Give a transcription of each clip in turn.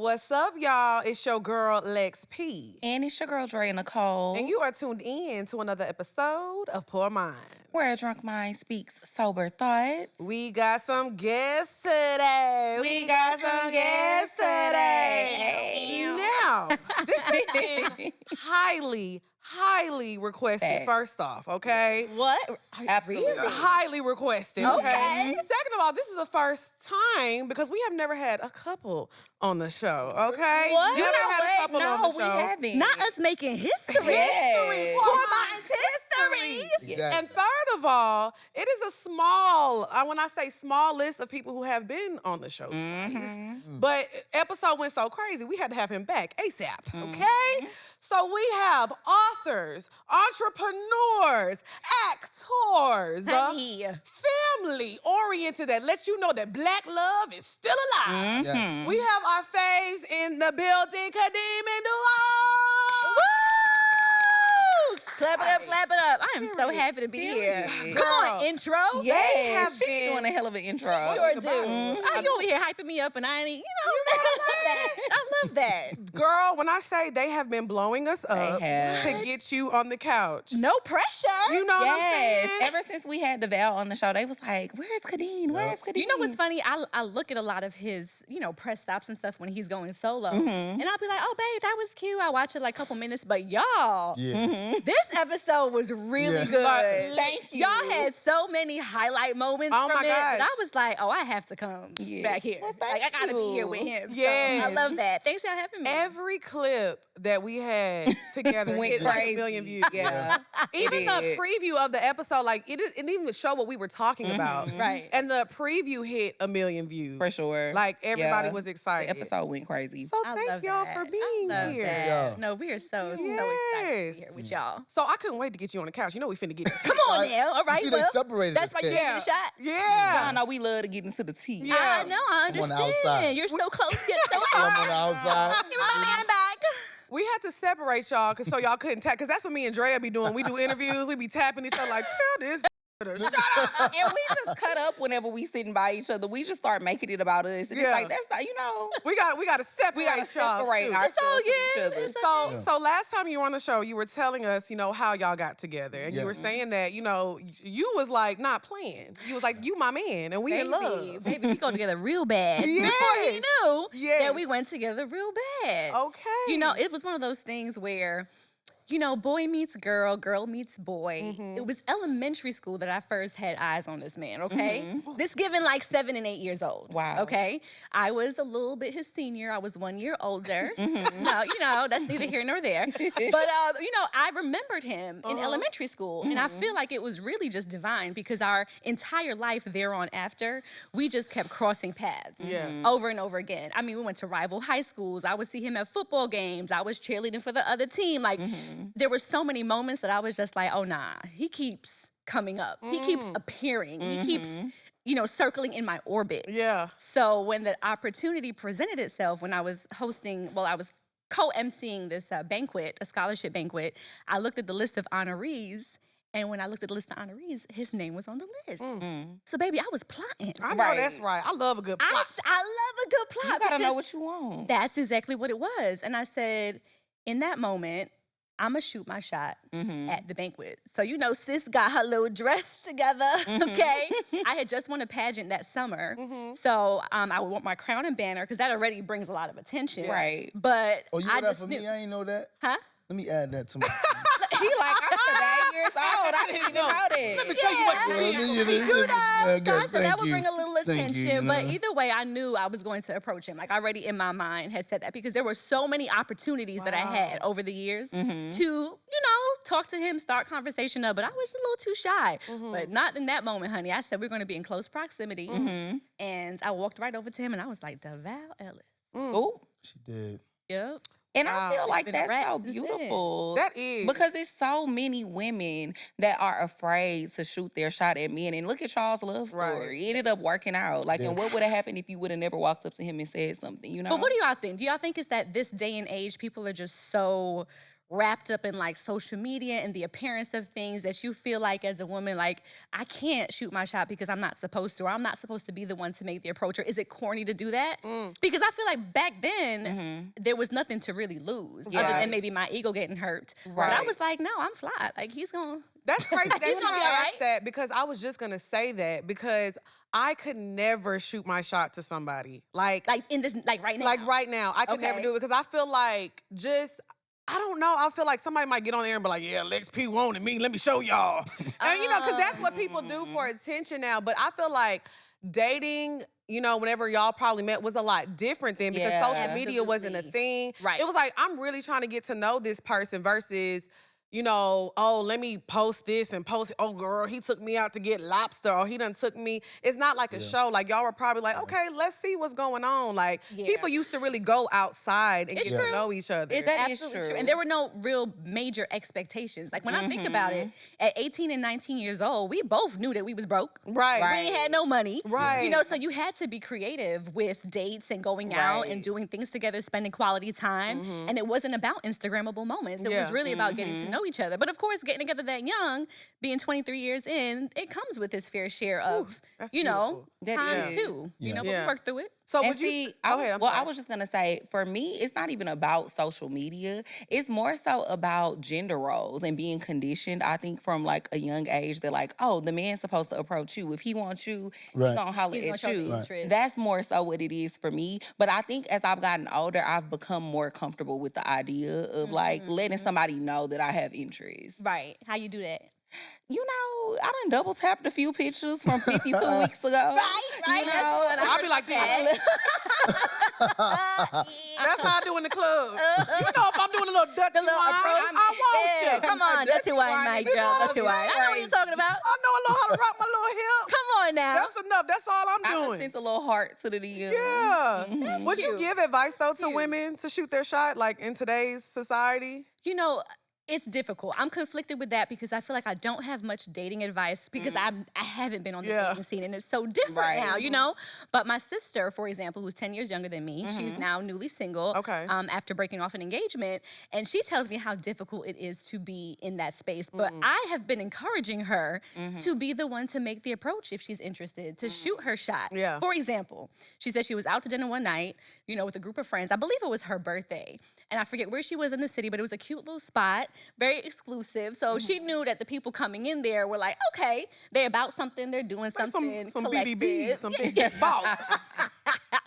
What's up, y'all? It's your girl, Lex P. And it's your girl, Dre Nicole. And you are tuned in to another episode of Poor Mind, where a drunk mind speaks sober thoughts. We got some guests today. Now, this has been highly requested, first off, okay? What? Absolutely. Highly requested, okay? Okay. Second of all, this is the first time because we have never had a couple on the show, okay? What? Never had a couple on the we show. haven't. Not us making history. Yes. Poor Mind's history. Exactly. And third of all, it is a small, when I say small list of people who have been on the show twice. But episode went so crazy, we had to have him back ASAP, okay? So we have authors, entrepreneurs, actors, Honey. family-oriented that let you know that Black love is still alive. Yes. We have our faves in the building, Khadeen and Devale. Clap it up, clap it up. I am so happy to be here. Period. Come Girl. on, intro. Yes, have she been- doing a hell of an intro. Sure do. Mm-hmm. You over here hyping me up and I ain't, I love that. I love that. Girl, when I say they have been blowing us up have. to get you on the couch. No pressure. You know what I'm Yes, saying? ever since we had Devale on the show, they was like, "Where's Khadeen? Where's Khadeen?" You know what's funny? I look at a lot of his, press stops and stuff when he's going solo. And I'll be like, oh, babe, that was cute. I watch it like a couple minutes. But y'all, Yeah. this episode was really Yeah. good. Thank you. Y'all had so many highlight moments Oh from my it that gosh. I was like, oh, I have to come Yes. back here. Well, Like, I thank gotta be here you. with him. Yes. So I love that. Thanks for having me. Every clip that we had together Went hit like crazy. 1 million views. Yeah. Even the did. preview of the episode, like it didn't even show what we were talking about. Right. And the preview hit 1 million views. For sure. Like everybody Yeah. was The excited. episode went crazy. So I thank love y'all that. for being I love here. that. Yeah. No, we are so excited to Yes. be here with y'all. So I couldn't wait to get you on the couch. You know we finna get into Come on now. All right. See, they Well, separated that's us, why you Kay. gave me the shot. Yeah. Y'all know we love to get into the tea. Yeah. I know. I I'm on the understand. outside. You're so close yet so I'm far. on the outside. Give me my man back. We had to separate y'all so y'all couldn't tap. Because that's what me and Drea be doing. We do interviews. We be tapping each other like, tell this to shut up. And we just cut up whenever we sitting by each other. We just start making it about us. And Yeah. it's like, that's not, We got to separate we gotta y'all, separate too. ourselves all from each good. other. It's all So, so last time you were on the show, you were telling us, how y'all got together. And you were Yes. saying that, you was like not playing. You was like, you my man, and we in love. Baby, we go together real bad. Yes. Before he knew Yes. that we went together real bad. Okay. It was one of those things where, boy meets girl, girl meets boy. It was elementary school that I first had eyes on this man, okay? This given like 7 and 8 years old. Wow. Okay? I was a little bit his senior. I was 1 year older. No, that's neither here nor there. But, I remembered him in elementary school. And I feel like it was really just divine because our entire life thereon after, we just kept crossing paths over and over again. I mean, we went to rival high schools. I would see him at football games. I was cheerleading for the other team. Like, there were so many moments that I was just like, oh, nah, he keeps coming up. He keeps appearing. He keeps, circling in my orbit. Yeah. So when the opportunity presented itself, when I was I was co-emceeing this banquet, a scholarship banquet, I looked at the list of honorees. And when I looked at the list of honorees, his name was on the list. So, baby, I was plotting. I know Right. that's right. I love a good plot. I love a good plot. You gotta know because what you want. That's exactly what it was. And I said, in that moment, I'm going to shoot my shot at the banquet. So, sis got her little dress together, okay? I had just won a pageant that summer. So, I would want my crown and banner because that already brings a lot of attention. Right. But Oh, you I know that just for knew. me? I ain't know that. Huh? Let me add that to my. He like, I'm 8 years old. I didn't even know that. Let me tell you what you need. So that would bring a little Thank you, attention. But either way, I knew I was going to approach him. Like, I already in my mind had said that because there were so many opportunities that I had over the years to, talk to him, start conversation up. But I was a little too shy. But not in that moment, honey. I said, we're going to be in close proximity. And I walked right over to him and I was like, Devale Ellis. Ooh. She did. Yep. And I feel like been a that's rat so since then. beautiful. That is. Because it's so many women that are afraid to shoot their shot at men. And look at y'all's love story. Right. It ended up working out. Like, Yeah. and what would have happened if you would have never walked up to him and said something, But what do y'all think? Do y'all think it's that this day and age, people are just so wrapped up in like social media and the appearance of things that you feel like as a woman, like, I can't shoot my shot because I'm not supposed to, or I'm not supposed to be the one to make the approach, or is it corny to do that? Because I feel like back then, there was nothing to really lose other than maybe my ego getting hurt. But I was like, no, I'm fly. Like, he's gonna... That's crazy. That's He's why gonna I be all asked right. that, because I was just gonna say that, because I could never shoot my shot to somebody. Like in this, like right now. Like right now, I could never Okay. do it, because I feel like I don't know. I feel like somebody might get on there and be like, yeah, Lex P wanted me. Let me show y'all. And, because that's what people do for attention now. But I feel like dating, whenever y'all probably met, was a lot different then, because social media wasn't a thing. Right. It was like, I'm really trying to get to know this person versus, oh, let me post this and post it. Oh, girl, he took me out to get lobster, or he done took me. It's not like a show. Like, y'all were probably like, okay, let's see what's going on. Like, people used to really go outside and get to know each other. It's absolutely true. And there were no real major expectations. Like, when I think about it, at 18 and 19 years old, we both knew that we was broke. Right. We ain't had no money. Right. So you had to be creative with dates and going out and doing things together, spending quality time. And it wasn't about Instagrammable moments. It was really about getting to know each other. But of course, getting together that young, being 23 years in, it comes with its fair share of, times too. But we work through it. So And would you see, go ahead? I'm sorry. I was just gonna say, for me, it's not even about social media. It's more so about gender roles and being conditioned. I think from like a young age, that like, oh, the man's supposed to approach you. If he wants you, he's gonna holler He's gonna at show you. the interest. That's more so what it is for me. But I think as I've gotten older, I've become more comfortable with the idea of like letting somebody know that I have interest. Right. How you do that? I done double tapped a few pictures from 52 weeks ago. Right. I'll be like that. That's how I do in the club. If I'm doing a little Dutch wine, I want you. Come on, Dutty wine night, girl. Dutty wine. I know what you're talking about. I know a little how to rock my little hip. Come on now. That's enough. That's all I'm I doing. sent a little heart to the DM. Yeah. Would you cute. give advice though to women to shoot their shot, like in today's society? It's difficult. I'm conflicted with that because I feel like I don't have much dating advice because I haven't been on the dating scene, and it's so different now, But my sister, for example, who's 10 years younger than me, she's now newly single after breaking off an engagement, and she tells me how difficult it is to be in that space. But I have been encouraging her to be the one to make the approach if she's interested, to shoot her shot. Yeah. For example, she said she was out to dinner one night, with a group of friends. I believe it was her birthday, and I forget where she was in the city, but it was a cute little spot. Very exclusive. So she knew that the people coming in there were like, okay, they're about something, they're doing something Some collective. BDBs, some big balls.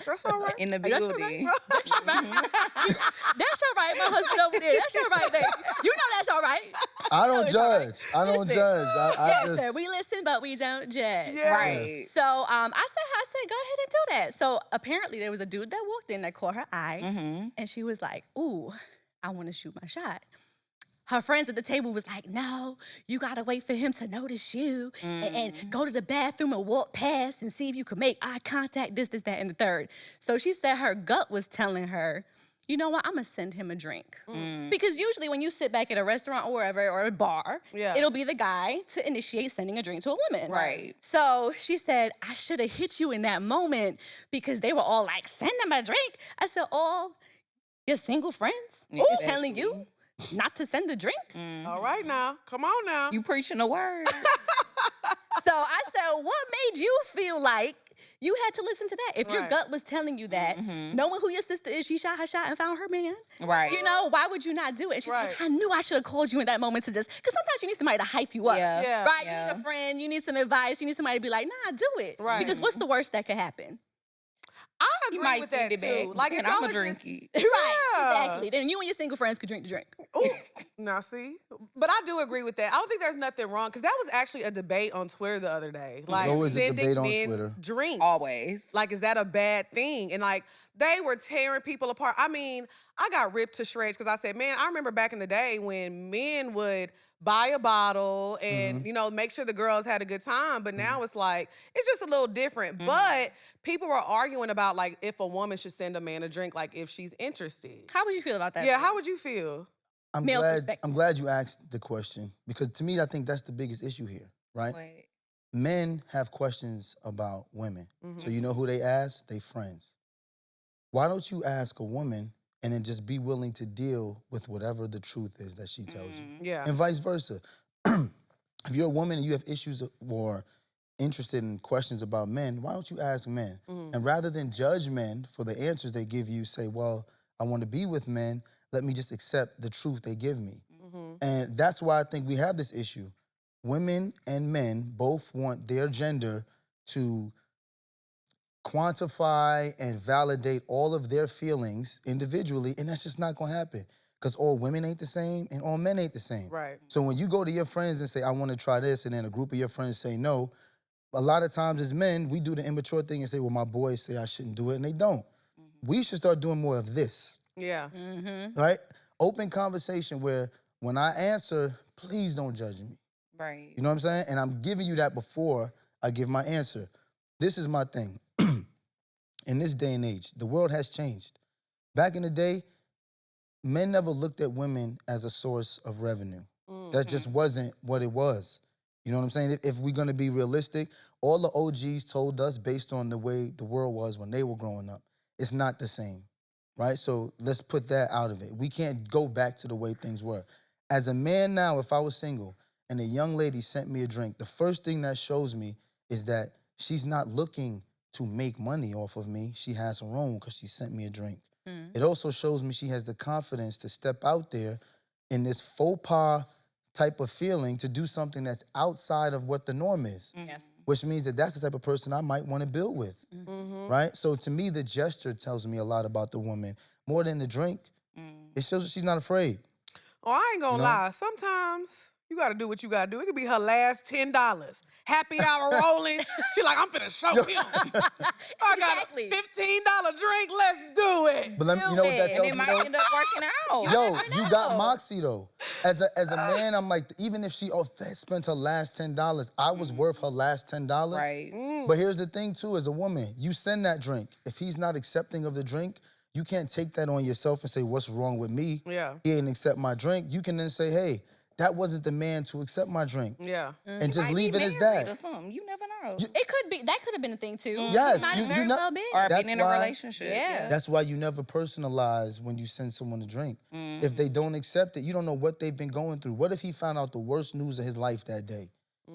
That's all right. In the That's all building. right. That's all right. That's all right, my husband over there. That's all right, baby. That's all right. I don't judge. I don't judge. I Yes, just... sir. We listen, but we don't judge. Yes. Right. So I said, go ahead and do that. So apparently there was a dude that walked in that caught her eye, and she was like, ooh, I want to shoot my shot. Her friends at the table was like, no, you gotta wait for him to notice you and go to the bathroom and walk past and see if you can make eye contact, this, that, and the third. So she said her gut was telling her, you know what, I'm gonna send him a drink. Because usually when you sit back at a restaurant or wherever, or a bar, it'll be the guy to initiate sending a drink to a woman. Right. So she said, I should have hit you in that moment because they were all like, send him a drink. I said, all your single friends is telling you not to send the drink? All right now. Come on now. You preaching the word. So I said, what made you feel like you had to listen to that? If your gut was telling you that, knowing who your sister is, she shot her shot and found her man. Right. Why would you not do it? And she's like, I knew I should have called you in that moment to just, because sometimes you need somebody to hype you up. Yeah. Right? You need a friend, you need some advice, you need somebody to be like, nah, do it. Right. Because what's the worst that could happen? I You agree might with send that it back. too. Like, if and I'm y'all a are just- drinky. Right, exactly. Then you and your single friends could drink the drink. Ooh, now see, but I do agree with that. I don't think there's nothing wrong, because that was actually a debate on Twitter the other day. Like, always a sending debate on men Twitter. drinks. Always. Like, is that a bad thing? And like, they were tearing people apart. I mean, I got ripped to shreds because I said, man, I remember back in the day when men would buy a bottle and, make sure the girls had a good time. But now it's like, it's just a little different. But people were arguing about, like, if a woman should send a man a drink, like, if she's interested. How would you feel about that? Yeah, how would you feel? Male perspective. I'm glad you asked the question, because to me, I think that's the biggest issue here, right? Wait. Men have questions about women. So you know who they ask? They friends. Why don't you ask a woman and then just be willing to deal with whatever the truth is that she tells you. Yeah. And vice versa. If you're a woman and you have issues or interested in questions about men, why don't you ask men? And rather than judge men for the answers they give you, say, well, I want to be with men, let me just accept the truth they give me. And that's why I think we have this issue. Women and men both want their gender to quantify and validate all of their feelings individually, and that's just not gonna happen. Because all women ain't the same and all men ain't the same. Right. So when you go to your friends and say, I wanna try this, and then a group of your friends say no, a lot of times as men, we do the immature thing and say, well, my boys say I shouldn't do it, and they don't. We should start doing more of this, Yeah. right? Open conversation where when I answer, please don't judge me. Right. You know what I'm saying? And I'm giving you that before I give my answer. This is my thing. In this day and age, the world has changed. Back in the day, men never looked at women as a source of revenue. That just wasn't what it was. You know what I'm saying? If we're gonna be realistic, all the OGs told us based on the way the world was when they were growing up, it's not the same, right? So let's put that out of it. We can't go back to the way things were. As a man now, if I was single and a young lady sent me a drink, the first thing that shows me is that she's not looking to make money off of me. She has her own because she sent me a drink. It also shows me she has the confidence to step out there in this faux pas type of feeling to do something that's outside of what the norm is. Yes. Which means that that's the type of person I might want to build with, right? So to me, the gesture tells me a lot about the woman. More than the drink, it shows that she's not afraid. Oh, I ain't gonna You know? lie. Sometimes you gotta do what you gotta do. It could be her last $10. Happy hour rolling. She like, I'm finna show him. I got Exactly. a $15 drink. Let's do it. But let me, you know what that And tells it me might though? end up working out. Yo, you got moxie though. As a man, I'm like, even if she spent her last $10, I was worth her last $10. Right. But here's the thing too, as a woman, you send that drink. If he's not accepting of the drink, you can't take that on yourself and say, what's wrong with me? Yeah. He didn't accept my drink. You can then say, hey, that wasn't the man to accept my drink. Yeah. And just Might leave be it as married that. or something. You never know. It could be. That could have been a thing too. Yes, It might have you very know- well been. Or That's being in a why- relationship. Yeah. That's why you never personalize when you send someone a drink. If they don't accept it, you don't know what they've been going through. What if he found out the worst news of his life that day?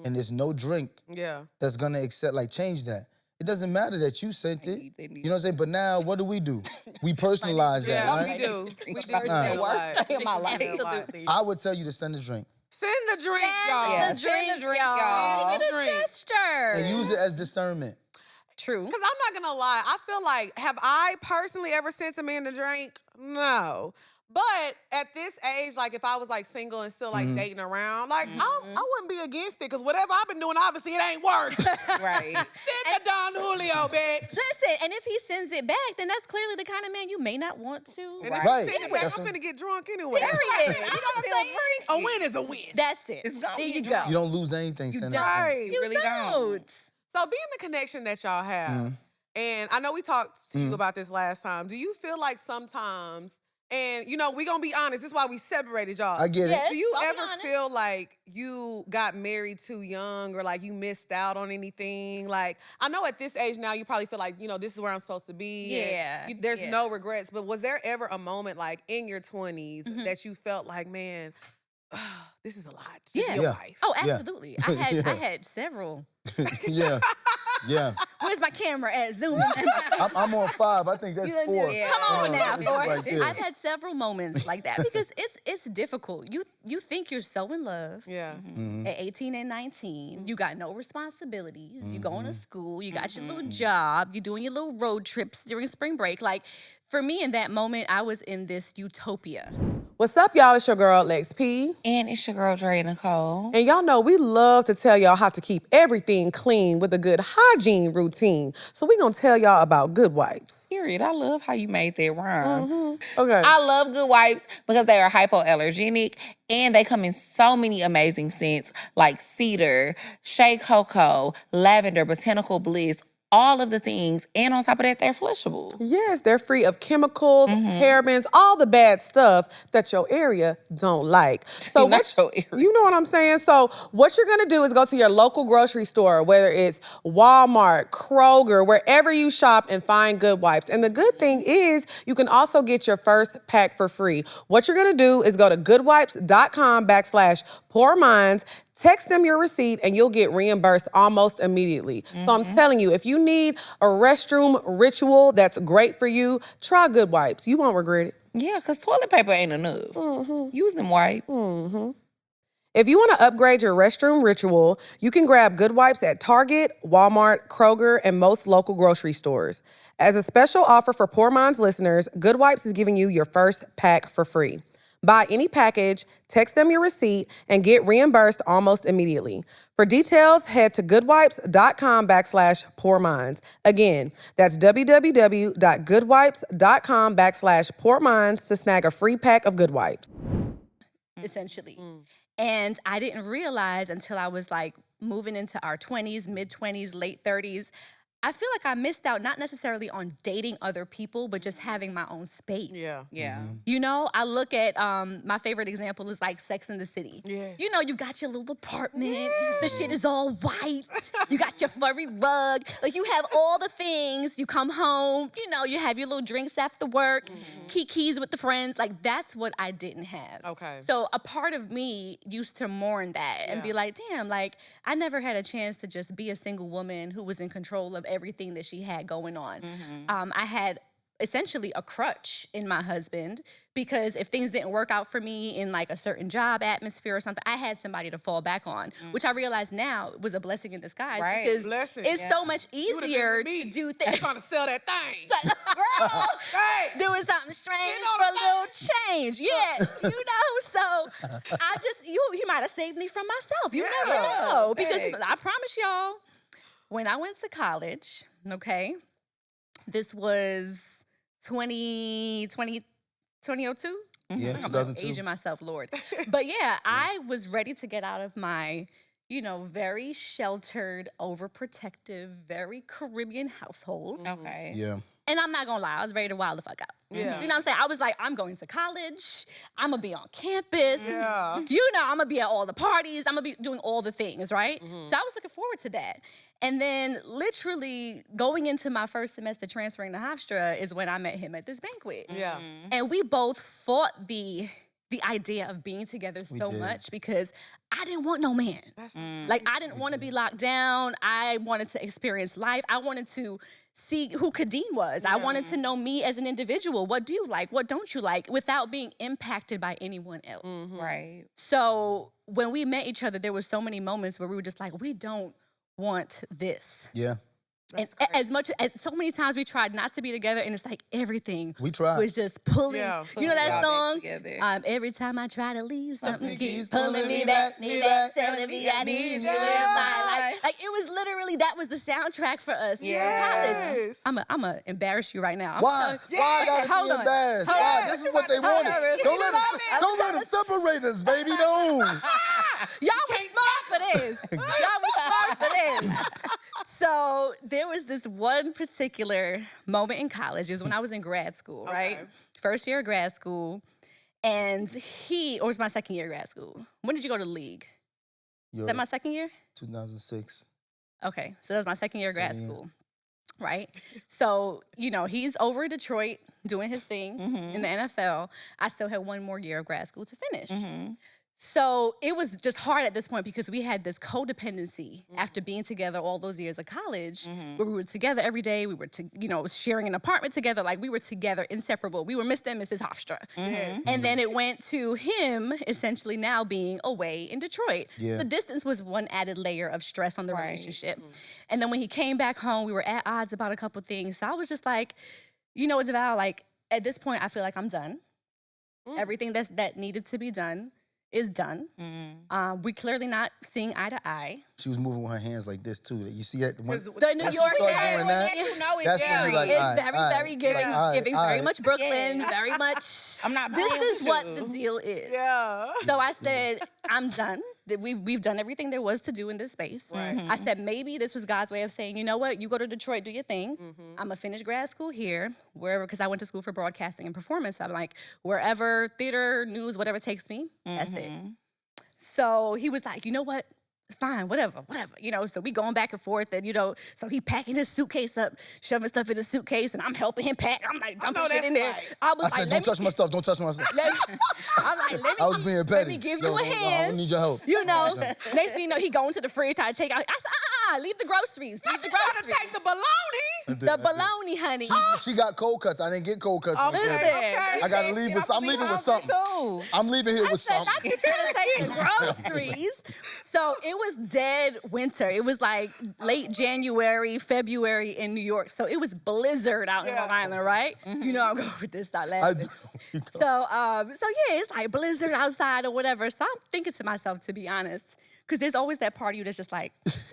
And there's no drink Yeah. that's gonna accept, like change that. It doesn't matter that you sent it. They need- You know what I'm saying? But now, what do? We personalize that, Yeah, right? we do. We do. It's the worst thing in my life. Absolutely. I would tell you to send a drink Send the drink, y'all. Yeah. Send the drink, y'all. Make it a Drink. gesture. and use it as discernment. True. Because I'm not gonna lie, I feel like, have I personally ever sent a man a drink? No. But at this age, like if I was like single and still like dating around, like I wouldn't be against it. Because whatever I've been doing, obviously it ain't worked. Send Right. the Don Julio, bitch. Listen, and if he sends it back, then that's clearly the kind of man you may not want to. And Right. if you send it back, That's I'm what- finna get drunk anyway. Period. You know what I'm saying? A win is a win. That's it. It's gonna there be you a go. drink. You don't lose anything. You sending don't. a drink. Right. You really don't. So being the connection that y'all have, and I know we talked to you about this last time, do you feel like sometimes, and you know, we gonna be honest, this is why we separated y'all. I get Yes. it. Do you I'll be ever honest. feel like you got married too young or like you missed out on anything? Like, I know at this age now you probably feel like, you know, this is where I'm supposed to be. and Yeah, there's yeah. no regrets. But was there ever a moment like in your 20s that you felt like, man, this is a lot to be a Yeah. wife? Oh, Yeah. absolutely. I had Yeah. I had several. Yeah, yeah. Where's my camera at? Zoom into my I'm on 5. I think that's 4. Yeah. Come on now, it's Thor. right there. I've had several moments like that because it's difficult. You think you're so in love Yeah. at 18 and 19. You got no responsibilities. You going to school. You got your Mm-hmm. little job. You doing your little road trips during spring break. Like for me, in that moment, I was in this utopia. What's up, y'all? It's your girl, Lex P. And it's your girl, Dre Nicole. And y'all know we love to tell y'all how to keep everything clean with a good hygiene routine. So we gonna tell y'all about good wipes. Period. I love how you made that rhyme. Okay. I love good wipes because they are hypoallergenic and they come in so many amazing scents like cedar, shea cocoa, lavender, botanical bliss, all of the things. And on top of that, they're flushable. Yes, they're free of chemicals, parabens, all the bad stuff that your area don't like. So Not your area. you know what I'm saying? So what you're gonna do is go to your local grocery store, whether it's Walmart, Kroger, wherever you shop, and find good wipes. And the good thing is you can also get your first pack for free. What you're gonna do is go to goodwipes.com/poorminds, text them your receipt, and you'll get reimbursed almost immediately. So I'm telling you, if you need a restroom ritual that's great for you, try Good Wipes. You won't regret it. Yeah, because toilet paper ain't enough. Use them wipes. If you want to upgrade your restroom ritual, you can grab Good Wipes at Target, Walmart, Kroger, and most local grocery stores. As a special offer for Poor Minds listeners, Good Wipes is giving you your first pack for free. Buy any package, text them your receipt, and get reimbursed almost immediately. For details, head to goodwipes.com/poorminds. Again, that's www.goodwipes.com/poorminds to snag a free pack of Good Wipes. Essentially. And I didn't realize until I was like moving into our 20s, mid-20s, late 30s, I feel like I missed out not necessarily on dating other people, but just having my own space. Yeah. Yeah. You know, I look at my favorite example is like Sex in the City. Yes. You know, you got your little apartment. The shit is all white. You got your furry rug. Like you have all the things. You come home. You know, you have your little drinks after work. Kikis with the friends. Like that's what I didn't have. Okay. So a part of me used to mourn that and be like, damn, like I never had a chance to just be a single woman who was in control of everything that she had going on. I had essentially a crutch in my husband because if things didn't work out for me in like a certain job atmosphere or something, I had somebody to fall back on, which I realize now was a blessing in disguise because Blessing. it's so much easier to do things. Trying to sell that thing. Girl, Hey. doing something strange You know for a what little change. Yeah, you know, so I just, you might have saved me from myself. You never know. Because I promise y'all, when I went to college, okay, this was 2002? Yeah, I'm 2002. aging myself, Lord. But yeah, I was ready to get out of my, you know, very sheltered, overprotective, very Caribbean household. Okay. Yeah. And I'm not gonna lie, I was ready to wild the fuck out. Yeah. You know what I'm saying? I was like, I'm going to college. I'm gonna be on campus. Yeah. You know, I'm gonna be at all the parties. I'm gonna be doing all the things, right? So I was looking forward to that. And then literally going into my first semester transferring to Hofstra is when I met him at this banquet. Yeah. And we both fought the idea of being together so did. much because I didn't want no man. Like I didn't want to be locked down. I wanted to experience life. I wanted to see who Khadeen was. I wanted to know me as an individual. What do you like? What don't you like? Without being impacted by anyone else. Right. So when we met each other, there were so many moments where we were just like, we don't want this. Yeah. And as much as so many times we tried not to be together, and it's like everything We tried. was just pulling. Yeah. You know that Back song? together. Every time I try to leave, something Something keeps keeps pulling me back, telling me I need you in my life. Like it was literally that was the soundtrack for us. Yes. I'm gonna embarrass you right now. Why? Why I gotta Hold be on. embarrassed? Hold Why? on. This is what they wanted. on. Don't let them separate us, baby. No. Y'all was smart for this. Y'all was smart for this. So there was this one particular moment in college. It was when I was in grad school, right? First year of grad school. And or it was my second year of grad school. When did you go to the league? Is that my second year? 2006. Okay, so that was my second year of grad Second year. school, right? So, you know, he's over in Detroit doing his thing in the NFL. I still had one more year of grad school to finish. So it was just hard at this point because we had this codependency after being together all those years of college where we were together every day. We were, sharing an apartment together. Like we were together, inseparable. We were Mr. and Mrs. Hofstra. And then it went to him essentially now being away in Detroit. Yeah. The distance was one added layer of stress on the relationship. And then when he came back home, we were at odds about a couple things. So I was just like, you know what, Devale, like at this point, I feel like I'm done. Everything that needed to be done is done. We clearly not seeing eye to eye. She was moving with her hands like this too. You see that? The New Once York you start man. doing that, You know it's that's when you like, It's all right, very giving, giving very much Brooklyn, very much. I'm not This playing is with what you. the deal is. Yeah. So I said, I'm done. we've done everything there was to do in this space. I said maybe this was God's way of saying, you know what, you go to Detroit, do your thing. I'm gonna finish grad school here, wherever, because I went to school for broadcasting and performance. So I'm like, wherever, theater, news, whatever takes me, that's it. So he was like, you know what? Fine, whatever, you know, so we going back and forth and, you know, so he packing his suitcase up, shoving stuff in his suitcase and I'm helping him pack. I'm like, dumping shit in there. Right. I was I said, don't touch my stuff, don't touch my stuff. I'm like, I was being petty. let me give you a hand. I don't need your help. You know, next thing you know, he going to the fridge trying to take out. I said, leave the groceries. Leave the groceries. Take the bologna. The bologna, honey. She got cold cuts. I didn't get cold cuts. Okay, Listen. okay. I gotta leave with. I'm leaving with something. I'm leaving here I with said, something. not you trying to take the groceries. So it was dead winter. It was like late January, February in New York. So it was blizzard out in Long Island, right? You know I'm going with this, start laughing. So yeah, it's like blizzard outside or whatever. So I'm thinking to myself, to be honest, because there's always that part of you that's just like,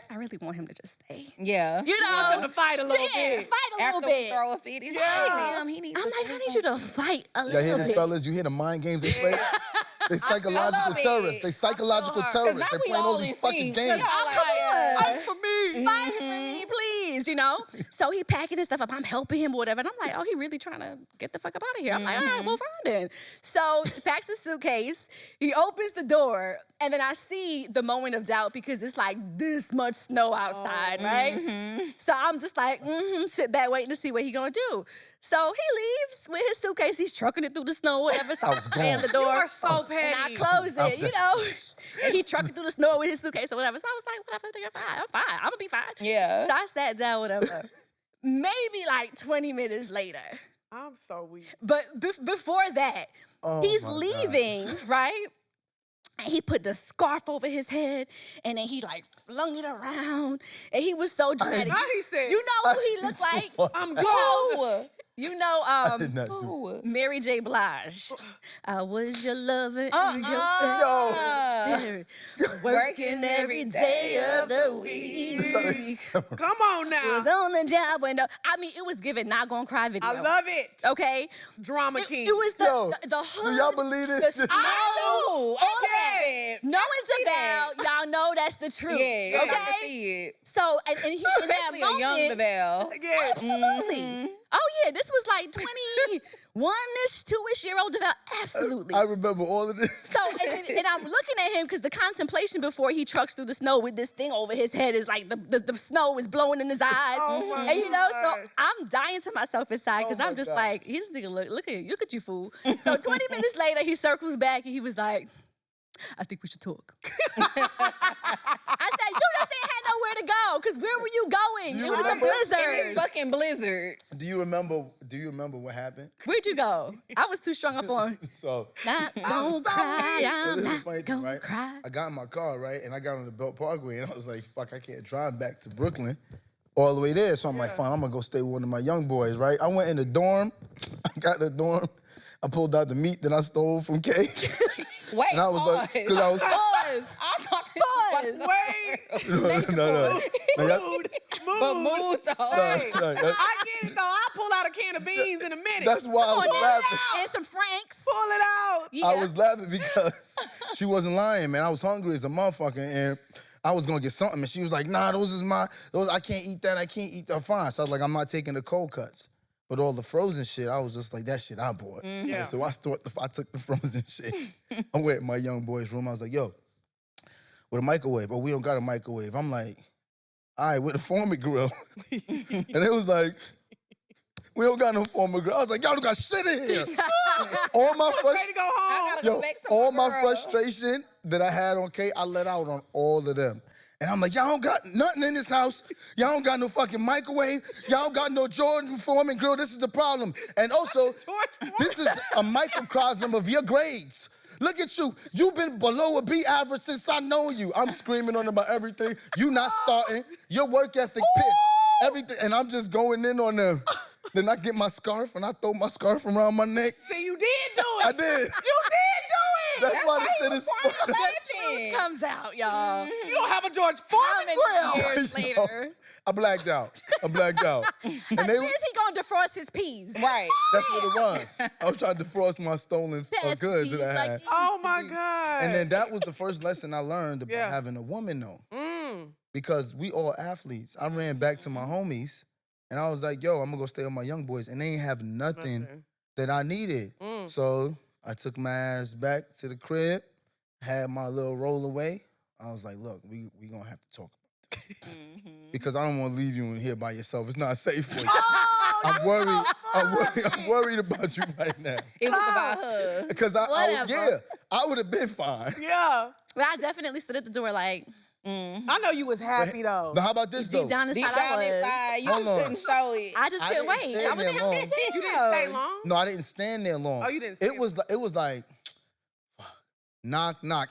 I really want him to just stay. Yeah. You know? Want him to fight a little bit. Fight a little After bit. we throw a fit, he's like, damn, he needs I'm to like, say I need you to fight a Y'all hear little this, bit. fellas? You hear the mind games they play? They psychological it. terrorists. They psychological terrorists. now They're we playing all all these in fucking sync. games. Fight for me. Fight for me, please, you know? So he packing his stuff up. I'm helping him or whatever. And I'm like, oh, he really trying to get the fuck up out of here. I'm like, all right, well, fine then. So he packs his suitcase. He opens the door. And then I see the moment of doubt because it's like this much snow outside, right? So I'm just like, sit back waiting to see what he gonna do. So he leaves with his suitcase. He's trucking it through the snow, whatever. So I I was slam gone. the door. You are so petty. And I close it, you know? And he trucking through the snow with his suitcase or whatever. So I was like, whatever, nigga, I'm fine. I'm gonna be fine. Yeah. So I sat down, whatever. Maybe like 20 minutes later. I'm so weak. But before that, Oh he's my leaving, right? And he put the scarf over his head, and then he like flung it around, and he was so dramatic. Now he said, You know who he looked like? I'm You gone. know, you know, I did not do Mary J. Blige. I was your lover in Uh-uh. your working every day of the week. Come on now. Was on the job window. I mean, it was given not gonna cry video. I love it. Okay, Drama king. it was the Yo, the hood. do y'all believe this? The snow, all that. No one's about. Y'all know that's the truth. Yeah, you got to okay. see it. So and he in that Especially a young moment, Devale. Yes. absolutely. Oh yeah, this was like 21-ish, 2-ish-year-old Devale. Absolutely. I remember all of this. So, and I'm looking at him because the contemplation before he trucks through the snow with this thing over his head is like the snow is blowing in his eyes. Oh my And you know, so God. I'm dying to myself inside because Oh my I'm just God. like, he just nigga look at you, fool. So 20 minutes later, he circles back and he was like, I think we should talk. I said, you just ain't had nowhere to go because where were you going? You It was a remember? In blizzard. this fucking blizzard. Do you remember what happened? Where'd you go? I was too strung up on. So Not gonna cry, So I'm this is the not funny thing, gonna right? cry. I got in my car, right? And I got on the Belt Parkway, and I was like, fuck, I can't drive back to Brooklyn all the way there. So I'm like, fine, I'm gonna go stay with one of my young boys, right? I went in the dorm. I got in the dorm. I pulled out the meat that I stole from Kay. Wait, And I was like, because I was... Pause. I thought this was Pause. Wait. No. Mood. but mood though. Hey, No, I get it though. I'll pull out a can of beans in a minute. That's why I was laughing. And some Franks. Pull it out. Yeah. I was laughing because she wasn't lying, man. I was hungry as a motherfucker, and I was gonna get something, and she was like, nah, those I can't eat that, fine. So I was like, I'm not taking the cold cuts. But all the frozen shit, I was just like, that shit I bought. Yeah. And so I took the frozen shit. I went in my young boy's room. I was like, yo, with a microwave. Oh, we don't got a microwave. I'm like, all right, with a Foreman grill. And it was like, we don't got no Foreman grill. I was like, y'all don't got shit in here. All my Ready to go home. gotta go Yo, back to all my my girl. frustration that I had on Kay, I let out on all of them. And I'm like, y'all don't got nothing in this house. Y'all don't got no fucking microwave. Y'all don't got no Jordan Foreman grill. This is the problem. And also, this is a microcosm of your grades. Look at you. You've been below a B average since I know you. I'm screaming on about everything. You not starting. Your work ethic pissed. Everything. And I'm just going in on them. Then I get my scarf and I throw my scarf around my neck. See, you did do it. I did. You did do it. That's why the shit is funny. Shit. Comes out, y'all. You don't have a George How Foreman many grill. years later? I blacked out. And Like, where's he gonna gonna defrost his peas. Right. That's what it was. I was trying to defrost my stolen Best goods peas, that I like, had. it Oh used to my be. God. And then that was the first lesson I learned about Yeah. having a woman, though. Mm. Because we all athletes. I ran back to my homies, and I was like, yo, I'm going to go stay with my young boys. And they ain't have nothing that I needed. So I took my ass back to the crib, had my little roll away. I was like, look, we going to have to talk about this. Because I don't want to leave you in here by yourself. It's not safe for you. I'm worried about you right now. It was about her. Because Whatever. I would have been fine. Yeah. But I definitely stood at the door like, I know you was happy though. But how about this, though? deep down Deep inside I down was. inside, you Hold just on. couldn't show it. I just couldn't wait. stay I was there there long. 15. You didn't stay long? No, I didn't stand there long. Oh, you didn't stay It was like, fuck, knock, knock.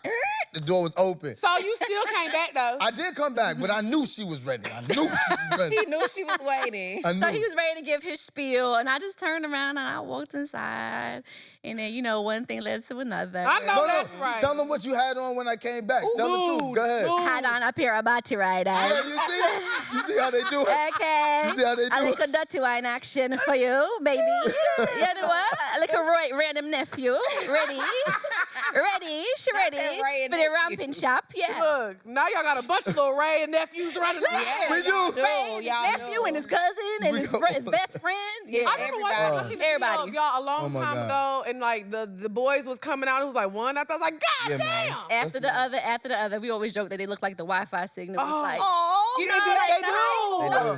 The door was open. So you still came back though. I did come back, but I knew she was ready. I knew she was ready. He knew she was waiting. I knew. So he was ready to give his spiel, and I just turned around and I walked inside. And then, one thing led to another. I know. No, That's right. Tell them what you had on when I came back. Tell the truth. Go ahead. Ooh. Had on a pair of body riders. Yeah, you see? You see how they do it? Okay. You see how they do A it? little dirty wine action for you, baby. You know what? A little random nephew. Ready? She ready. that Ray and For the nephew. ramping shop, yeah. Look, now y'all got a bunch of little Ray and nephews running around. Yeah, We do. y'all Ray, his y'all nephew know. and his cousin and We his, go- his best friend. Yeah, I remember one time I seen a video Everybody. of y'all a long Oh my time God. ago, and like the boys was coming out. It was like one. I was like, God Yeah, man. damn. After the other, we always joke that they look like the Wi-Fi signal. It's like, Oh, you know, they like do. the high school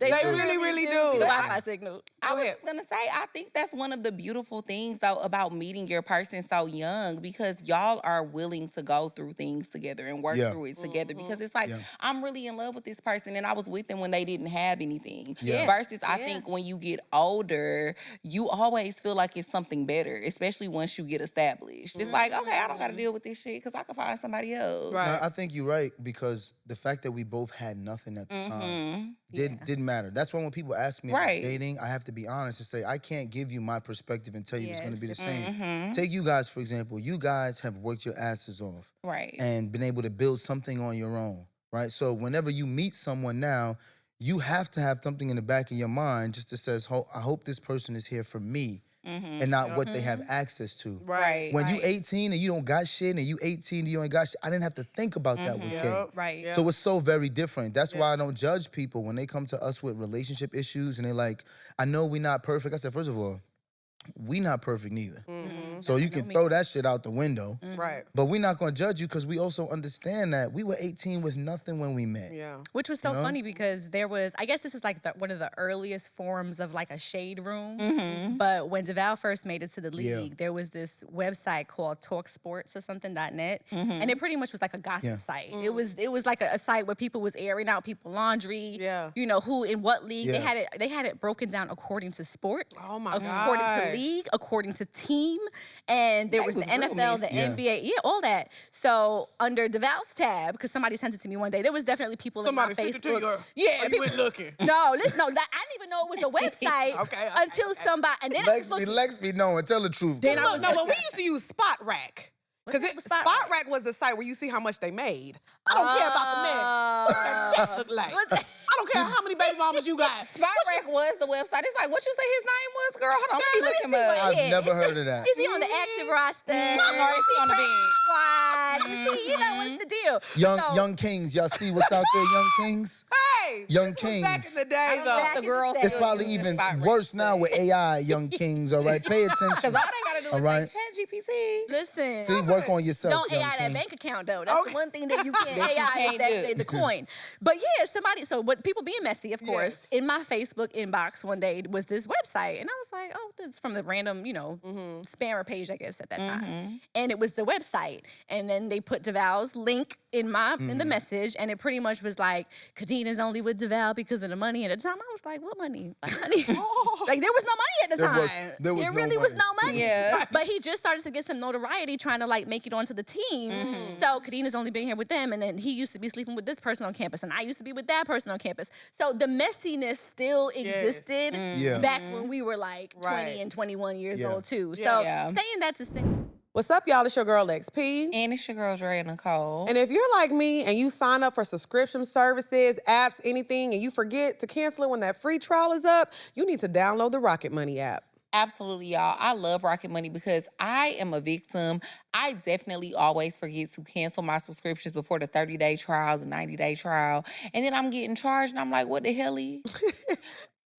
They do. days. They really be do. the Wi-Fi signal. I was ahead. just gonna say, I think that's one of the beautiful things though about meeting your person so young, because y'all are willing to go through things together and work Yeah. through it together. Because it's like, Yeah. I'm really in love with this person, and I was with them when they didn't have anything. Yeah. Versus, I think when you get older, you always feel like it's something better, especially once you get established. It's like, okay, I don't gotta deal with this shit because I can find somebody else. Right. No, I think you're right, because the fact that we both had nothing at the time Mm-hmm. didn't matter. That's why when people ask me about Right. dating, I have to be honest and say, I can't give you my perspective and tell you it's Yeah, going to be the it's same. Mm-hmm. Take you guys, for example. You guys have worked your asses off Right. and been able to build something on your own, right? So whenever you meet someone now, you have to have something in the back of your mind just that says, I hope this person is here for me and not what they have access to. Right. When you 18 and you don't got shit, and you 18 and you ain't got shit, I didn't have to think about that with Kay. Yep. Right. Yeah. So it's so very different. That's why I don't judge people when they come to us with relationship issues and they're like, I know we're not perfect. I said, first of all, we not perfect neither. So you can throw that shit out the window. Right. But we're not going to judge you because we also understand that we were 18 with nothing when we met. Yeah. Which was so know? funny because there was, I guess this is like one of the earliest forms of like a shade room. But when Devale first made it to the league, there was this website called TalkSports or something.net. And it pretty much was like a gossip site. It was like a site where people was airing out people laundry. Yeah. You know, who in what league. Yeah. They had it broken down according to sport. Oh my According God. to league, according to team, and there was the was real NFL, the messy. NBA, all that. So under Devale's tab, because somebody sent it to me one day, there was definitely people Somebody in my sent it to Facebook. you. Or you people, went looking. No, listen, no, I didn't even know it was a website Okay. until somebody, and then I was Lex be knowing. Tell the truth. Then I girl. was No, but we used to use Spot Rack. Because What's Spot Spot Rack was the site where you see how much they made. I don't care about the mess. What that check look like. I don't care how many baby mamas you got. Spot Rack was the website. It's like, what you say his name was, girl? Hold on, let me look him up. I've never heard of that. Is he on the active roster? Or is he on the bench? Squad? Is he, what's the deal? Young Kings, y'all see what's out there, Young Kings? Hey, Young this was back in Kings. the days, know though. if the girls It's It's still probably use even Spot Rack. worse now with AI, Young Kings, all right? Pay Because attention. all they gotta do is All right. say Chat GPT. Listen. See, work on yourself, Don't Young AI that King. bank account though. That's the one thing that you can't That you AI can't is do. the coin. But yeah, somebody. So what people being messy, of course. Yes. In my Facebook inbox one day was this website, and I was like, oh, this is from the random, spammer page, I guess at that time. And it was the website, and then they put Devale's link in the message, and it pretty much was like, Khadeen is only with Devale because of the money. And at the time, I was like, what money? What money? Like there was no money at the There was- time. there was There no really was money. no money. Yeah. But he just started to get some notoriety trying to like make it onto the team. So Khadeen has only been here with them, and then he used to be sleeping with this person on campus, and I used to be with that person on campus. So the messiness still existed Yeah. back when we were like 20 Right. and 21 years Yeah. old too. So Yeah. saying that to say, What's up, y'all? It's your girl XP. And it's your girl, Dre and Nicole. And if you're like me and you sign up for subscription services, apps, anything, and you forget to cancel it when that free trial is up, you need to download the Rocket Money app. Absolutely, y'all. I love Rocket Money because I am a victim. I definitely always forget to cancel my subscriptions before the 30-day trial, the 90-day trial. And then I'm getting charged and I'm like, what the hell?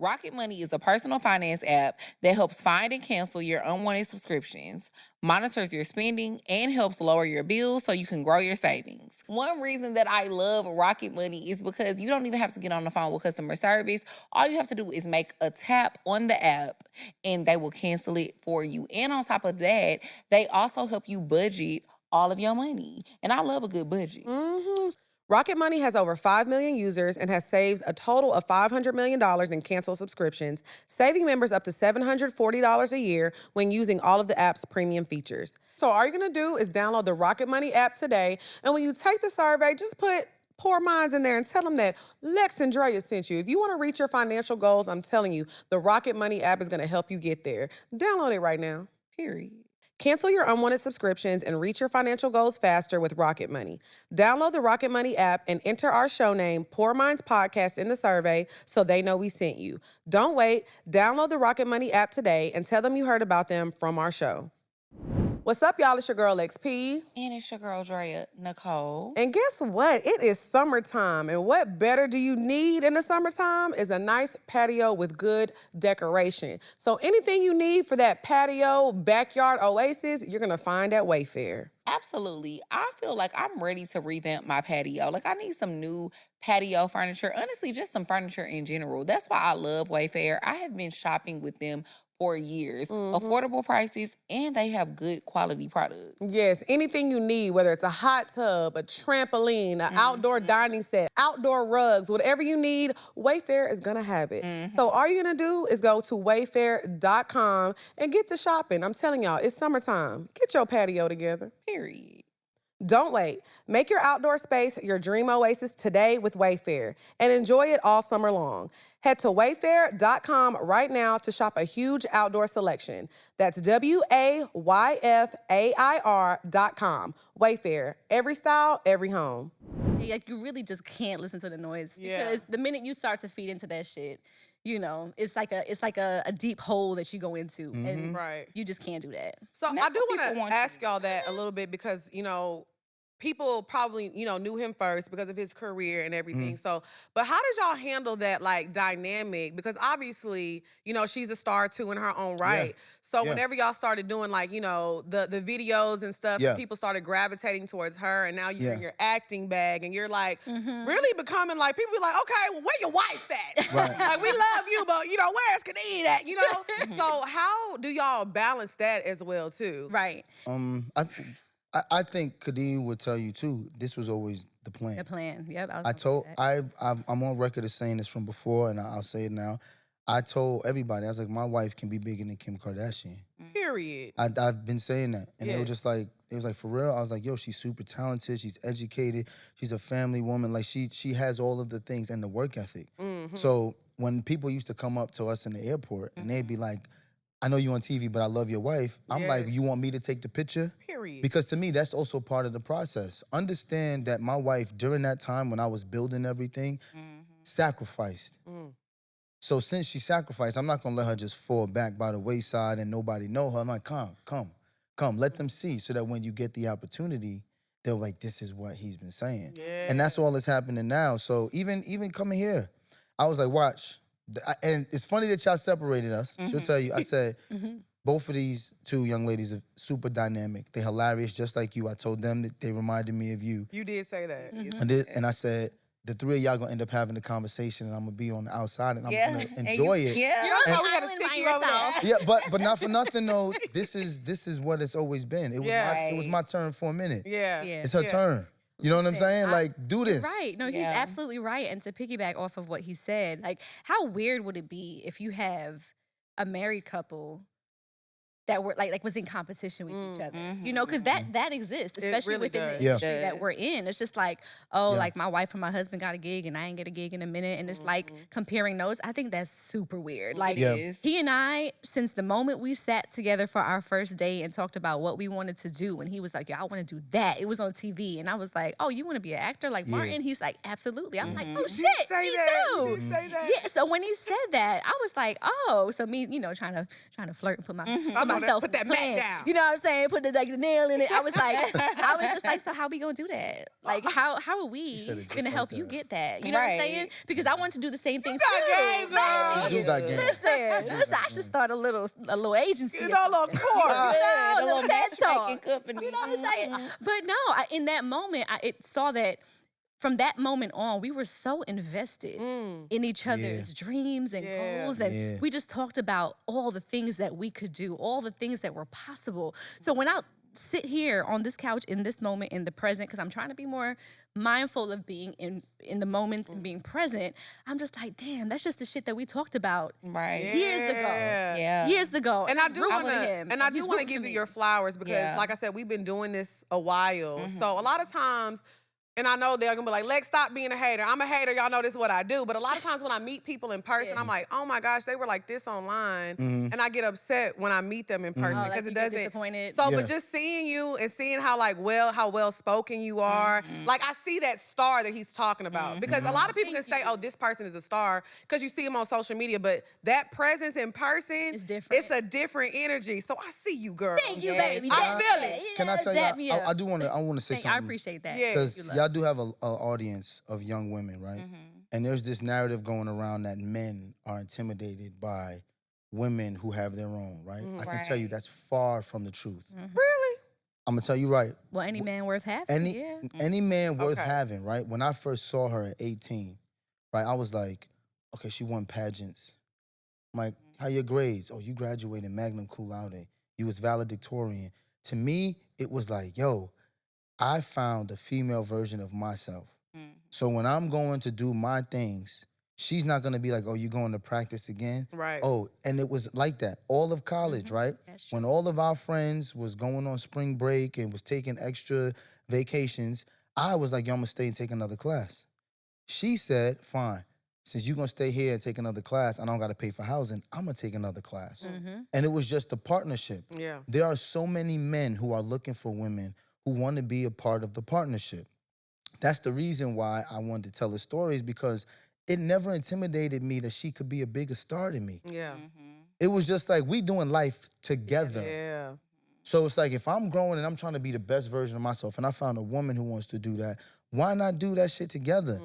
Rocket Money is a personal finance app that helps find and cancel your unwanted subscriptions, monitors your spending, and helps lower your bills so you can grow your savings. One reason that I love Rocket Money is because you don't even have to get on the phone with customer service. All you have to do is make a tap on the app and they will cancel it for you. And on top of that, they also help you budget all of your money. And I love a good budget. Mm-hmm. Rocket Money has over 5 million users and has saved a total of $500 million in canceled subscriptions, saving members up to $740 a year when using all of the app's premium features. So all you're gonna do is download the Rocket Money app today, and when you take the survey, just put Poor Minds in there and tell them that Lex and Drea sent you. If you wanna reach your financial goals, I'm telling you, the Rocket Money app is gonna help you get there. Download it right now. Period. Cancel your unwanted subscriptions and reach your financial goals faster with Rocket Money. Download the Rocket Money app and enter our show name, Poor Minds Podcast, in the survey so they know we sent you. Don't wait. Download the Rocket Money app today and tell them you heard about them from our show. What's up, y'all? It's your girl, XP. And it's your girl, Drea, Nicole. And guess what? It is summertime. And what better do you need in the summertime is a nice patio with good decoration. So anything you need for that patio, backyard oasis, you're going to find at Wayfair. Absolutely. I feel like I'm ready to revamp my patio. Like, I need some new patio furniture. Honestly, just some furniture in general. That's why I love Wayfair. I have been shopping with them for years. Affordable prices, and they have good quality products. Yes, anything you need, whether it's a hot tub, a trampoline, an outdoor dining set, outdoor rugs, whatever you need, Wayfair is gonna have it. So all you're gonna do is go to wayfair.com and get to shopping. I'm telling y'all, it's summertime. Get your patio together. Period. Don't wait. Make your outdoor space your dream oasis today with Wayfair and enjoy it all summer long. Head to wayfair.com right now to shop a huge outdoor selection. That's WAYFAIR.com. Wayfair, every style, every home. Like, you really just can't listen to the noise Yeah. because the minute you start to feed into that shit, you know, it's like a deep hole that you go into, and Right. you just can't do that. So And I that's do what want people to want ask you to y'all that a little bit because, you know, people probably, you know, knew him first because of his career and everything. So, but how did y'all handle that, like, dynamic? Because obviously, you know, she's a star too in her own right. So Yeah. whenever y'all started doing, like, you know, the videos and stuff, Yeah. people started gravitating towards her, and now you're in Yeah. your acting bag, and you're like really becoming like, people be like, okay, well, where your wife at? Right. Like, we love you, but, you know, where's Khadeen at? You know? So how do y'all balance that as well too? Right. I think Khadeen would tell you too. This was always the plan. The plan. Yep. I'm on record as saying this from before, and I'll say it now. I told everybody, I was like, my wife can be bigger than Kim Kardashian. Period. I've been saying that, and they were Yes. just like, it was like, for real. I was like, yo, she's super talented. She's educated. She's a family woman. Like, she has all of the things and the work ethic. So when people used to come up to us in the airport and they'd be like, I know you on TV, but I love your wife. I'm like, Yes. you want me to take the picture? Period. Because to me, that's also part of the process. Understand that my wife, during that time when I was building everything, sacrificed. So since she sacrificed, I'm not gonna let her just fall back by the wayside and nobody know her. I'm like, come, let them see, so that when you get the opportunity, they're like, this is what he's been saying. And that's all that's happening now. So even coming here, I was like, watch. And it's funny that y'all separated us. She'll tell you. I said, both of these two young ladies are super dynamic. They're hilarious, just like you. I told them that they reminded me of you. You did say that. And I said, the three of y'all gonna end up having a conversation, and I'm gonna be on the outside, and I'm gonna enjoy it. Yeah. You're on we an gotta island stick by you over there. yourself. Yeah, but not for nothing though. This is what it's always been. It was it was my turn for a minute. Yeah. Yeah. It's her turn. You know what I'm saying? Like, do this. Right. No, he's Yeah. absolutely right. And to piggyback off of what he said, like, how weird would it be if you have a married couple that were like was in competition with each other. You know, because that exists, especially really within does. the Yeah. industry that we're in. It's just like, like my wife and my husband got a gig and I ain't get a gig in a minute. And it's like comparing notes. I think that's super weird. Like he and I, since the moment we sat together for our first date and talked about what we wanted to do, and he was like, "Yeah, I want to do that." It was on TV, and I was like, "Oh, you want to be an actor like Martin?" He's like, "Absolutely." I'm like, "Oh shit, say me that. too." You did say that. Yeah. So when he said that, I was like, "Oh." So me, trying to flirt and put myself Put that in mat plan. down. You know what I'm saying? Put the nail in it. I was like, I was just like, so how we gonna do that? Like, how are we said it just gonna like help you that. get that? You know what I'm Right. saying? Because I want to do the same thing got too. game, girl. You do got game. Listen, I should start a little agency. You or know, something. little court. Yeah, the little TED Talk. matchmaking company. You know what I'm saying? But no, in that moment, I saw that from that moment on, we were so invested in each other's dreams and goals. And we just talked about all the things that we could do, all the things that were possible. So when I sit here on this couch in this moment, in the present, because I'm trying to be more mindful of being in the moment and being present, I'm just like, damn, that's just the shit that we talked about years ago. Yeah. Years ago. And I do rooting want for to, him, and I do he's want to rooting for give you me. your flowers because, like I said, we've been doing this a while. So a lot of times, and I know they're gonna be like, Lex, stop being a hater. I'm a hater. Y'all know this is what I do. But a lot of times when I meet people in person, I'm like, oh my gosh, they were like this online, and I get upset when I meet them in person like because you it get doesn't. disappointed. So, but just seeing you and seeing how well spoken you are, like I see that star that he's talking about. Because a lot of people can say, oh, this person is a star because you see him on social media, but that presence in person It's different. It's a different energy. So I see you, girl. Thank you, baby. I feel it. Can I tell you? I do want to say something. I appreciate that. Yeah. Because y'all do have an audience of young women, right? And there's this narrative going around that men are intimidated by women who have their own, right? I can tell you that's far from the truth. Really? I'm gonna tell you right. Well, any man worth having, Any man worth having, right? When I first saw her at 18, right, I was like, okay, she won pageants. I'm like, how your grades? Oh, you graduated magna cum laude. You was valedictorian. To me, it was like, yo, I found a female version of myself. So when I'm going to do my things, she's not gonna be like, oh, you going to practice again? Right. Oh, and it was like that. All of college, right? That's true. When all of our friends was going on spring break and was taking extra vacations, I was like, yo, I'm gonna stay and take another class. She said, fine, since you're gonna stay here and take another class, I don't gotta pay for housing, I'm gonna take another class. And it was just a partnership. Yeah. There are so many men who are looking for women who want to be a part of the partnership. That's the reason why I wanted to tell the stories, because it never intimidated me that she could be a bigger star than me. Yeah. It was just like, we doing life together. Yeah. So it's like, if I'm growing and I'm trying to be the best version of myself and I found a woman who wants to do that, why not do that shit together?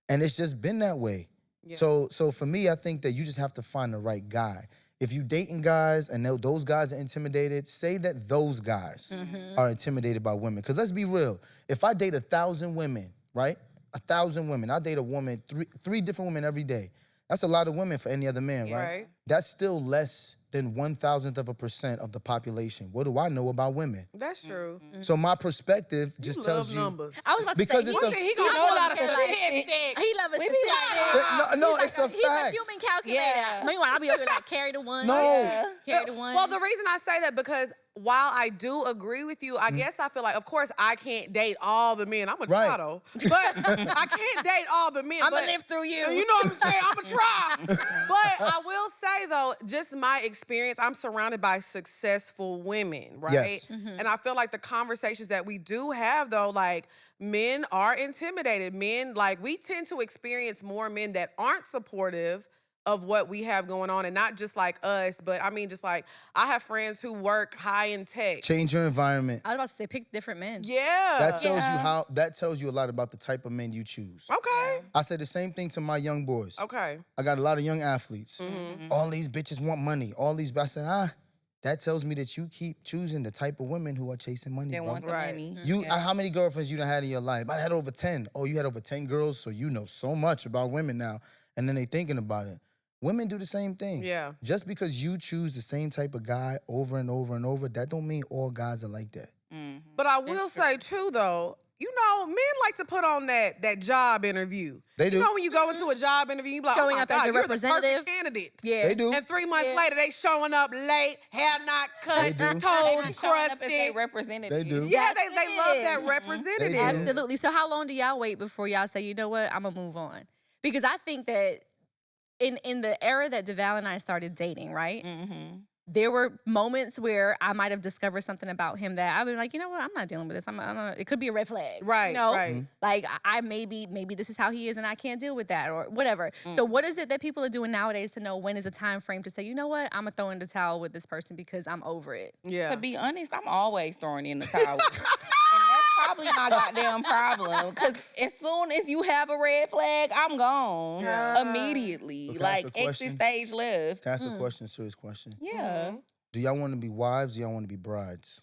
And it's just been that way. Yeah. So for me, I think that you just have to find the right guy. If you dating guys and those guys are intimidated, say that those guys are intimidated by women. Because let's be real. If I date 1,000 women, right? 1,000 women. I date a woman, three different women every day. That's a lot of women for any other man, right? Right. That's still less than 1,000% of the population. What do I know about women? That's true. So my perspective just Love tells you. numbers. I was about to Because say, it's One thing he gonna know a lot of statistics. He loves a statistic. No, it's a He's a fact. human calculator. Yeah. Meanwhile, I'll be over here like, carry the one. No. Carry the one. Well, the reason I say that because while I do agree with you, I guess I feel like, of course, I can't date all the men. I'm a Right. try though, but I can't date all the men. I'm but, gonna live through you. You know what I'm saying? I'm a try. But I will say though, just my experience, I'm surrounded by successful women, right? Yes. And I feel like the conversations that we do have though, like men are intimidated. Men, like we tend to experience more men that aren't supportive of what we have going on, and not just like us, but I mean just like I have friends who work high in tech. Change your environment. I was about to say, pick different men. Yeah. That tells you a lot about the type of men you choose. Okay. I say the same thing to my young boys. Okay. I got a lot of young athletes. All these bitches want money. I said, that tells me that you keep choosing the type of women who are chasing money, They bro. want the money. How many girlfriends you done had in your life? I had over 10. Oh, you had over 10 girls, so you know so much about women now. And then they thinking about it. Women do the same thing. Yeah. Just because you choose the same type of guy over and over and over, that don't mean all guys are like that. But I will say too, though, you know, men like to put on that job interview. They do. You know, when you go into a job interview, you be like, Showing oh my up as God, a you're the perfect representative. candidate. Yeah. They do. And 3 months later, they showing up late, hair not They cut, do. They be toes showing up as crusted. they representative. They do. Yeah, That's they love it. that representative. They do. Absolutely. So how long do y'all wait before y'all say, you know what, I'm gonna move on? Because I think that in the era that Devale and I started dating, right? Mm-hmm. There were moments where I might have discovered something about him that I'd be like, you know what, I'm not dealing with this. It could be a red flag. Right, You know? right. Like I maybe this is how he is and I can't deal with that or whatever. So what is it that people are doing nowadays to know when is a time frame to say, you know what, I'm gonna throw in the towel with this person because I'm over it? Yeah. To be honest, I'm always throwing in the towel. And that's probably my goddamn problem. Because as soon as you have a red flag, I'm gone immediately. Okay, that's Like, a exit question. stage left. Can I ask a question, serious question? Yeah. Do y'all want to be wives? Do y'all want to be brides?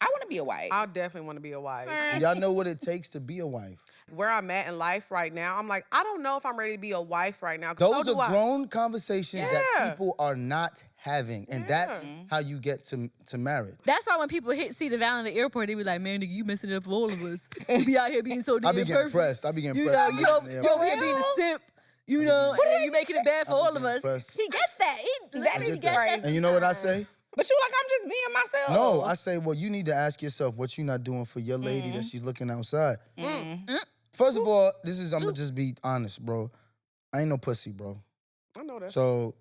I want to be a wife. I definitely want to be a wife. Do y'all know what it takes to be a wife? Where I'm at in life right now, I'm like, I don't know if I'm ready to be a wife right now. 'Cause Those so do are I. grown conversations that Yeah. people are not having. And that's how you get to marriage. That's why when people see Devale in the airport, they be like, man, nigga, you messing it up for all of us. You be out here being so I damn be getting perfect. pressed. I be getting You pressed. know, you over here being a simp. You know, and you making it bad for all of us. Pressed. He gets that. He literally gets that. And you know what I say? But you like, I'm just being myself. No, I say, well, you need to ask yourself what you not doing for your lady that she's looking outside. First of all, I'm gonna just be honest, bro. I ain't no pussy, bro. I know that. So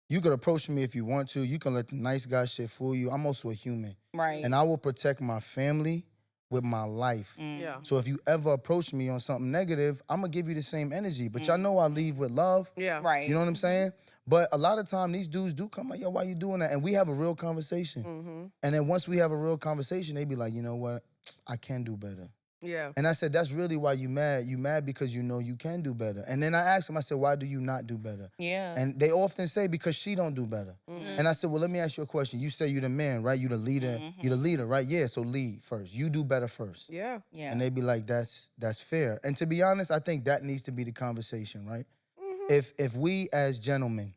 you could approach me if you want to. You can let the nice guy shit fool you. I'm also a human. Right. And I will protect my family with my life. Yeah. So if you ever approach me on something negative, I'm gonna give you the same energy. But y'all know I leave with love. Yeah. Right. You know what I'm saying? But a lot of time these dudes do come like, yo, why you doing that? And we have a real conversation. And then once we have a real conversation, they be like, you know what? I can do better. Yeah. And I said, that's really why you mad. You mad because you know you can do better. And then I asked them, I said, why do you not do better? Yeah. And they often say, because she don't do better. And I said, well, let me ask you a question. You say you the man, right? You the leader. You the leader, right? Yeah, so lead first. You do better first. Yeah. Yeah. And they be like, that's fair. And to be honest, I think that needs to be the conversation, right? If we as gentlemen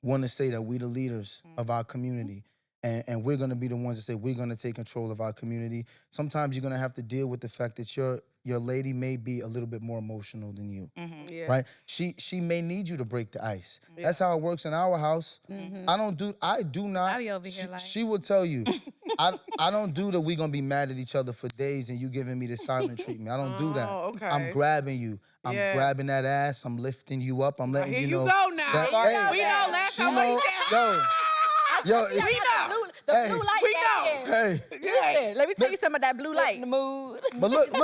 want to say that we the leaders of our community, and we're gonna be the ones that say we're gonna take control of our community, sometimes you're gonna have to deal with the fact that your lady may be a little bit more emotional than you. Yeah. Right? She may need you to break the ice. That's how it works in our house. I do not. I be over here like- She will tell you, I don't do that we gonna be mad at each other for days and you giving me the silent treatment. I don't do that. Oh, okay. I'm grabbing you. I'm Yeah. grabbing that ass. I'm lifting you up. I'm letting Here you you know. go now. that- hey, We know last she time know, we said, yo, We know. The Hey. blue light We down know. here. hey. Listen, let me tell you something about that blue light. In the mood. But look at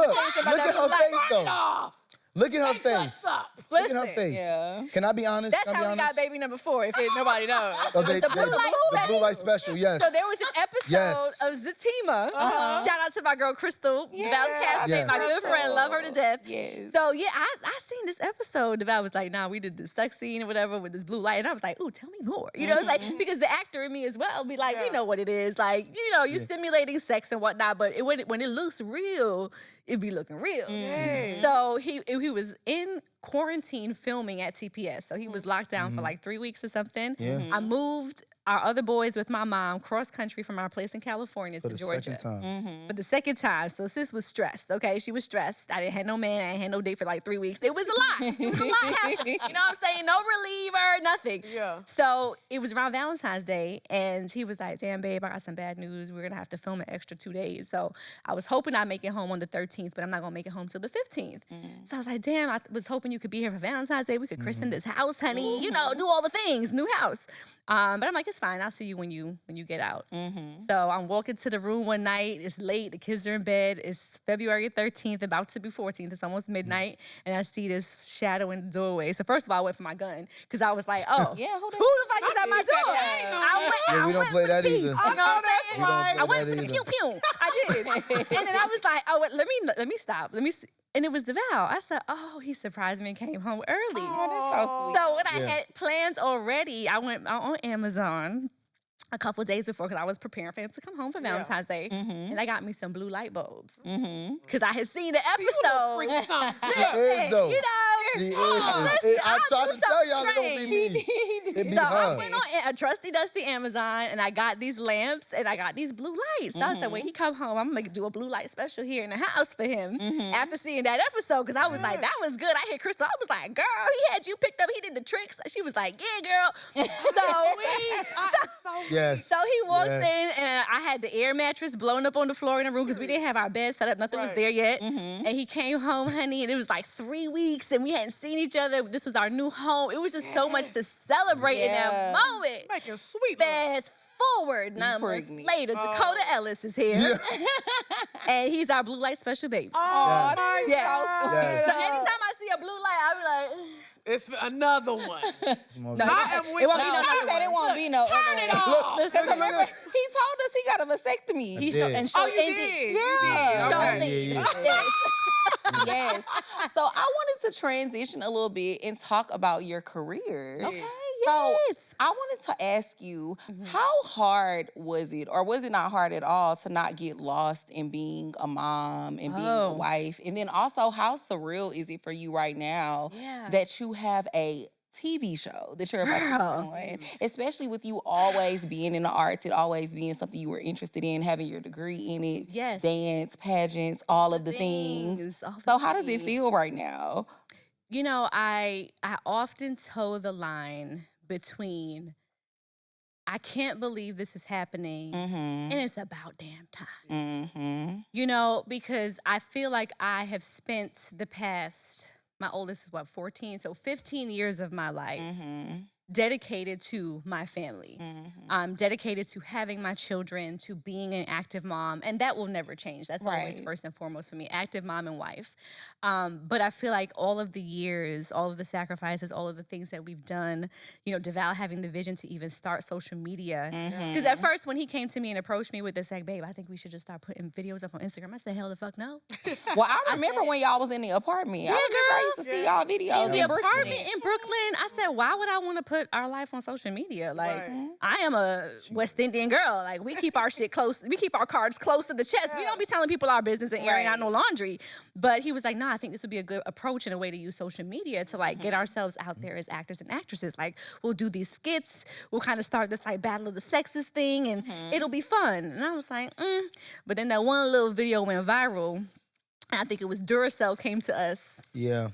her face though. off. Look at her face. Look at her Listen, face. Yeah. Can I be honest? That's Can I be how we got honest? baby number 4, if nobody knows. Oh, the blue light the blue light special, yes. So there was an episode Yes. of Zatima. Shout out to my girl Crystal, Devale's castmate, Yes. my good friend, love her to death. Yes. So yeah, I seen this episode. Devale was like, nah, we did the sex scene or whatever with this blue light. And I was like, ooh, tell me more. You know, it's like, because the actor in me as well be like, we know what it is. Like, you know, you simulating sex and whatnot, but when it looks real, it be looking real. So he was in quarantine filming at TPS. So he was locked down for like 3 weeks or something. Yeah. I moved our other boys with my mom cross country from our place in California For to the Georgia. second time. For the second time. So sis was stressed, okay? She was stressed. I didn't have no man. I didn't have no date for like 3 weeks. It was a lot. It was a lot happening. You know what I'm saying? No reliever, nothing. Yeah. So it was around Valentine's Day, and he was like, damn, babe, I got some bad news. We're going to have to film an extra 2 days. So I was hoping I'd make it home on the 13th, but I'm not going to make it home till the 15th. So I was like, damn, I was hoping you could be here for Valentine's Day. We could christen this house, honey. You know, do all the things. New house. But I'm like, it's fine. I'll see you when you get out. So I'm walking to the room one night. It's late. The kids are in bed. It's February 13th, about to be 14th. It's almost midnight. And I see this shadow in the doorway. So first of all, I went for my gun because I was like, oh, Yeah, who the fuck is at my door? Yeah, we don't play that either. You know what I'm saying? We don't play I went that for the either. pew pew. I did. And then I was like, oh, let me stop. Let me see. And it was Devale. I said, oh, he surprised me and came home early. Oh, that's so sweet. So when I Yeah. had plans already, I went on Amazon. a couple of days before, because I was preparing for him to come home for Valentine's Day, and I got me some blue light bulbs because I had seen the episode. She is though. You know, She is. listen, I tried do to tell y'all it don't something be me. strange. It be So I her. went on a trusty dusty Amazon and I got these lamps and I got these blue lights. So I said, when he come home, I'm gonna do a blue light special here in the house for him after seeing that episode, because I was like, that was good. I hit Crystal. I was like, girl, he had you picked up. He did the tricks. She was like, yeah, girl. Yes. So he walks in and I had the air mattress blown up on the floor in the room because we didn't have our bed set up. Nothing was there yet. And he came home, honey, and it was like 3 weeks and we hadn't seen each other. This was our new home. It was just so much to celebrate in that moment. Making sweet. Fast forward 9 months later, Dakota Ellis is here. And he's our blue light special baby. Oh, nice. Yes. So anytime I see a blue light, I be like, it's another one. I said it won't be no other one. Look, He told us he got a vasectomy. he did. showed, and showed You did. Yes. Yes. So I wanted to transition a little bit and talk about your career. Okay. So Yes. I wanted to ask you, how hard was it, or was it not hard at all, to not get lost in being a mom and being a wife? And then also, how surreal is it for you right now that you have a TV show that you're about to be on, especially with you always being in the arts, it always being something you were interested in, having your degree in it, dance, pageants, all of the things. So how does it feel right now? You know, I often toe the line between I can't believe this is happening and it's about damn time. You know, because I feel like I have spent the past, my oldest is 14, so 15 years of my life dedicated to my family. Dedicated to having my children, to being an active mom, and that will never change. That's always first and foremost for me, active mom and wife. But I feel like all of the years, all of the sacrifices, all of the things that we've done, you know, Devale having the vision to even start social media. Because at first when he came to me and approached me with this, like, babe, I think we should just start putting videos up on Instagram. I said, hell the fuck no. Well, I remember when y'all was in the apartment. I used to see y'all videos In the apartment in Brooklyn, I said, why would I want to put our life on social media? Like, I am a West Indian girl. Like, we keep our shit close. We keep our cards close to the chest. We don't be telling people our business and airing out no laundry. But he was like, nah, I think this would be a good approach and a way to use social media to, like, get ourselves out there as actors and actresses. Like, we'll do these skits. We'll kind of start this, like, battle of the sexes thing, and it'll be fun. And I was like, But then that one little video went viral. I think it was Duracell came to us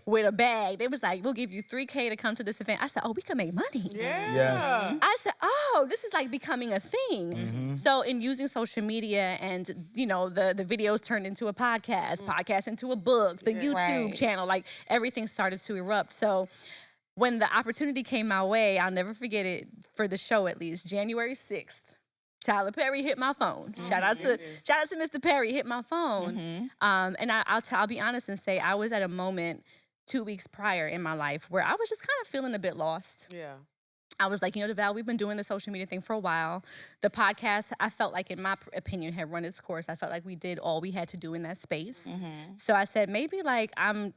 with a bag. They was like, we'll give you $3K to come to this event. I said, oh, we can make money. I said, oh, this is like becoming a thing. So in using social media and, you know, the videos turned into a podcast into a book, the YouTube channel, like everything started to erupt. So when the opportunity came my way, I'll never forget it, for the show at least, January 6th. Tyler Perry hit my phone. Shout out to Mr. Perry, hit my phone. And I'll be honest and say I was at a moment 2 weeks prior in my life where I was just kind of feeling a bit lost. I was like, you know, Devale, we've been doing the social media thing for a while. The podcast, I felt like, in my opinion, had run its course. I felt like we did all we had to do in that space. So I said, maybe like I'm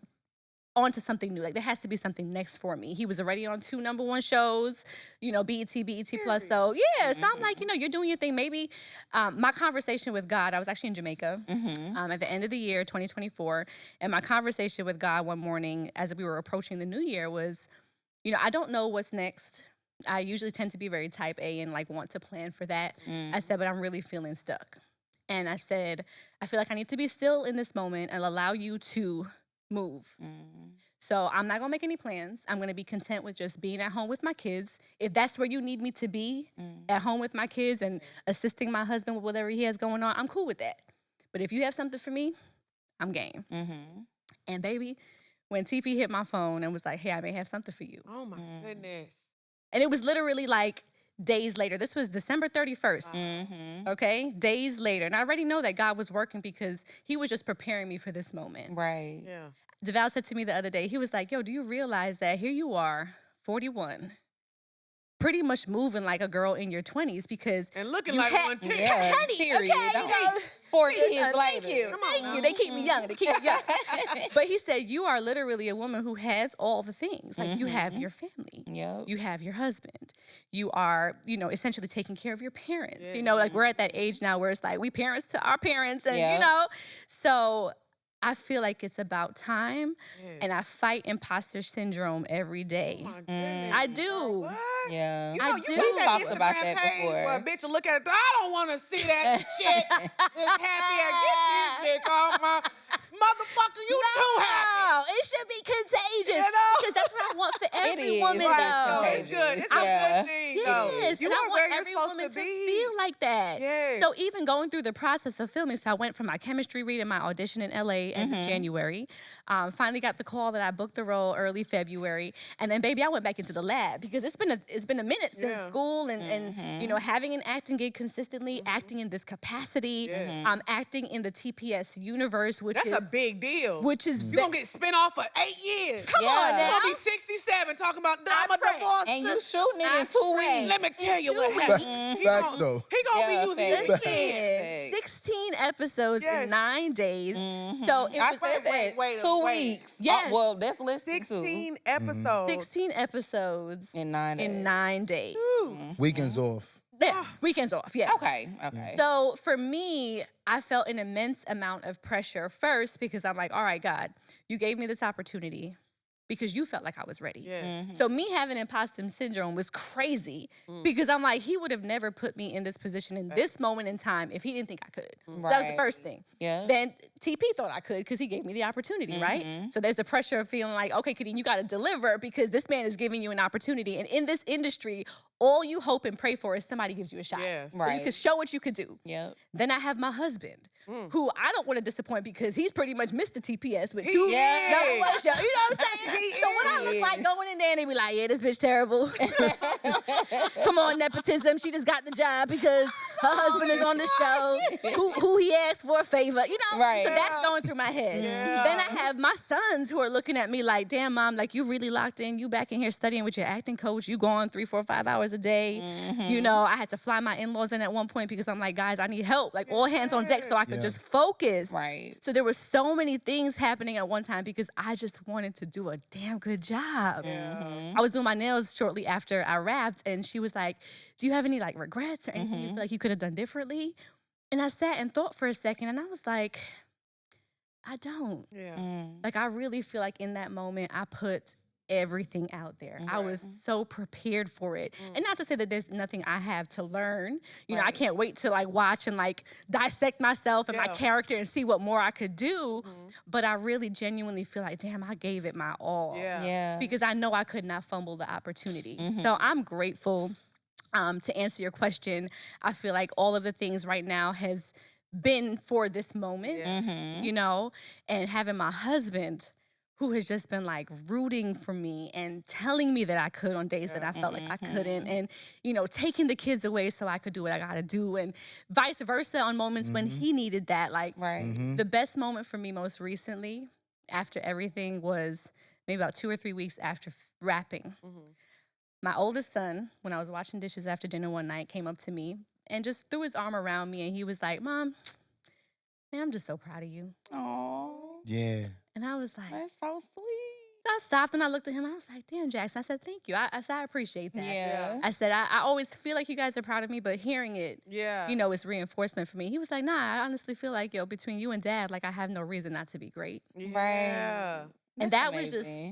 onto something new. Like, there has to be something next for me. He was already on 2 #1 shows, you know, BET Plus. So so I'm like, you know, you're doing your thing. Maybe my conversation with God, I was actually in Jamaica at the end of the year, 2024. And my conversation with God one morning as we were approaching the new year was, you know, I don't know what's next. I usually tend to be very type A and like want to plan for that. I said, but I'm really feeling stuck. And I said, I feel like I need to be still in this moment and allow you to move. So I'm not gonna make any plans. I'm gonna be content with just being at home with my kids. If that's where you need me to be, at home with my kids and assisting my husband with whatever he has going on, I'm cool with that. But if you have something for me, I'm game. And baby, when TP hit my phone and was like, hey, I may have something for you. Oh my goodness. And it was literally like days later. This was December 31st. Okay? Days later. And I already know that God was working because he was just preparing me for this moment. Yeah. Devale said to me the other day, he was like, yo, do you realize that here you are, 41, pretty much moving like a girl in your 20s because and looking like one too. Honey, period. okay, you know, 4 years later. Thank you. Thank you. They keep me young. They keep me young. But he said, you are literally a woman who has all the things. Like, you have your family. Yep. You have your husband. You are, essentially taking care of your parents. Like, we're at that age now where it's like, we parents to our parents. And, so I feel like it's about time, and I fight imposter syndrome every day. Oh my goodness. I do. What? Yeah. You know, I you do. got that Talked Instagram about that page before. where a bitch will look at it. I don't want to see that shit. This happy. Get this bitch off my motherfucker. You too happy. No, it should be contagious. You know? Because that's what I want for every is. woman, Right. though. It's good. It's a good thing, though. Yes, You and I are want where you're every supposed woman to to be. feel like that. Yes. So even going through the process of filming, so I went for my chemistry read and my audition in LA end of January. Finally got the call that I booked the role early February, and then baby, I went back into the lab because it's been a minute since school and having an acting gig consistently, acting in this capacity, acting in the TPS universe, which That's is a big deal. which is You're going to get spent off for 8 years. Come on You're now. going to be 67 talking about, I'm a pray. divorce. And you shooting it in 2 weeks. Let me tell you what happened. Facts, though. He going to Yeah, be using facts. his kids. 16 episodes Yes. in 9 days. So it I was said that. wait, 2 wait. weeks. Yes. Well, that's less than 2. 16 episodes. 16 episodes In 9 days. in 9 days. Weekends off. Yeah, weekends off, yeah. Okay. So for me, I felt an immense amount of pressure first because I'm like, all right, God, you gave me this opportunity because you felt like I was ready. Yes. So me having imposter syndrome was crazy because I'm like, he would have never put me in this position in this moment in time if he didn't think I could. That was the Right. first thing. Yeah. Then TP thought I could because he gave me the opportunity, right? So there's the pressure of feeling like, okay, Khadeen, you got to deliver because this man is giving you an opportunity. And in this industry, all you hope and pray for is somebody gives you a shot. Yes. So you Right. can show what you could do. Yep. Then I have my husband, who I don't want to disappoint because he's pretty much Mr. TPS with He two is. number one show. You know what I'm saying? He So what I look like going in there and they be like, yeah, this bitch terrible. Come on, nepotism. She just got the job because her husband is on the show. Who he asked for a favor. You know? Right. So that's going through my head. Yeah. Then I have my sons who are looking at me like, damn, mom, like you really locked in. You back in here studying with your acting coach. You going 3, 4, 5 hours a day. I had to fly my in-laws in at one point because I'm like, guys, I need help. Like all hands on deck so I could just focus. Right. So there were so many things happening at one time because I just wanted to do a damn good job. I was doing my nails shortly after I wrapped and she was like, do you have any like regrets or anything you feel like you could have done differently? And I sat and thought for a second and I was like, I don't. Yeah. Like I really feel like in that moment I put everything out there. I was so prepared for it. And not to say that there's nothing I have to learn. You know, I can't wait to like watch and like dissect myself and my character and see what more I could do. But I really genuinely feel like, damn, I gave it my all. Yeah. Because I know I could not fumble the opportunity. So I'm grateful. To answer your question, I feel like all of the things right now has been for this moment, and having my husband who has just been like rooting for me and telling me that I could on days that I felt like I couldn't and, taking the kids away so I could do what I gotta do and vice versa on moments when he needed that. Like the best moment for me most recently after everything was maybe about 2 or 3 weeks after wrapping. My oldest son, when I was washing dishes after dinner one night, came up to me and just threw his arm around me and he was like, Mom, man, I'm just so proud of you. Oh, Yeah. And I was like, that's so sweet. I stopped and I looked at him. I was like, damn, Jackson. I said, thank you. I said, I appreciate that. Yeah. I said, I always feel like you guys are proud of me, but hearing it, is reinforcement for me. He was like, nah, I honestly feel like, between you and Dad, like I have no reason not to be great. Yeah. And That's that was just amazing.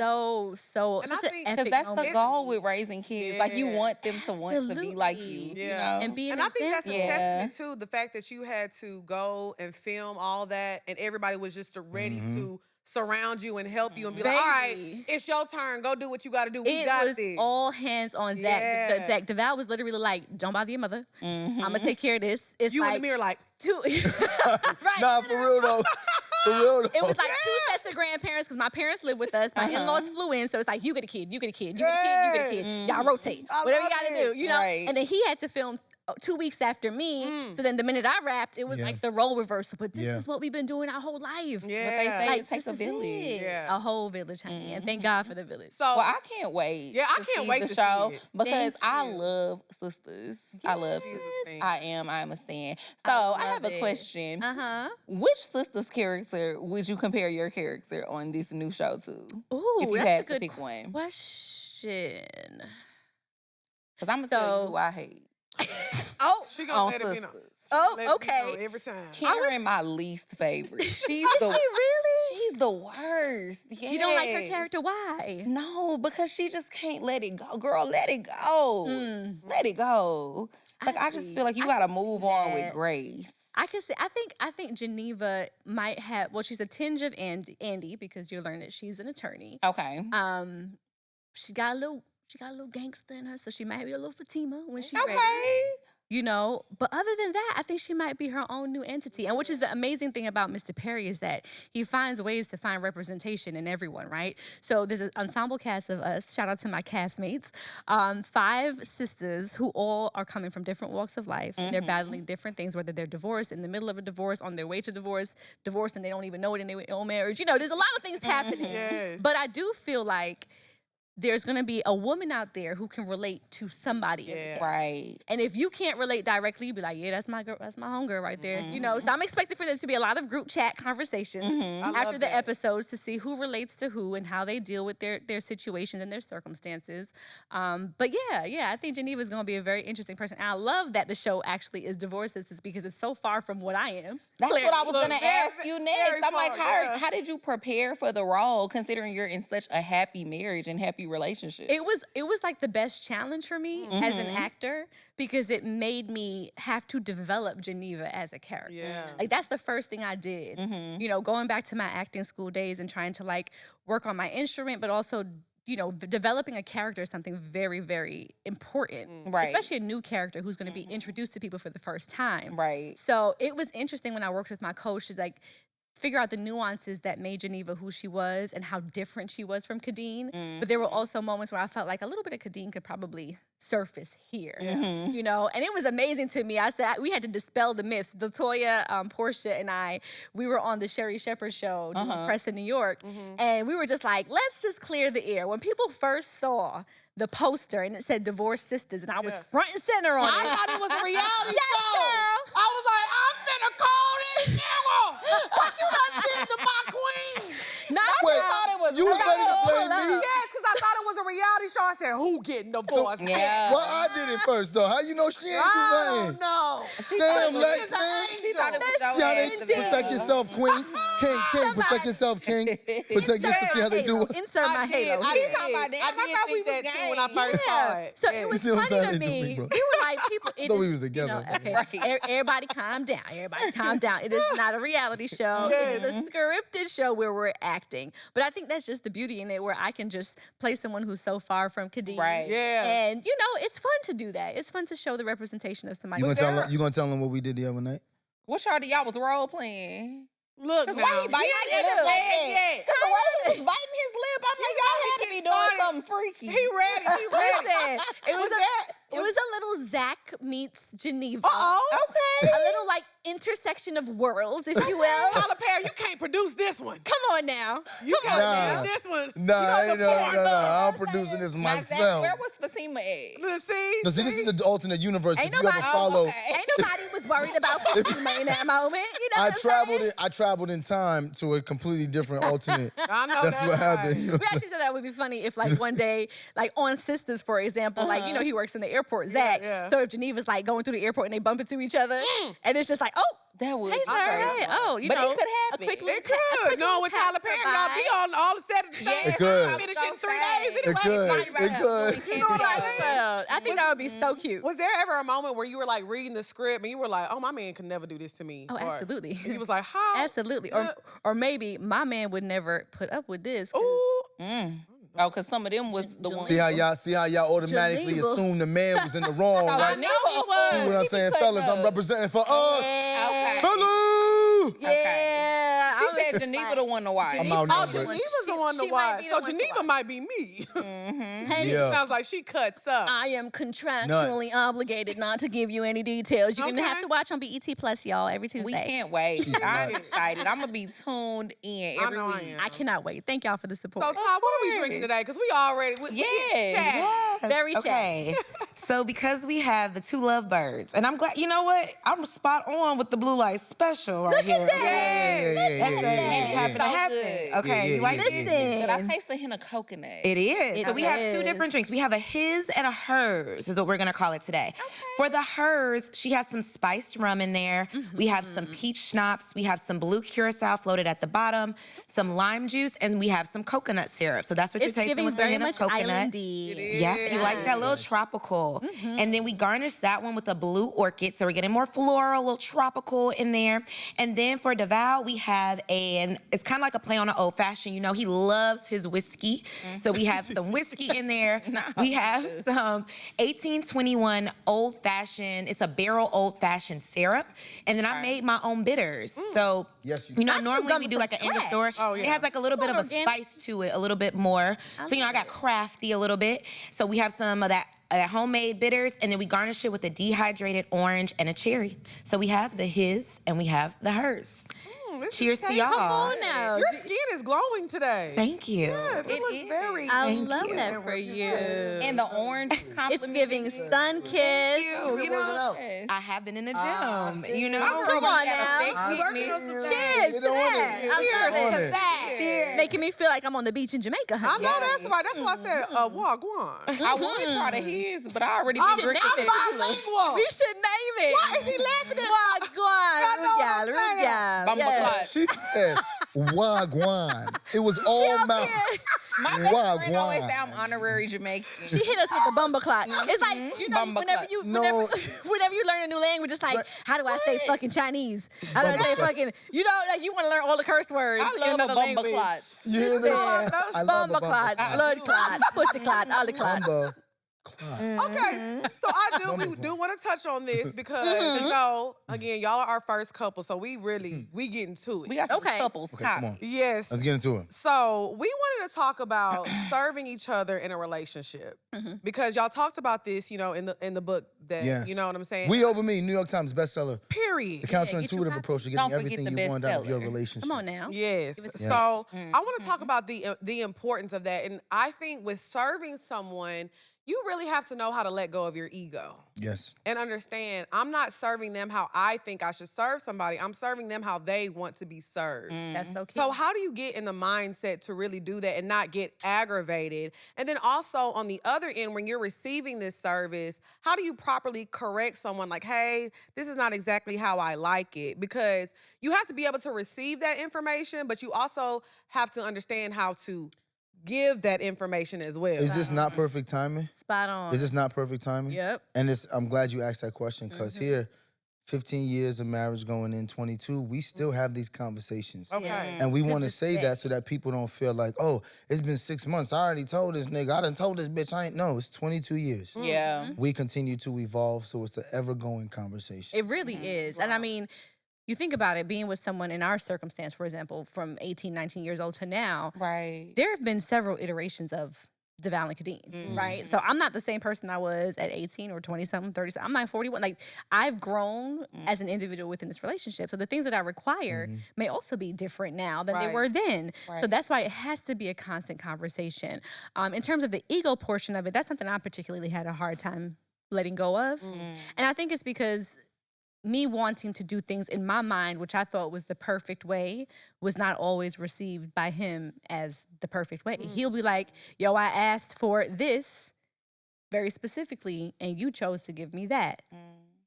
so And I such an think- epic Because that's moment. the goal with raising kids. Like you Yeah. want them to want to be like you. Absolutely. You Yeah. know? And be an And I think that's a example. testament to the fact that you had to go and film all that and everybody was just ready to surround you and help you and be like, all right, Baby. it's your turn. Go do what you got to do. We It got was this. all hands on Zach. Yeah. Zach Devale was literally like, don't bother your mother. I'm going to take care of this. It's You like in the mirror like, right. Nah, for real though. For real though. It was like 2 sets of grandparents because my parents live with us. My in-laws flew in, so it's like you get a kid, you get a kid, you get a kid, you get a kid. Y'all rotate. I Whatever you love got to it. do, you know. Right. And then he had to film 2 weeks after me. So then the minute I rapped, it was Yeah. like the role reversal. But this Yeah. is what we've been doing our whole life. Yeah. But they say Like, it takes this a is village. it. Yeah. A whole village, honey. And thank God for the village. So Well, I can't wait. Yeah, I to can't see wait the to see show it. because Thank I you. love sisters. I love Yes. sisters. I am a stan. So I have love a it. question. Uh-huh. Which sister's character would you compare your character on this new show to? Ooh, if you that's had a to good pick one. question. Because I'm gonna tell So- you who I hate. Oh, she gonna On let it be known. sisters. Oh, Let it be okay. known every time. Karen, my least favorite. She's is the she really? She's the worst. Yes. You don't like her character? Why? No, because she just can't let it go. Girl, let it go. Let it go. Like I just see. feel like you gotta move on with that. grace. I could say I think Geneva might have she's a tinge of Andy because you learn that she's an attorney. Okay. She got a little gangster in her, so she might be a little Fatima when she Okay. ready. You know, but other than that, I think she might be her own new entity. And which is the amazing thing about Mr. Perry is that he finds ways to find representation in everyone, right? So there's an ensemble cast of us. Shout out to my castmates. 5 sisters who all are coming from different walks of life. And they're battling different things, whether they're divorced, in the middle of a divorce, on their way to divorce, divorced and they don't even know it in their own marriage. You know, there's a lot of things happening. Yes. But I do feel like there's gonna be a woman out there who can relate to somebody. Yeah. Right. And if you can't relate directly, you be like, yeah, that's my girl, that's my homegirl right there. You know, so I'm expecting for there to be a lot of group chat conversations after love the that. episodes to see who relates to who and how they deal with their situations and their circumstances. But yeah, I think Geneva's gonna be a very interesting person. And I love that the show actually is divorce sisters because it's so far from what I am. That's what I was Look, gonna very, ask you next. very I'm like, far, yeah. how did you prepare for the role considering you're in such a happy marriage and happy relationship? It was like the best challenge for me as an actor because it made me have to develop Geneva as a character. Yeah. Like that's the first thing I did. You know, going back to my acting school days and trying to like work on my instrument, but also developing a character is something very, very important. Right. Especially a new character who's going to be introduced to people for the first time. Right. So it was interesting when I worked with my coach to like figure out the nuances that made Geneva who she was and how different she was from Khadeen. But there were also moments where I felt like a little bit of Khadeen could probably surface here. You know, and it was amazing to me. I said we had to dispel the myths. Latoya, Portia, and I, we were on the Sherry Shepherd show doing press in New York, and we were just like, let's just clear the air. When people first saw the poster and it said Divorced Sisters, and I was front and center on it. I thought it was a reality Yes, show. girl. I was like, I'm finna call this nigga. What you done did to my queen? Not Wait, thought it was you was ready to blame love. me? Yes, because I thought it was a reality show. I said, who getting divorced? Yeah. Well, I did it first, though. How you know she ain't do I nothing? don't know. Damn, She's Lex, an man. angel. She thought it was your See how they ass to protect be. yourself, queen. King, protect yourself, king. Protect yourself. See how they do it. Insert my halo. I He's did. talking about that. I I did thought we think was that too when I gay. first saw it. So Yeah. it was see what I'm funny to saying? They do me. me, bro. We were like, people. Thought we was together. Okay, Right. everybody calm down. Everybody calm down. It is not a reality show. It is a scripted show where we're acting. But I think that's just the beauty in it, where I can just play someone who's so far from Khadeen. Right. Yeah. And you know, it's fun to do that. It's fun to show the representation of somebody. You gonna tell them what we did the other night? What y'all was role playing? Look, Because why he biting his lip like that? Because the way he was biting his lip, I'm like, y'all had to be doing something freaky. He ready. He ready. Listen, it was a little Zach meets Geneva. Okay. A little like intersection of worlds, if you will. Tyler Perry, you can't produce this one. Come on now. You can't Nah. produce this one. Nah, You no. I'm producing this Now, Zach, myself. where was Fatima at? Look, see? No, see, this is an alternate universe. Ain't If you ever nobody- follow, Ain't nobody was worried about Fatima in that moment. You know what I'm saying? I traveled in time to a completely different alternate. I know That's what happened. We actually said that would be funny if, like, one day, like, on Sisters, for example, like, you know, he works in the airport, Zach. yeah. So if Geneva's, like, going through the airport and they bump into each other, and it's just like, oh, That would hey, be sir, crazy. hey, oh, you But know. it could happen. A quick It little could. No, with Tyler Perry, y'all be on all the set at the same Yeah. It could. time. Finish in 3 days It anyway. could. It could. We can't You know what be I all mean? that. I think that would be so cute. Was there ever a moment where you were like reading the script and you were like, "Oh, my man could never do this to me"? Oh, Or absolutely. he was like, "How?" Absolutely. Or maybe my man would never put up with this. 'Cause Ooh. Oh, because some of them was the ones. See how y'all automatically Geneva. assume the man was in the wrong, right? Geneva was. See what I'm saying, fellas? I'm representing for us. Okay. Fellas! Yeah. She I'm said said Geneva the one to watch. I'm Oh, outnumbered. Geneva's the one to she might watch. be the So one to Geneva watch. might be me. Hey, Yeah. Sounds like she cuts up. I am contractually obligated not to give you any details. You're gonna have Okay. to watch on BET Plus, y'all, every Tuesday. We can't wait. She's I'm nuts. excited. I'm gonna be tuned in every I know I week. am. I cannot wait. Thank y'all for the support. So Todd, what are we drinking today? Because we already Yeah. Very Okay. So because we have the 2 lovebirds, and I'm glad, you know what? I'm spot on with the blue light special right here. that. Okay? That's what happened to So happen. good. Okay, Yeah, you like yeah, it? Listen. But I taste the hint of coconut. It is. It So we have 2 is. different drinks. We have a his and a hers, is what we're gonna call it today. For the hers, she has some spiced rum in there. We have some peach schnapps. We have some blue curacao floated at the bottom, some lime juice, and we have some coconut syrup. So that's what It's you're tasting giving with the very hint of much coconut. islandy. Yeah, you like that little Yes. tropical. And then we garnish that one with a blue orchid. So we're getting more floral, a little tropical in there. And then for Devale, we have it's kind of like a play on an old fashioned. You know, he loves his whiskey. So we have some whiskey in there. We have some 1821 old fashioned, it's a barrel old fashioned syrup. And then I made my own bitters. So, Yes, you you know, Not you normally we coming do from like an in the store. scratch. Oh, yeah. It has like a little bit of a organic. spice to it, a little bit more. So, you know, I got crafty a little bit. So we have some of that homemade bitters, and then we garnish it with a dehydrated orange and a cherry. So we have the his and we have the hers. Cheers to y'all. Come on now. Your skin is glowing today. Thank you. Yes, it It looks is. very. I Thank love you. that for you. And the orange is It's complimenting giving you. sun kiss. You know, Yes. I have been in the gym. You know, Come on now. Cheers. Cheers to that. I love on it. it. cheers. Making me feel like I'm on the beach in Jamaica, I honey. know that's why. That's why I said wagwan. I would try to his, but I already I'm been drinking tequila. bilingual. We should name it. Why is he laughing at? Wagwan. know what I'm saying. Bumba clot. She said, wagwan. It was all mouth. My best friend always Wagwan. say I'm honorary Jamaican. She hit us with the bumba clot. It's like, you know, Bumba whenever clot. you No. whenever you learn a new language, it's like, how do I say fucking Chinese? How do I say fucking, you know, like you want to learn all the curse words I in love a another bumba language. clot. You hear this? Yeah. I love Bumba clot, blood clot, pussy clot, all the clot. Bumba clot. Okay, so we do want to touch on this because you know, again, y'all are our first couple, so we really we get into it. We got some Okay. couples Okay, come on. Yes. Let's get into it. So we wanted to talk about serving each other in a relationship because y'all talked about this, you know, in the book that Yes. you know what I'm saying. We Over Me, New York Times bestseller. Period. The get counterintuitive your approach to Don't getting forget everything the you want out of your bestseller. relationship. Come on now. Yes. Give us a- So I want to talk about the importance of that, and I think with serving someone, you really have to know how to let go of your ego Yes. and understand I'm not serving them how I think I should serve somebody. I'm serving them how they want to be served. That's so cute. So how do you get in the mindset to really do that and not get aggravated? And then also on the other end, when you're receiving this service, how do you properly correct someone like, hey, this is not exactly how I like it? Because you have to be able to receive that information, but you also have to understand how to give that information as well. Is this not perfect timing? Spot on. Is this not perfect timing? Yep. And I'm glad you asked that question because here, 15 years of marriage going in 22, we still have these conversations. Okay. And we want to say that so that people don't feel like, oh, it's been 6 months. I already told this nigga. I done told this bitch. I ain't. No, it's 22 years. Yeah. We continue to evolve, so it's an ever-going conversation. It really is. And I mean, you think about it, being with someone in our circumstance, for example, from 18, 19 years old to now, Right. there have been several iterations of Devale and Khadeen, right? So I'm not the same person I was at 18 or 20-something, 30-something. I'm like 41. Like, I've grown as an individual within this relationship. So the things that I require may also be different now than they Right. were then. So Right. that's why it has to be a constant conversation. In terms of the ego portion of it, that's something I particularly had a hard time letting go of. And I think it's because me wanting to do things in my mind, which I thought was the perfect way, was not always received by him as the perfect way. He'll be like, yo, I asked for this very specifically, and you chose to give me that.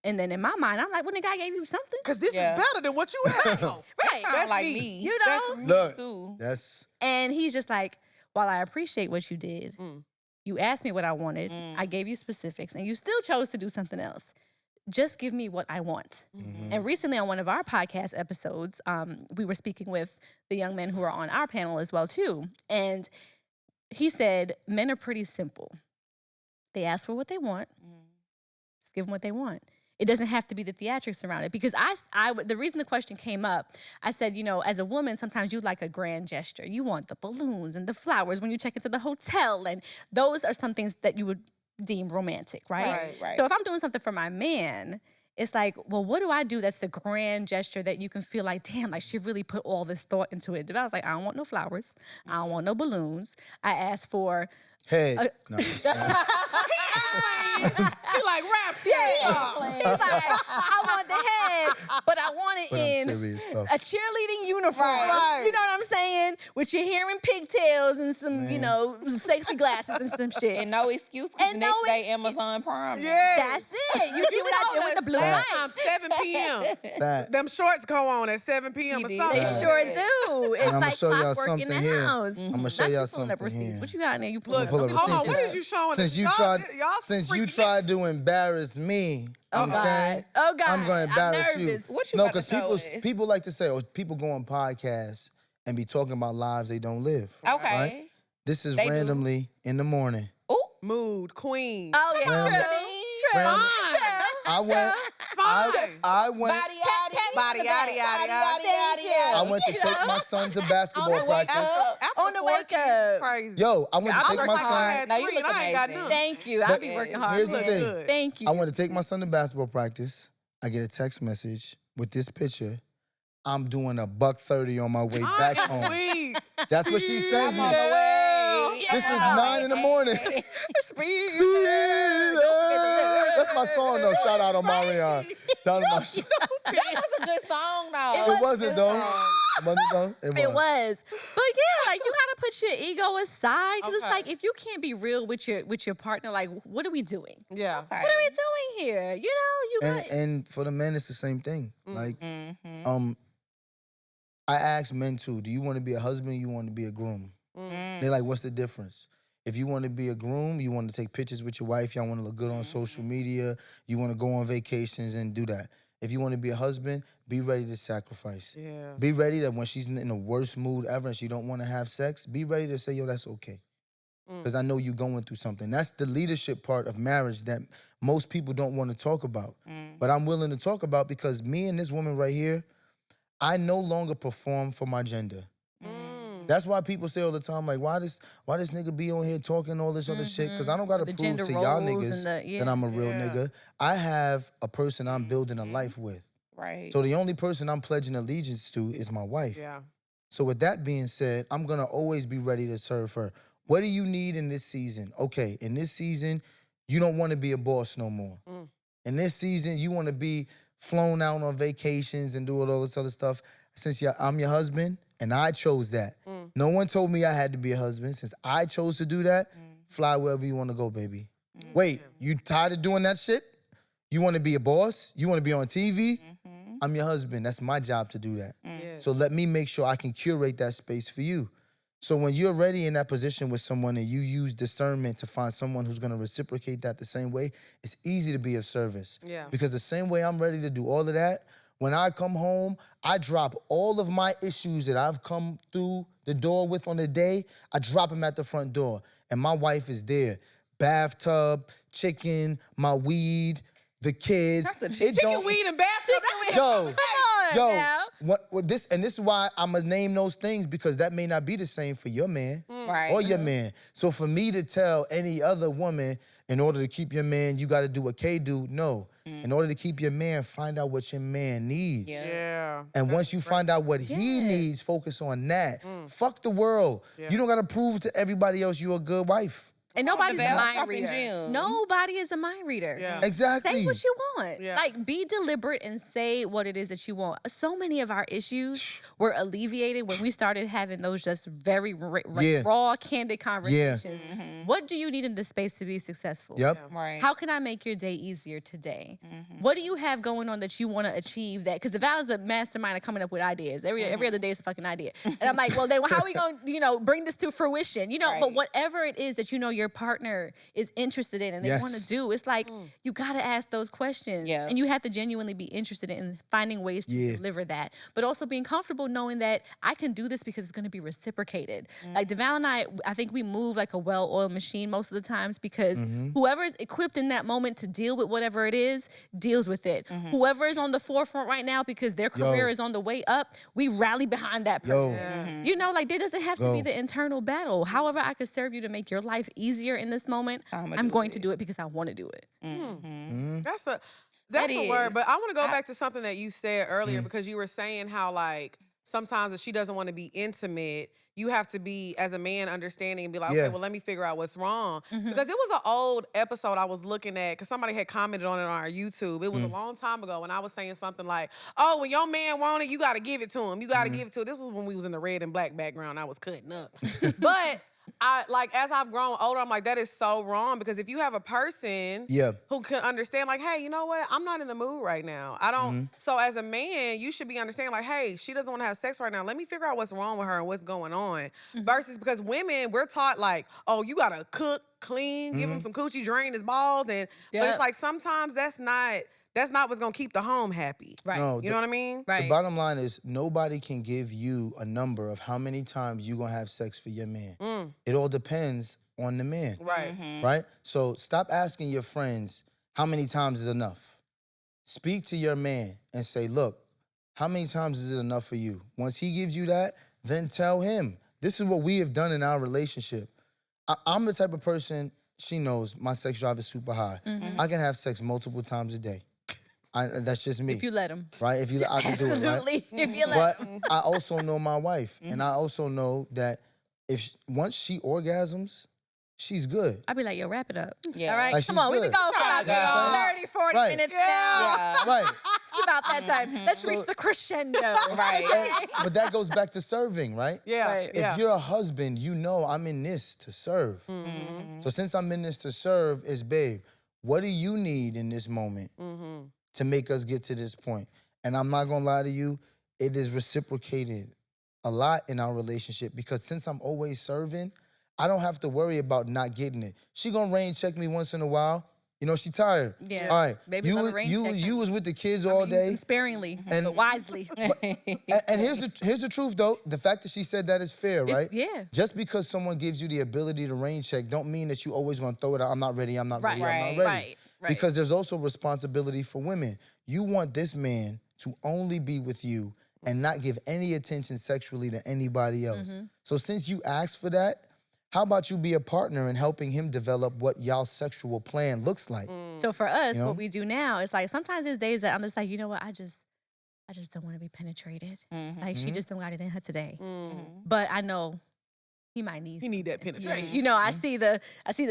And then in my mind, I'm like, well, nigga, I gave you something. Because this Yeah. is better than what you had. Right. Sound like me. me. You know? That's me. Look, Too. that's And he's just like, while I appreciate what you did, you asked me what I wanted, I gave you specifics, and you still chose to do something else. Just give me what I want. And recently on one of our podcast episodes, we were speaking with the young men who are on our panel as well too. And he said, men are pretty simple. They ask for what they want. Just give them what they want. It doesn't have to be the theatrics around it. Because the reason the question came up, I said, as a woman, sometimes you like a grand gesture. You want the balloons and the flowers when you check into the hotel. And those are some things that you would deem romantic, right? Right. So if I'm doing something for my man, it's like, well, what do I do that's the grand gesture that you can feel like, damn, like she really put all this thought into it. I was like, I don't want no flowers. I don't want no balloons. I asked for... Head. No, He like rap. He's like, I want the head, but I want it But in serious stuff. a cheerleading uniform. Right. You know what I'm saying? With your hair in pigtails and some, sexy glasses and some shit. And no excuse, because the And next no day Amazon Prime. Yeah. That's it. You see what I did with the blue Last light? time, 7 p.m. Fact. Them shorts go on at 7 p.m. He or did. something. They Yeah. sure do. It's I'ma like show y'all clockwork in the something here. house. I'ma show Not y'all you pulling up something receipts. here. What you got in there? You Look, pulling pull up up hold on. receipts. What is you showing Since us? you Y'all- tried, y'all since you freaking- tried to embarrass me, Oh, God. okay, Oh, God. I'm going to I'm embarrass you. nervous. What you No, about to because show us? people like to say, people go on podcasts and be talking about lives they don't live. Okay. Right? This is They do. randomly in the morning. Oh, Mood, queen. Oh, yeah, Random. true. Random. Fine. I went. Fine. I went. body, yaddy. Body, yaddy, yaddy, yaddy. Thank you. I went to take my son to basketball practice. After On the 4 wake kids, up. it's crazy. Yo, I went to I'm take my working son. hard. No, you Three, look and I ain't got amazing. none. Thank you. I'll But be working hard. here's the man. thing. Good. Thank you. I went to take my son to basketball practice. I get a text message with this picture. I'm doing $130 on my way back I am home. weak. That's what she sends me. Girl, This is yeah. 9 in the morning. Speed. That's my song though. Shout out on Marion. Tell them my shit. That was a good song, though. It wasn't though. It wasn't though. It was. But yeah, like you gotta put your ego aside. Cause it's Okay. like if you can't be real with your partner, like what are we doing? Yeah. What are we doing here? You got And for the men, it's the same thing. Like, I ask men too, do you want to be a husband or you want to be a groom? They're like, what's the difference? If you want to be a groom, you want to take pictures with your wife, y'all want to look good on social media, you want to go on vacations and do that. If you want to be a husband, be ready to sacrifice. Yeah. Be ready that when she's in the worst mood ever and she don't want to have sex, be ready to say, yo, that's okay. Because I know you're going through something. That's the leadership part of marriage that most people don't want to talk about. But I'm willing to talk about because me and this woman right here, I no longer perform for my gender. That's why people say all the time, like, why this nigga be on here talking all this other shit? Because I don't got to The prove gender to y'all roles niggas and the- that I'm a real Yeah. nigga. I have a person I'm building a life with. Right. So the only person I'm pledging allegiance to is my wife. Yeah. So with that being said, I'm going to always be ready to serve her. What do you need in this season? Okay, in this season, you don't want to be a boss no more. In this season, you want to be flown out on vacations and do all this other stuff. Since I'm your husband, and I chose that. No one told me I had to be a husband. Since I chose to do that, fly wherever you want to go, baby. Wait, you tired of doing that shit? You want to be a boss? You want to be on TV? I'm your husband. That's my job to do that. Yeah. So let me make sure I can curate that space for you. So when you're already in that position with someone and you use discernment to find someone who's gonna reciprocate that the same way, it's easy to be of service. Yeah. Because the same way I'm ready to do all of that, when I come home, I drop all of my issues that I've come through the door with on the day, I drop them at the front door. And my wife is there. Bathtub, chicken, my weed, the kids. Not the It Chicken, don't- weed, and bathtub. That's Yo, yo, now. this is why I'm gonna name those things because that may not be the same for your man Right. or your man. So for me to tell any other woman, in order to keep your man, you got to do what Kay do. No, in order to keep your man, find out what your man needs. Yeah. And once you find out what he needs, focus on that. Fuck the world. You don't gotta prove to everybody else you're a good wife. And nobody's a Devale mind dropping reader. gems. Nobody is a mind reader. Yeah. Exactly. Say what you want. Yeah. Like, be deliberate and say what it is that you want. So many of our issues were alleviated when we started having those just very Yeah. raw, candid conversations. What do you need in this space to be successful? Yep. Right. How can I make your day easier today? What do you have going on that you want to achieve that? Because Devale is a mastermind of coming up with ideas. Every other day is a fucking idea. And I'm like, well, then how are we going to, bring this to fruition? Right. But whatever it is that you know your your partner is interested in and they want to do. It's like you got to ask those questions. Yeah. And you have to genuinely be interested in finding ways to deliver that. But also being comfortable knowing that I can do this because it's going to be reciprocated. Like Devale and I think we move like a well-oiled machine most of the times because whoever is equipped in that moment to deal with whatever it is, deals with it. Whoever is on the forefront right now because their career is on the way up, we rally behind that person. You know, like there doesn't have to be the internal battle. However I could serve you to make your life easier in this moment, I'm going to do it because I want to do it. That's a word, but I want to go back to something that you said earlier because you were saying how like sometimes if she doesn't want to be intimate, you have to be, as a man, understanding and be like, okay, well, let me figure out what's wrong. Because it was an old episode I was looking at because somebody had commented on it on our YouTube. It was a long time ago, and I was saying something like, oh, when your man want it, you got to give it to him. You got to give it to him. This was when we was in the red and black background. I was cutting up. But as I've grown older, I'm like, that is so wrong because if you have a person who can understand, like, hey, you know what? I'm not in the mood right now. I don't. So as a man, you should be understanding, like, hey, she doesn't want to have sex right now. Let me figure out what's wrong with her and what's going on. Versus because women, we're taught like, oh, you gotta cook, clean, give him some coochie, drain his balls, but it's like sometimes that's not what's gonna keep the home happy. Right. No, You know what I mean? Right. The bottom line is nobody can give you a number of how many times you gonna have sex for your man. It all depends on the man. Right. Right? So stop asking your friends how many times is enough. Speak to your man and say, look, how many times is it enough for you? Once he gives you that, then tell him. This is what we have done in our relationship. I'm the type of person, she knows my sex drive is super high. I can have sex multiple times a day. That's just me. If you let him. Right? I can do it, right? Absolutely. If you let But I also know my wife, and I also know that once she orgasms, she's good. I'd be like, yo, wrap it up. Yeah. All right, Like, come she's on. We've been good. going for about Yeah. 30, 40 Right. minutes now. Right. It's about that time. Let's reach the crescendo. Right. But that goes back to serving, right? Yeah. Right. If you're a husband, you know I'm in this to serve. So since I'm in this to serve, it's babe, what do you need in this moment to make us get to this point? And I'm not gonna lie to you, it is reciprocated a lot in our relationship because since I'm always serving, I don't have to worry about not getting it. She gonna rain check me once in a while. You know, she tired. Yeah. All right. Baby you love a was- rain you, check. you was with the kids I all mean, use day. them sparingly, And- but wisely. And here's the truth though. The fact that she said that is fair, right? yeah. Just because someone gives you the ability to rain check don't mean that you always gonna throw it out. I'm not ready, I'm not ready, I'm not ready. Right. Because there's also responsibility for women. You want this man to only be with you and not give any attention sexually to anybody else. So since you asked for that, how about you be a partner in helping him develop what y'all's sexual plan looks like? So for us, You know? what we do now is like sometimes there's days that I'm just like, you know what, I just don't want to be penetrated. Like she just don't got it in her today. But I know he might need. You need that penetration. You know, I see the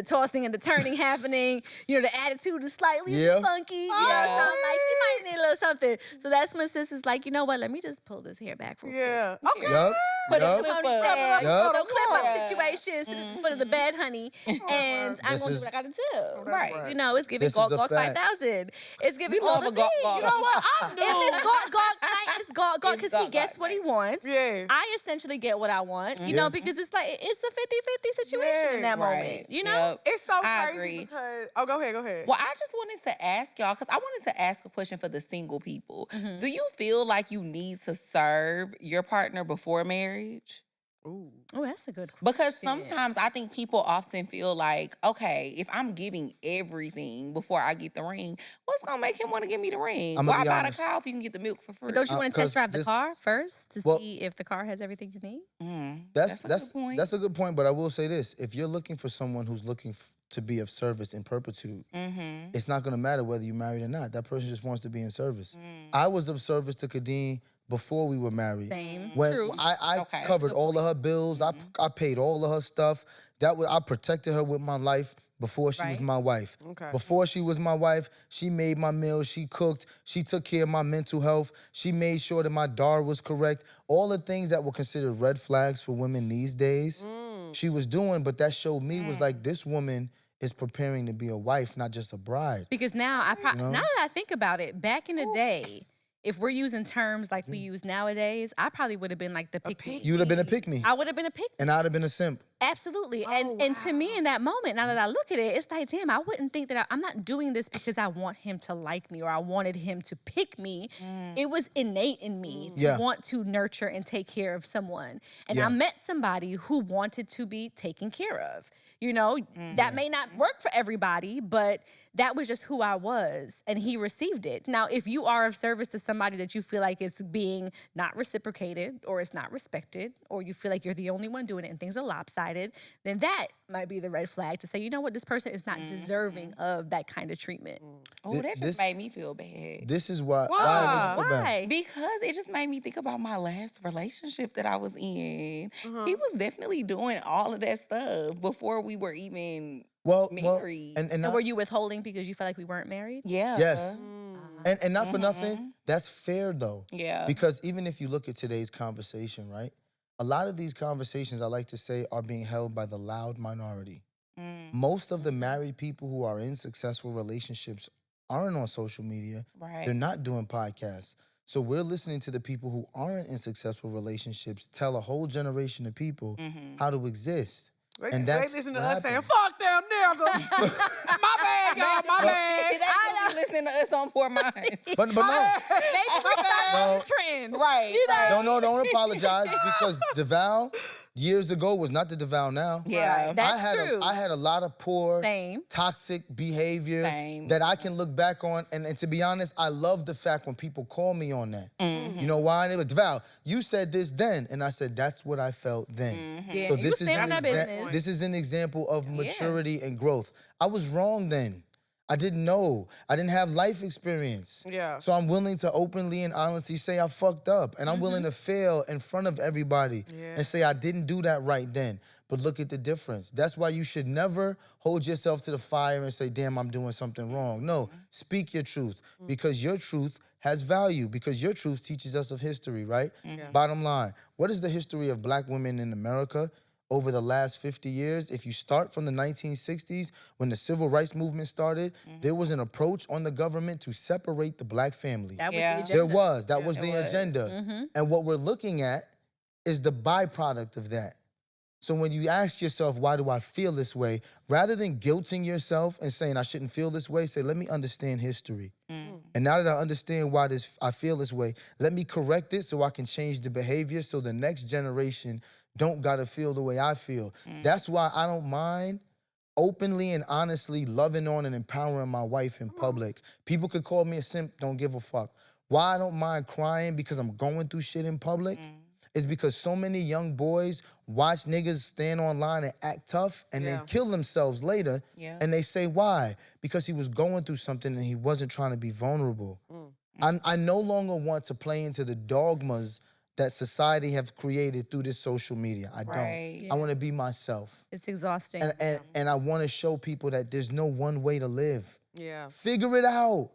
tossing and the turning happening. You know, the attitude is slightly funky. You know, so I'm like, he might need a little something. So that's when sis is like, you know what? Let me just pull this hair back. Yeah. Okay. Yup. Put yup. it on Yup. clip up situations to the foot of the bed, honey. And I'm This going to do is- what I got to do. right. You know, it's giving This Gawk is a Gawk fact. 5000. It's giving We all love the a Gawk things. Gawk. You know what? I knew. If it's Gawk Gawk night, it's Gawk Gawk because he Gawk gets Gawk what he night. wants. Yeah. I essentially get what I want, you know, because it's like, it's a 50-50 situation in that moment, you know? Yep. It's so I crazy agree. because go ahead. Well, I just wanted to ask y'all, because I wanted to ask a question for the single people. Do you feel like you need to serve your partner before marriage? Ooh. Oh, that's a good question. Because sometimes I think people often feel like, okay, if I'm giving everything before I get the ring, what's gonna make him want to give me the ring? I'ma Why be buy the honest. cow if you can get the milk for free? But don't you want to 'cause test drive the this- car first to Well- see if the car has everything you need? That's a good point. That's a good point, but I will say this. If you're looking for someone who's looking to be of service in perpetuity, it's not going to matter whether you're married or not. That person just wants to be in service. I was of service to Khadeen before we were married. Same. When True. I Okay. covered all of her bills, I paid all of her stuff. I protected her with my life before she was Right. my wife. Okay. Before she was my wife, she made my meals, she cooked, she took care of my mental health, she made sure that my DAR was correct. All the things that were considered red flags for women these days, she was doing, but that showed me was like, this woman is preparing to be a wife, not just a bride. Because now now that I think about it, back in the day, if we're using terms like we use nowadays, I probably would have been like the pick me. You would have been a pick me. I would have been a pick me. And I'd have been a simp. Absolutely. And to me in that moment, now that I look at it, it's like, damn, I wouldn't think that I'm not doing this because I want him to like me or I wanted him to pick me. It was innate in me to want to nurture and take care of someone. And I met somebody who wanted to be taken care of. You know, that may not work for everybody, but that was just who I was, and he received it. Now, if you are of service to somebody that you feel like it's being not reciprocated or it's not respected, or you feel like you're the only one doing it and things are lopsided, then that might be the red flag to say, you know what, this person is not deserving of that kind of treatment. Oh, that just made me feel bad. This is why. Why? Because it just made me think about my last relationship that I was in. He was definitely doing all of that stuff before we were even married. And were you withholding because you felt like we weren't married? Yeah. Yes. And not for nothing, that's fair though. Yeah. Because even if you look at today's conversation, right? A lot of these conversations, I like to say, are being held by the loud minority. Most of the married people who are in successful relationships aren't on social media. Right. They're not doing podcasts. So we're listening to the people who aren't in successful relationships tell a whole generation of people how to exist. And they that's listen to what us saying, happens. fuck them niggas. My bad, y'all, my bad. They just be listening to us on Poor Minds. But no. Maybe we're starting No. a trend. Right. You know? Don't apologize because Devale years ago was not the Devale now. Yeah. Right. That's I had true. I had a lot of poor, Same. toxic behavior Same. that I can look back on. And to be honest, I love the fact when people call me on that. You know why? They were like, Devale, you said this then. And I said, that's what I felt then. Yeah, So you this is, stand on that business. this is an example of maturity and growth. I was wrong then. I didn't know. I didn't have life experience. Yeah. So I'm willing to openly and honestly say I fucked up. And I'm willing to fail in front of everybody and say I didn't do that right then. But look at the difference. That's why you should never hold yourself to the fire and say, damn, I'm doing something wrong. No, speak your truth because your truth has value, because your truth teaches us of history, right? Bottom line, what is the history of black women in America? Over the last 50 years, if you start from the 1960s, when the civil rights movement started, there was an approach on the government to separate the black family. That was Yeah. the agenda. There was. That was the was. agenda. And what we're looking at is the byproduct of that. So when you ask yourself, why do I feel this way? Rather than guilting yourself and saying I shouldn't feel this way, say, let me understand history. And now that I understand why I feel this way, let me correct it so I can change the behavior so the next generation don't gotta feel the way I feel. That's why I don't mind openly and honestly loving on and empowering my wife in public. People could call me a simp, don't give a fuck. Why I don't mind crying because I'm going through shit in public is because so many young boys watch niggas stand online and act tough and then kill themselves later. And they say, why? Because he was going through something and he wasn't trying to be vulnerable. I no longer want to play into the dogmas that society have created through this social media. I don't. Right. I want to be myself. It's exhausting. And I want to show people that there's no one way to live. Yeah. Figure it out.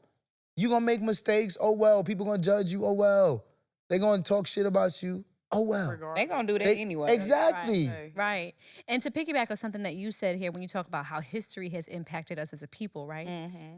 You gonna make mistakes? Oh well. People gonna judge you? Oh well. They gonna talk shit about you? Oh well. They gonna do that anyway. Exactly. Right. And to piggyback on something that you said here when you talk about how history has impacted us as a people, right?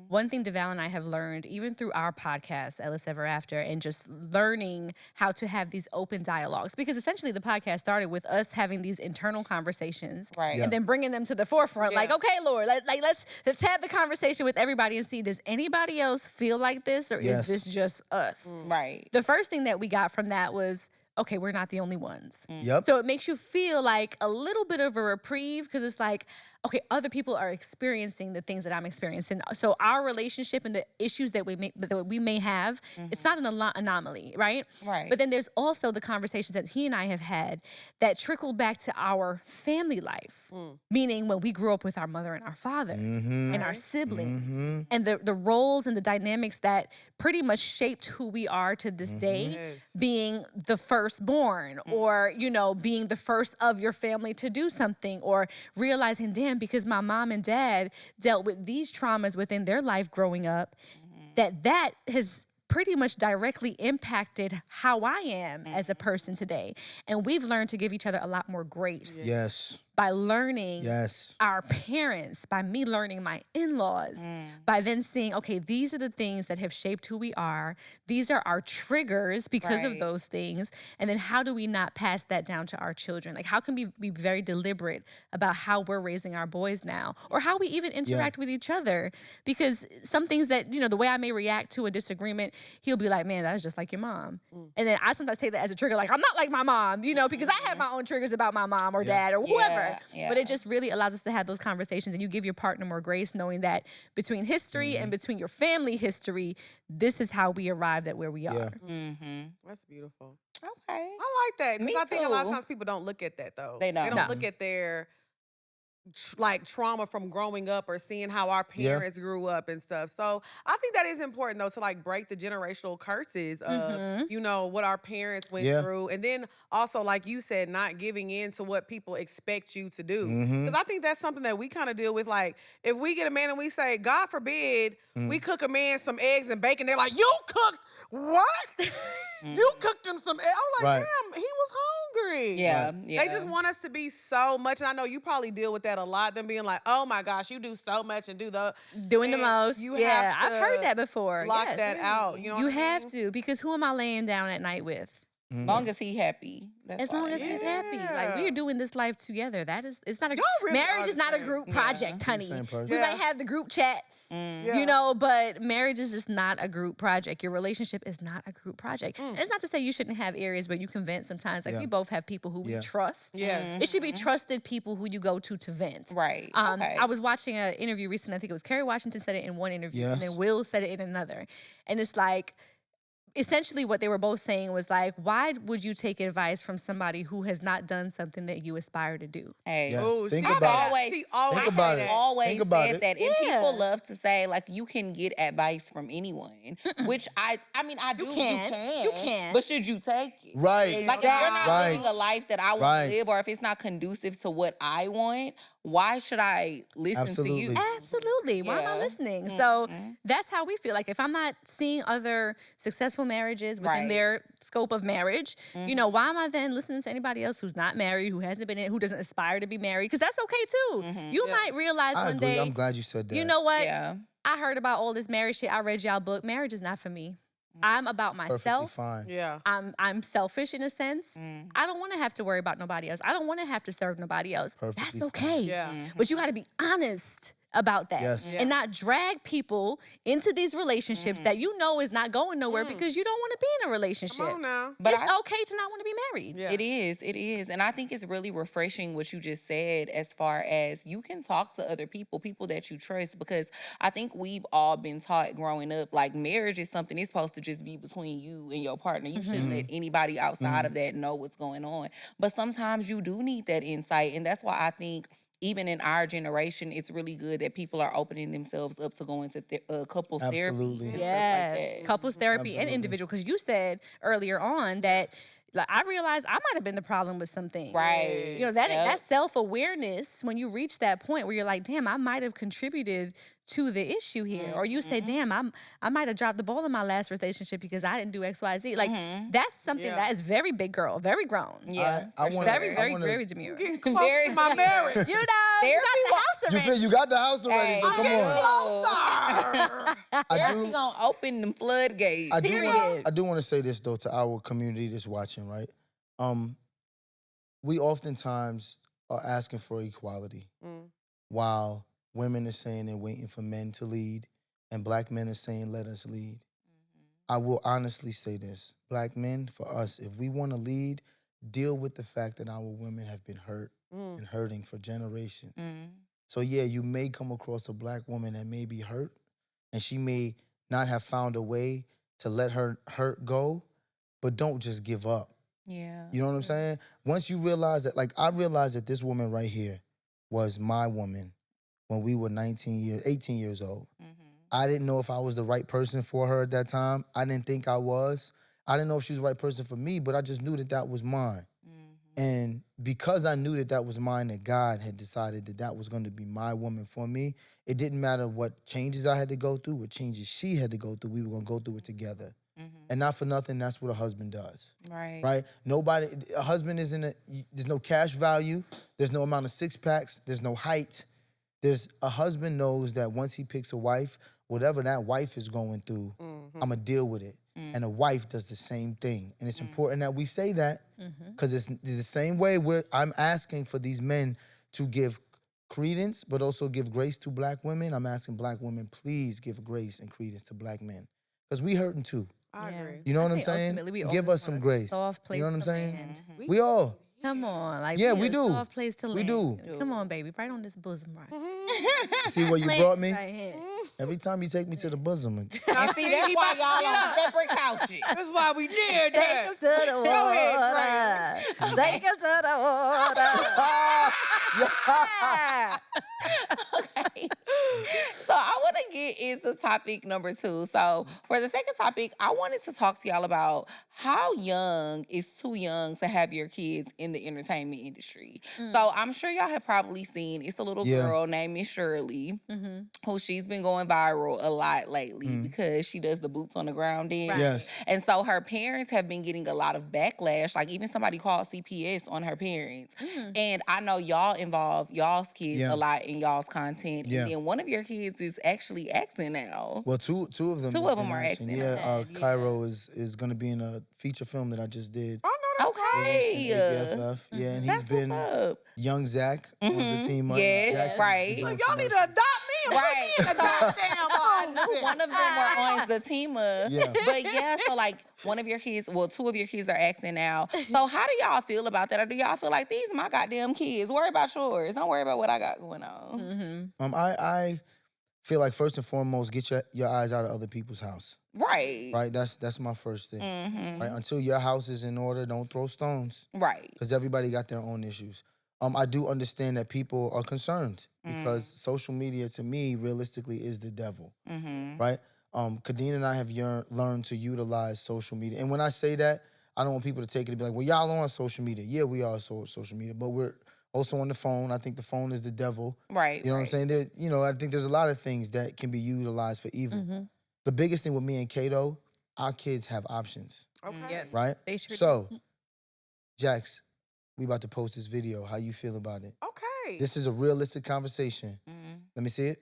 One thing Devale and I have learned, even through our podcast, Ellis Ever After, and just learning how to have these open dialogues, because essentially the podcast started with us having these internal conversations, Right. and then bringing them to the forefront. Like, okay, Lord, let's have the conversation with everybody and see, does anybody else feel like this, or Yes. is this just us? Right. The first thing that we got from that was, okay, we're not the only ones. Yep. So it makes you feel like a little bit of a reprieve because it's like, okay, other people are experiencing the things that I'm experiencing. So our relationship and the issues that we may have, it's not an anomaly, right? Right. But then there's also the conversations that he and I have had that trickle back to our family life, meaning when we grew up with our mother and our father and our siblings and the roles and the dynamics that pretty much shaped who we are to this day, being the firstborn or, being the first of your family to do something, or realizing, damn, because my mom and dad dealt with these traumas within their life growing up, that has pretty much directly impacted how I am as a person today. And we've learned to give each other a lot more grace. Yes. by learning Yes. our parents, by me learning my in-laws, by then seeing, okay, these are the things that have shaped who we are. These are our triggers because of Right. those things. And then how do we not pass that down to our children? Like, how can we be very deliberate about how we're raising our boys now, or how we even interact with each other? Because some things that, the way I may react to a disagreement, he'll be like, man, that's just like your mom. And then I sometimes take that as a trigger, like, I'm not like my mom, because I have my own triggers about my mom or dad or whoever. Yeah. But it just really allows us to have those conversations, and you give your partner more grace, knowing that between history and between your family history, this is how we arrived at where we are. That's beautiful. Okay. I like that, because Me I think a lot of too. times people don't look at that, though. They don't. They don't No. look at their trauma from growing up or seeing how our parents grew up and stuff. So I think that is important, though, to break the generational curses of what our parents went through, and then also, like you said, not giving in to what people expect you to do. Because I think that's something that we kind of deal with. Like, if we get a man and we say, God forbid, we cook a man some eggs and bacon, they're like, you cooked what? You cooked him some eggs. I'm like, damn, he was hungry. Yeah. They just want us to be so much, and I know you probably deal with that a lot. Them being like, "Oh my gosh, you do so much and Doing the and most." You Yeah, have to I've heard that before. Block Yes. that out. You know, You what I have mean? to, because who am I laying down at night with? Long as he happy. That's As long fine. as he's happy. Like, we are doing this life together. It's not a Y'all really marriage are is the not a same. group Yeah. project, honey. Same person. We might have the group chats, but marriage is just not a group project. Your relationship is not a group project. And it's not to say you shouldn't have areas where you can vent sometimes. Like, we both have people who we trust. Yeah. It should be trusted people who you go to vent. Right. Okay. I was watching an interview recently. I think it was Kerry Washington said it in one interview, and then Will said it in another. And it's like, essentially what they were both saying was like, why would you take advice from somebody who has not done something that you aspire to do? Hey. Yes. Oh, Think she about always- it. she always Think about say it. that. Always Think about said it. that, and Yeah. people love to say like you can get advice from anyone, which I mean I do. You can. But should you take it? Right. Like, if you're not Right. living a life that I want Right. to live, or if it's not conducive to what I want, why should I listen to you? Absolutely. Absolutely. Why am I Yeah. listening? So that's how we feel. Like, if I'm not seeing other successful marriages within Right. their scope of marriage, why am I then listening to anybody else who's not married, who hasn't been in, who doesn't aspire to be married? Because that's okay too. You might realize I one agree. day, I'm glad you said that. you know what? Yeah. I heard about all this marriage shit. I read y'all book. Marriage is not for me. I'm about Perfectly myself. fine. Yeah. I'm selfish in a sense. I don't want to have to worry about nobody else. I don't want to have to serve nobody else. Perfectly That's fine. okay. Yeah. But you got to be honest about that. Yes. And not drag people into these relationships that you know is not going nowhere because you don't want to be in a relationship. Come on now. But It's okay to not want to be married. Yeah. It is. And I think it's really refreshing what you just said, as far as you can talk to other people that you trust, because I think we've all been taught growing up, like, marriage is something, it's supposed to just be between you and your partner. You shouldn't let anybody outside of that know what's going on. But sometimes you do need that insight. And that's why I think even in our generation, it's really good that people are opening themselves up to going to couples therapy. Absolutely. And Yes, stuff like that. couples therapy and Absolutely. individual. Because you said earlier on that, like, I realized I might have been the problem with some things. Right. You know, that Yep. that self-awareness, when you reach that point where you're like, damn, I might have contributed to the issue here. Or you say, damn, I might have dropped the ball in my last relationship because I didn't do X, Y, Z. Like, that's something Yeah. that is very big girl, very grown. Yeah. I for wanna- Very, I very, wanna- very demure. Getting close Very to my marriage. You know, you got the house You already. feel you got the house already, Hey. so come on. Closer. I Therapy do. gonna open them floodgates. I do want to say this though to our community that's watching, right? We oftentimes are asking for equality, while women are saying they're waiting for men to lead, and black men are saying let us lead. I will honestly say this: black men, for us, if we want to lead, deal with the fact that our women have been hurt and hurting for generations. So yeah, you may come across a black woman that may be hurt, and she may not have found a way to let her hurt go, but don't just give up. Yeah. You know what I'm saying? Once you realize that, like, I realized that this woman right here was my woman when we were 18 years old. I didn't know if I was the right person for her at that time. I didn't think I was. I didn't know if she was the right person for me, but I just knew that that was mine. And because I knew that that was mine, that God had decided that that was going to be my woman for me, it didn't matter what changes I had to go through, what changes she had to go through, we were going to go through it together. And not for nothing, that's what a husband does. Right. Right? A husband there's no cash value. There's no amount of six packs. There's no height. A husband knows that once he picks a wife, whatever that wife is going through, I'm going to deal with it. And a wife does the same thing. And it's important that we say that because it's the same way I'm asking for these men to give credence, but also give grace to black women. I'm asking black women, please give grace and credence to black men because we hurting too. I agree. You know what I'm think saying? ultimately we all Give just us some want a grace. soft place You know what I'm to saying? land. We all. Come on, like Yeah, we we a do. soft place to We land. do. Come on, baby, right on this bosom, right? See what you Land brought me? right here. Every time you take me to the bosom. And see, that's why y'all on separate couches. That's why we did Take that. him to the water. Take him to the water. Okay. So I want to get into topic number 2. So for the second topic, I wanted to talk to y'all about how young is too young to have your kids in the entertainment industry. So I'm sure y'all have probably seen, it's a little girl named Miss Shirley, who she's been going viral a lot lately because she does the boots on the ground dance. Yes. And so her parents have been getting a lot of backlash. Like even somebody called CPS on her parents. And I know y'all involve y'all's kids a lot in y'all's content. Yeah. And then one of your kids is actually acting now. Well, two of them. Two of them in are action. acting. Yeah, Cairo is going to be in a feature film that I just did. Oh, no, that's Okay. ABFF. Yeah, and he's That's been what's up. young Zach on the team. Yes, Jackson's right. been doing Y'all need to commercials. adopt me. Right. A goddamn I knew one of them were on Zatima. Yeah. But yeah, so like one of your kids, well, 2 of your kids are acting now. So how do y'all feel about that? Or do y'all feel like these are my goddamn kids? Worry about yours. Don't worry about what I got going on. I feel like first and foremost, get your eyes out of other people's house. Right. Right, that's my first thing. Right, until your house is in order, don't throw stones. Right. Because everybody got their own issues. I do understand that people are concerned because social media, to me, realistically, is the devil. Right? Khadeen and I have learned to utilize social media, and when I say that, I don't want people to take it and be like, "Well, y'all on social media." Yeah, we are social media, but we're also on the phone. I think the phone is the devil. Right. You know what I'm saying? I think there's a lot of things that can be utilized for evil. The biggest thing with me and Kato, our kids have options. Okay. Yes. Right? They sure So, Jax, we about to post this video. How you feel about it? Okay. This is a realistic conversation. Let me see it.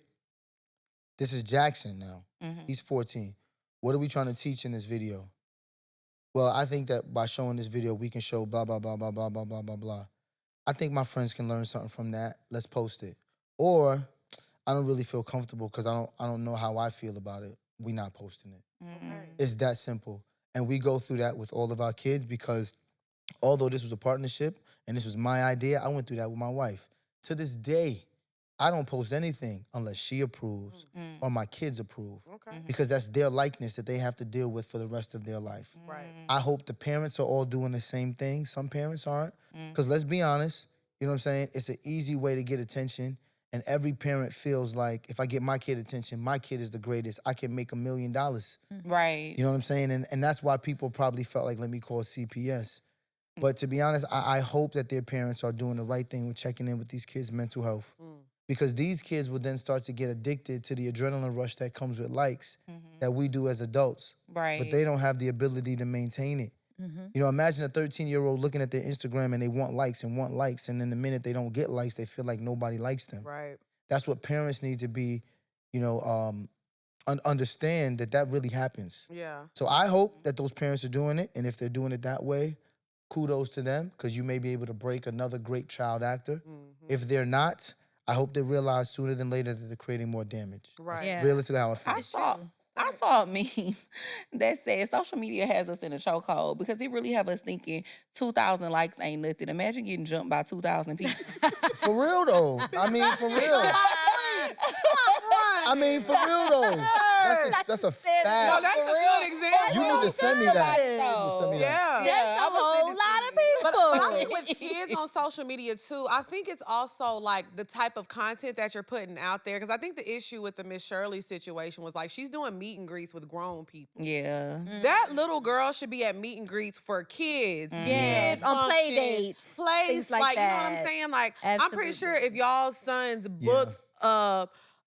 This is Jackson now. He's 14. What are we trying to teach in this video? Well, I think that by showing this video, we can show blah, blah, blah, blah, blah, blah, blah, blah, blah. I think my friends can learn something from that. Let's post it. Or I don't really feel comfortable because I don't know how I feel about it. We not posting it. It's that simple. And we go through that with all of our kids because although this was a partnership and this was my idea, I went through that with my wife. To this day, I don't post anything unless she approves or my kids approve. Okay. Because that's their likeness that they have to deal with for the rest of their life. Right. I hope the parents are all doing the same thing. Some parents aren't. Because let's be honest, you know what I'm saying? It's an easy way to get attention. And every parent feels like if I get my kid attention, my kid is the greatest. I can make $1 million. Right. You know what I'm saying? And that's why people probably felt like, let me call CPS. But to be honest, I hope that their parents are doing the right thing with checking in with these kids' mental health. Because these kids will then start to get addicted to the adrenaline rush that comes with likes that we do as adults. Right. But they don't have the ability to maintain it. You know, imagine a 13-year-old looking at their Instagram and they want likes, and then the minute they don't get likes, they feel like nobody likes them. Right. That's what parents need to be, understand that really happens. Yeah. So I hope that those parents are doing it, and if they're doing it that way, kudos to them, because you may be able to break another great child actor. If they're not, I hope they realize sooner than later that they're creating more damage. Right. That's Yeah. realistically how I feel. I saw a meme that said social media has us in a chokehold because it really have us thinking 2,000 likes ain't nothing. Imagine getting jumped by 2,000 people. For real though. I mean, for real. I mean, for real though. That's a fact. No, that's a good example. You need to send me that. You need to send me that. Yeah. That's a whole lot of But people. I think with kids on social media too, I think it's also like the type of content that you're putting out there. Because I think the issue with the Miss Shirley situation was like she's doing meet and greets with grown people. Yeah. That little girl should be at meet and greets for kids. Yes, on play dates. Plays, Things like like you know what I'm that. saying? Like I'm pretty sure Absolutely. if y'all's sons book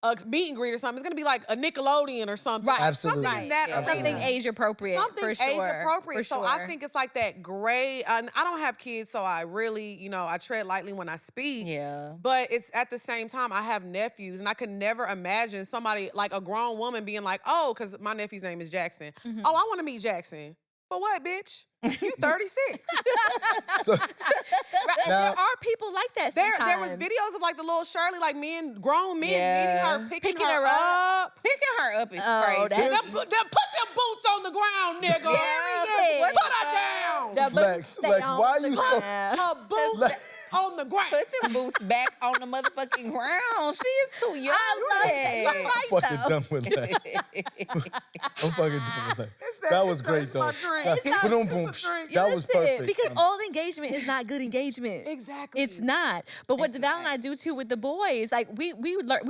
a meet and greet or something. It's gonna be like a Nickelodeon or something. Right. Absolutely. Something in that Yeah. arena. Something age appropriate. Something for sure. age appropriate. For So sure. I think it's like that gray. I don't have kids, so I really, I tread lightly when I speak. Yeah. But it's at the same time, I have nephews, and I could never imagine somebody like a grown woman being like, oh, because my nephew's name is Jackson. Mm-hmm. Oh, I want to meet Jackson. For what, bitch? You 36. So, Right, and Now- there are people like that There sometimes. was videos of like the little Shirley, like grown men Yeah. meeting her, picking her her up. Picking her up is Oh, crazy. that's- Put them boots on the ground, nigga. Period. Put her down. The boots Lex, stay Lex, on why are the you so- ground. Her boots on the ground. Put them boots back on the motherfucking ground. She is too young. I love that. You're for right, I'm fucking though. done with that. I'm fucking done with that. That was great, though. my drink. Boom, boom. It's my drink. That was Listen, perfect. because all engagement is not good engagement. Exactly. It's not. But what Devale and I do too with the boys, like we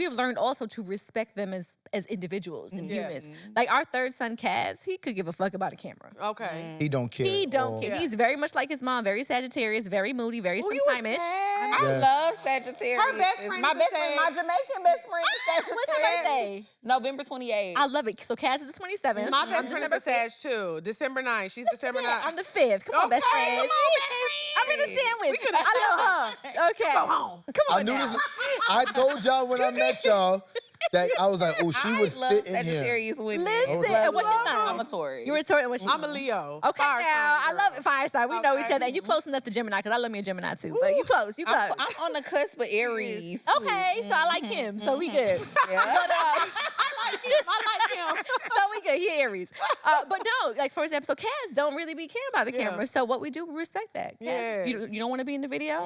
have learned also to respect them as individuals and humans. Like our third son, Kaz, he could give a fuck about a camera. Okay. He don't care. He don't or- care. He's very much like his mom, very Sagittarius, very moody, very Who you a sometime-ish. Sag? I Yeah. love Sagittarius. Her best friend my is a best friend, my Sag. Jamaican best friend is Sagittarius. When's her birthday? November 28th. I love it. So Kaz is the 27th. My I'm best friend is a December Sag too. December 9th. She's December 9th. Yeah, I'm the 5th. Come on, best Okay, friend. come on, best friend. I'm in the sandwich. We coulda- I love her. Okay. Go home. Come on I knew now. this. I told y'all when I met y'all that I was like, oh, she I would love fit in here. Sagittarius women. Listen, Okay. and what's your sign? I'm a Taurus. You're a Taurus. What's your I'm a Leo. Okay, Fire now sign I love it. Fire sign. We know each Okay. other. And you close enough to Gemini because I love me a Gemini too. But you close. You close. I'm on the cusp of Aries. Okay, so I like him. So we good. Yeah. I like him. So we good. He Aries. But no, like for example, so Kaz don't really be caring about the Yeah. camera. So what we do, we respect that. Kaz, Yes. you don't want to be in the video?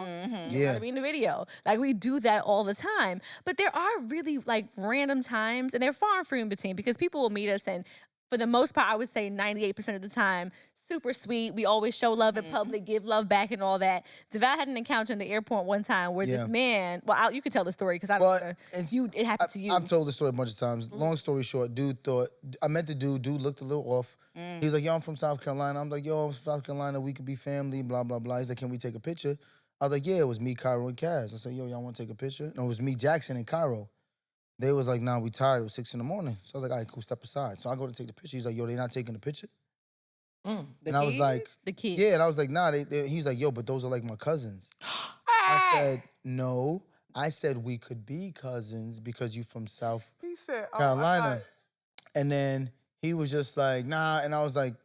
You Yeah. want to be in the video. Like we do that all the time. But there are really like random times, and they're far and few in between because people will meet us, and for the most part, I would say 98% of the time, super sweet. We always show love in public, give love back, and all that. Devale had an encounter in the airport one time where Yeah. this man. Well, you could tell the story because I Well, don't know. it's- It happened to you. I've told the story a bunch of times. Long story short, I met the dude. Dude looked a little off. He was like, yo, I'm from South Carolina. I'm like, yo, I'm from South Carolina. We could be family, blah, blah, blah. He's like, can we take a picture? I was like, yeah, it was me, Cairo, and Kaz. I said, yo, y'all want to take a picture? No, it was me, Jackson, and Cairo. They was like, nah, we tired. It was 6 in the morning. So I was like, all right, cool, step aside. So I go to take the picture. He's like, yo, they not taking the picture? And I was like, the kid. yeah. And I was like, nah. He's like, yo, but those are like my cousins. I said, no. I said we could be cousins because you from South He said, oh, Carolina. And then he was just like, nah. And I was like,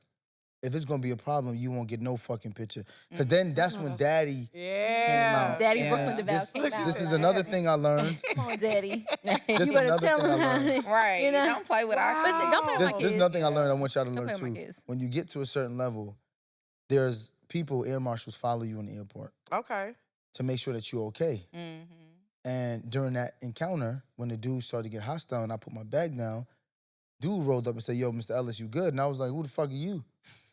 if it's gonna be a problem, you won't get no fucking picture. Because then that's when Daddy came Yeah. out. Daddy And Brooklyn Devale this, came out. this is another thing I learned. Come on, Daddy. This you is better another tell thing I him. learned. honey. Right. You know? Don't play with our Listen, don't play with This my is kids. nothing I learned. I want y'all to Don't learn play with my too. kids. When you get to a certain level, there's people, air marshals follow you in the airport Okay. to make sure that you're okay. Mhm. And during that encounter, when the dude started to get hostile and I put my bag down, dude rolled up and said, yo, Mr. Ellis, you good? And I was like, who the fuck are you?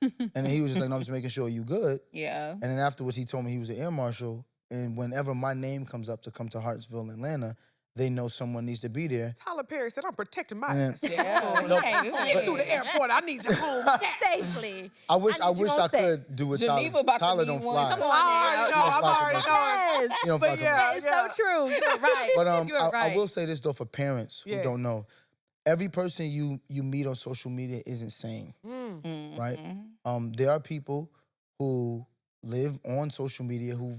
And then he was just like, no, I'm just making sure you good. Yeah. And then afterwards, he told me he was an air marshal. And whenever my name comes up to come to Hartsville, Atlanta, they know someone needs to be there. Tyler Perry said, I'm protecting my And then- ass. Yeah. No, Get through the airport. I need you home. Safely. I wish I need you on I set. could do it. Geneva about to Tyler be don't one. fly. Come on I already know. I'm already knowing. Yes. You don't But fuck yeah. That is so true. You're right. But You're right. I will say this though for parents who Yes. don't know, every person you meet on social media isn't sane, Mm-hmm. right? There are people who live on social media who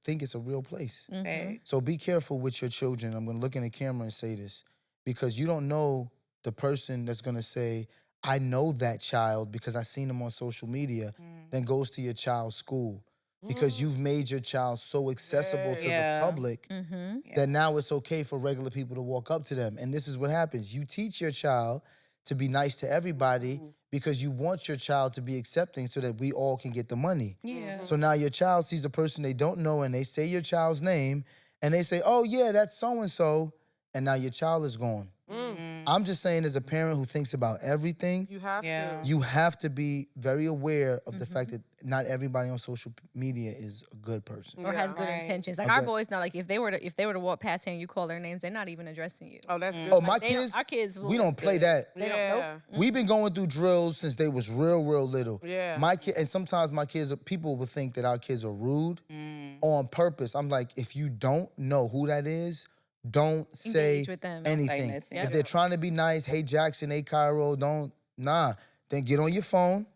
think it's a real place. Okay. So be careful with your children. I'm gonna look in the camera and say this because you don't know the person that's gonna say, I know that child because I seen them on social media, then goes to your child's school. Because you've made your child so accessible to Yeah. the public Mm-hmm. that now it's okay for regular people to walk up to them. And this is what happens. You teach your child to be nice to everybody because you want your child to be accepting so that we all can get the money. Yeah. So now your child sees a person they don't know and they say your child's name and they say, oh yeah, that's so-and-so. And now your child is gone. I'm just saying as a parent who thinks about everything, You have Yeah. to. you have to be very aware of the fact that not everybody on social media is a good person. Or has good Right. intentions. Like Okay. our boys know, like if they were to walk past here and you call their names, they're not even addressing you. Oh, that's good. Oh, my They don't- kids, our kids we don't play that. They don't Yeah. know. We've been going through drills since they was real little. Yeah. My kid, and sometimes my kids, people will think that our kids are rude on purpose. I'm like, if you don't know who that is, don't say Engage with them. anything. nothing. If they're trying to be nice, hey Jackson, hey Cairo, then get on your phone,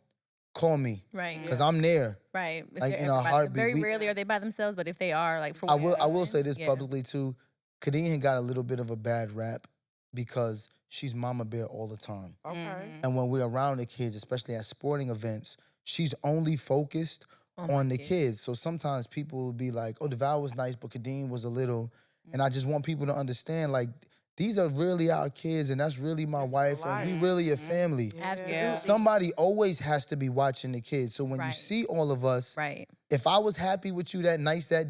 call me. Right. Because I'm there. Right. If Like, they're in a ever by- heartbeat, Very we- rarely are they by themselves, but if they are, like for I whatever will say reason, this publicly too. Khadeen got a little bit of a bad rap because she's mama bear all the time. Okay. And when we're around the kids, especially at sporting events, she's only focused on the kids. So sometimes people will be like, oh, Devale was nice, but Khadeen was a little. And I just want people to understand, like, these are really our kids, and that's really my wife, and we really a family. Absolutely. Somebody always has to be watching the kids. So when you Right. see all of us, Right. if I was happy with you that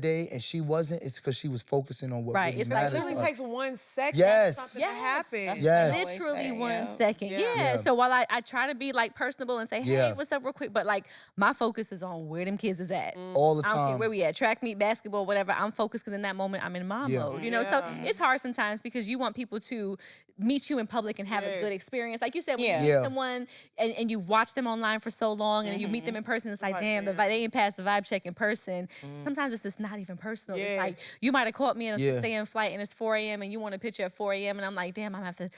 day and she wasn't, it's because she was focusing on what Right. really It's like It matters literally to us. takes 1 second Yes. for something Yes. to happen. Yes. Literally Always 1 say, second. Yeah. Yeah. Yeah. So while I try to be like personable and say, hey, Yeah. what's up real quick, but like my focus is on where them kids is at. All the I don't care time. where we at, track meet, basketball, whatever. I'm focused because in that moment I'm in mom Yeah. mode. You know, so it's hard sometimes because you want people to meet you in public and have a good experience. Like you said, when you meet Yeah. someone and you've watched them online for so long and you meet them in person, it's like, damn, they ain't passed the vibe check in person. Sometimes it's just not even personal. It's like you might have caught me in a Yeah. stay-in flight and it's 4 a.m. and you want a picture at 4 a.m. and I'm like, damn, I'm gonna have to.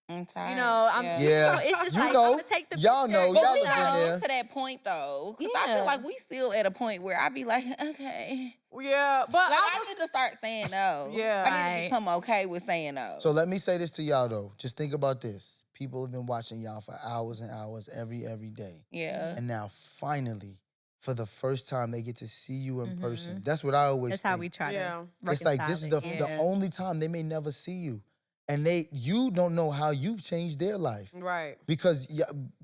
I'm tired. You know, I'm. Yeah. You Yeah. know, it's just You like know. I'm gonna take the Y'all picture. know. But Y'all we have been not there. to that point though, because I Yeah. feel like we still at a point where I be like, okay, Yeah, but like I I was need to start saying no. Yeah. I need Right. to become okay with saying no. So let me say this to y'all though. Just think about this. People have been watching y'all for hours and hours every day. yeah, And now finally, for the first time, they get to see you in person. That's what I always That's think. how we try Yeah. to. It's like this is the reconcile it. only time they may never see you. And you don't know how you've changed their life. right. Because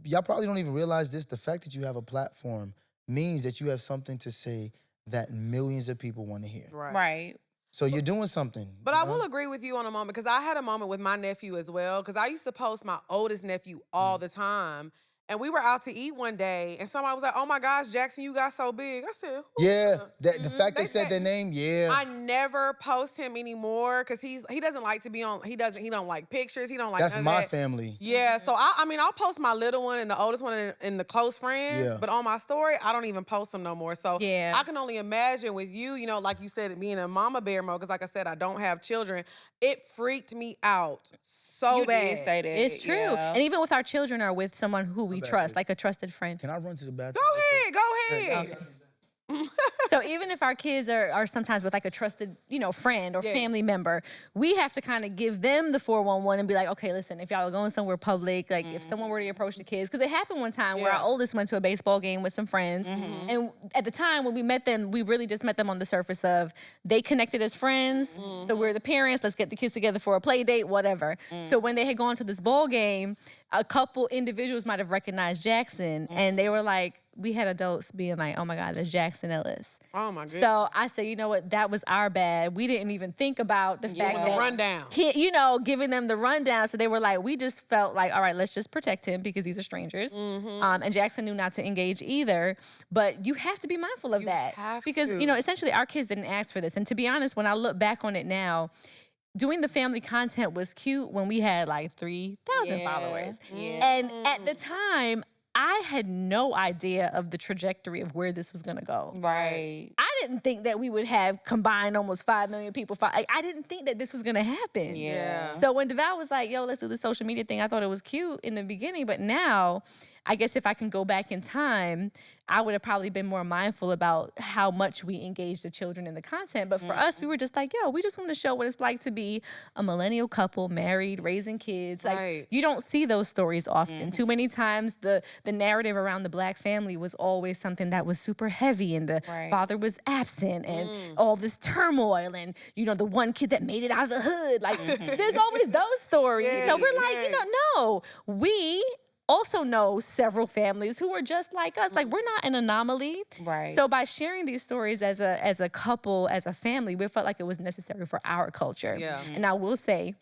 y'all probably don't even realize this. The fact that you have a platform means that you have something to say that millions of people want to hear. right. So you're doing something. But you I know? will agree with you on a moment because I had a moment with my nephew as well because I used to post my oldest nephew all the time. And we were out to eat one day and somebody was like, oh my gosh, Jackson, you got so big. I said, who? Yeah, the fact they They said said- their name, yeah. I never post him anymore because he doesn't like to be on, he don't like pictures. He don't like That's none of my that. family. Yeah, so I mean, I'll post my little one and the oldest one and the close friends, Yeah. but on my story, I don't even post them no more. So Yeah. I can only imagine with you, you know, like you said, being a mama bear mode, because like I said, I don't have children. It freaked me out so You bad. did say that. It's true. yeah. And even with our children or with someone who we trust, like a trusted friend. Can I run to the bathroom? Go ahead. So even if our kids are sometimes with like a trusted, you know, friend or family member, we have to kind of give them the 411 and be like, okay, listen, if y'all are going somewhere public, like if someone were to approach the kids, because it happened one time where our oldest went to a baseball game with some friends, and at the time when we met them, we really just met them on the surface of they connected as friends, so we're the parents, let's get the kids together for a play date, whatever. So when they had gone to this ball game, a couple individuals might have recognized Jackson, and they were like, we had adults being like, oh my God, that's Jackson Ellis. Oh my goodness. So I said, you know what? That was our bad. We didn't even think about the fact the that rundown. you know, giving them the rundown. So they were like, we just felt like, all right, let's just protect him because these are strangers. And Jackson knew not to engage either. But you have to be mindful of that have because to. you know, essentially, our kids didn't ask for this. And to be honest, when I look back on it now, doing the family content was cute when we had like 3,000 followers. And at the time, I had no idea of the trajectory of where this was gonna go. Right. I didn't think that we would have combined almost 5 million people. Like, I didn't think that this was gonna happen. Yeah. So when Devale was like, yo, let's do the social media thing, I thought it was cute in the beginning, but now, I guess if I can go back in time, I would have probably been more mindful about how much we engage the children in the content. But for us, we were just like, yo, we just want to show what it's like to be a millennial couple, married, raising kids. Like, Right. you don't see those stories often. Too many times the narrative around the Black family was always something that was super heavy and the father was absent and all this turmoil and, you know, the one kid that made it out of the hood. Like, there's always those stories. So we're like, you know, no, we also know several families who are just like us. Like, we're not an anomaly. Right. So by sharing these stories as a couple, as a family, we felt like it was necessary for our culture. Yeah. And I will say,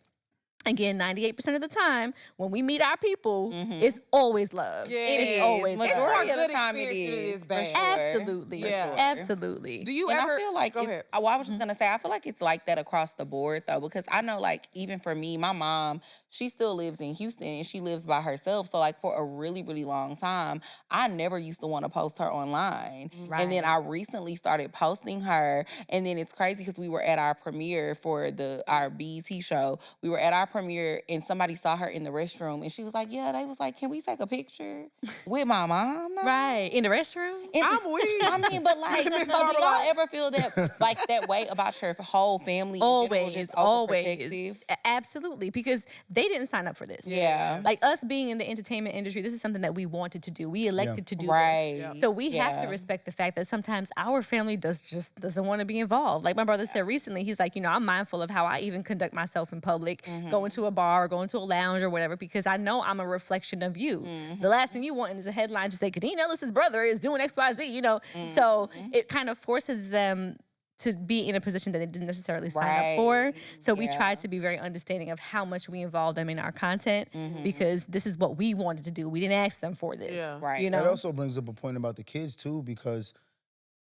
again, 98% of the time, when we meet our people, it's always love. Yeah. It It is is. always More love. Majority of good the time it experience than it is. is bad. For sure. Absolutely. Yeah. Absolutely. Do you And ever I feel like go it's, ahead. well, I was just gonna say, I feel like it's like that across the board though, because I know like even for me, my mom, she still lives in Houston and she lives by herself. So like for a really, really long time, I never used to want to post her online. And then I recently started posting her. And then it's crazy because we were at our premiere for our BET show. We were at our premiere and somebody saw her in the restroom and she was like, yeah, they was like, can we take a picture with my mom now? Right. In the restroom? And I'm weak. I mean, but like, so do y'all ever feel that like that way about your whole family? in general, Always, just always. overprotective? Absolutely, because they didn't sign up for this. Yeah. Like us being in the entertainment industry, this is something that we wanted to do. We elected to do Right. this. So we have to Yeah. respect the fact that sometimes our family just doesn't want to be involved. Like my brother said recently, he's like, I'm mindful of how I even conduct myself in public, going to a bar or going to a lounge or whatever, because I know I'm a reflection of you. The last thing you want is a headline to say, Khadeen Ellis's brother is doing XYZ, So it kind of forces them to be in a position that they didn't necessarily sign up for. So we try to be very understanding of how much we involve them in our content because this is what we wanted to do. We didn't ask them for this. Yeah. Right. That also brings up a point about the kids too, because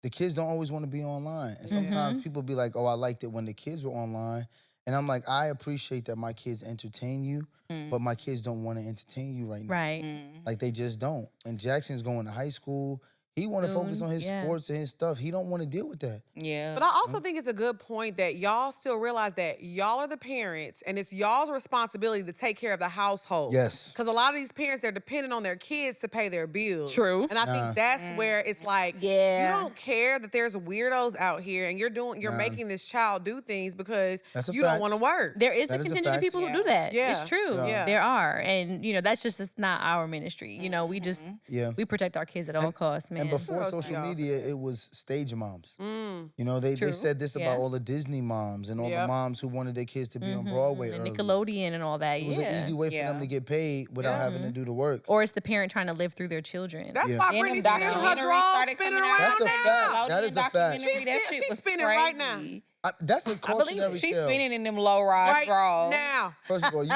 the kids don't always want to be online. And sometimes people be like, oh, I liked it when the kids were online. And I'm like, I appreciate that my kids entertain you, but my kids don't want to entertain you right now. Right. Like they just don't. And Jackson's going to high school. He want to focus on his sports and his stuff. He don't want to deal with that. Yeah. But I also think it's a good point that y'all still realize that y'all are the parents and it's y'all's responsibility to take care of the household. Yes. Because a lot of these parents, they're dependent on their kids to pay their bills. True. And I think that's where it's like, you don't care that there's weirdos out here and you're making this child do things because That's a you fact. don't want to work. There is That a is a contingent of fact. people who do that. Yeah. It's true. Yeah. There are. And, that's just not our ministry. We just, we protect our kids at all costs, man. And before else social y'all? media, it was stage moms. They said this about all the Disney moms and all the moms who wanted their kids to be on Broadway And early. Nickelodeon and all that. It was an easy way for them to get paid without having to do the work. Or it's the parent trying to live through their children. That's Yeah. why And Britney them Spears, her documentaries draws started spinning coming out. around That's a now. fact. That is a fact. She's spinning right now. That's a cautionary She's tale. spinning in them low rise Right draws. now. First of all, you're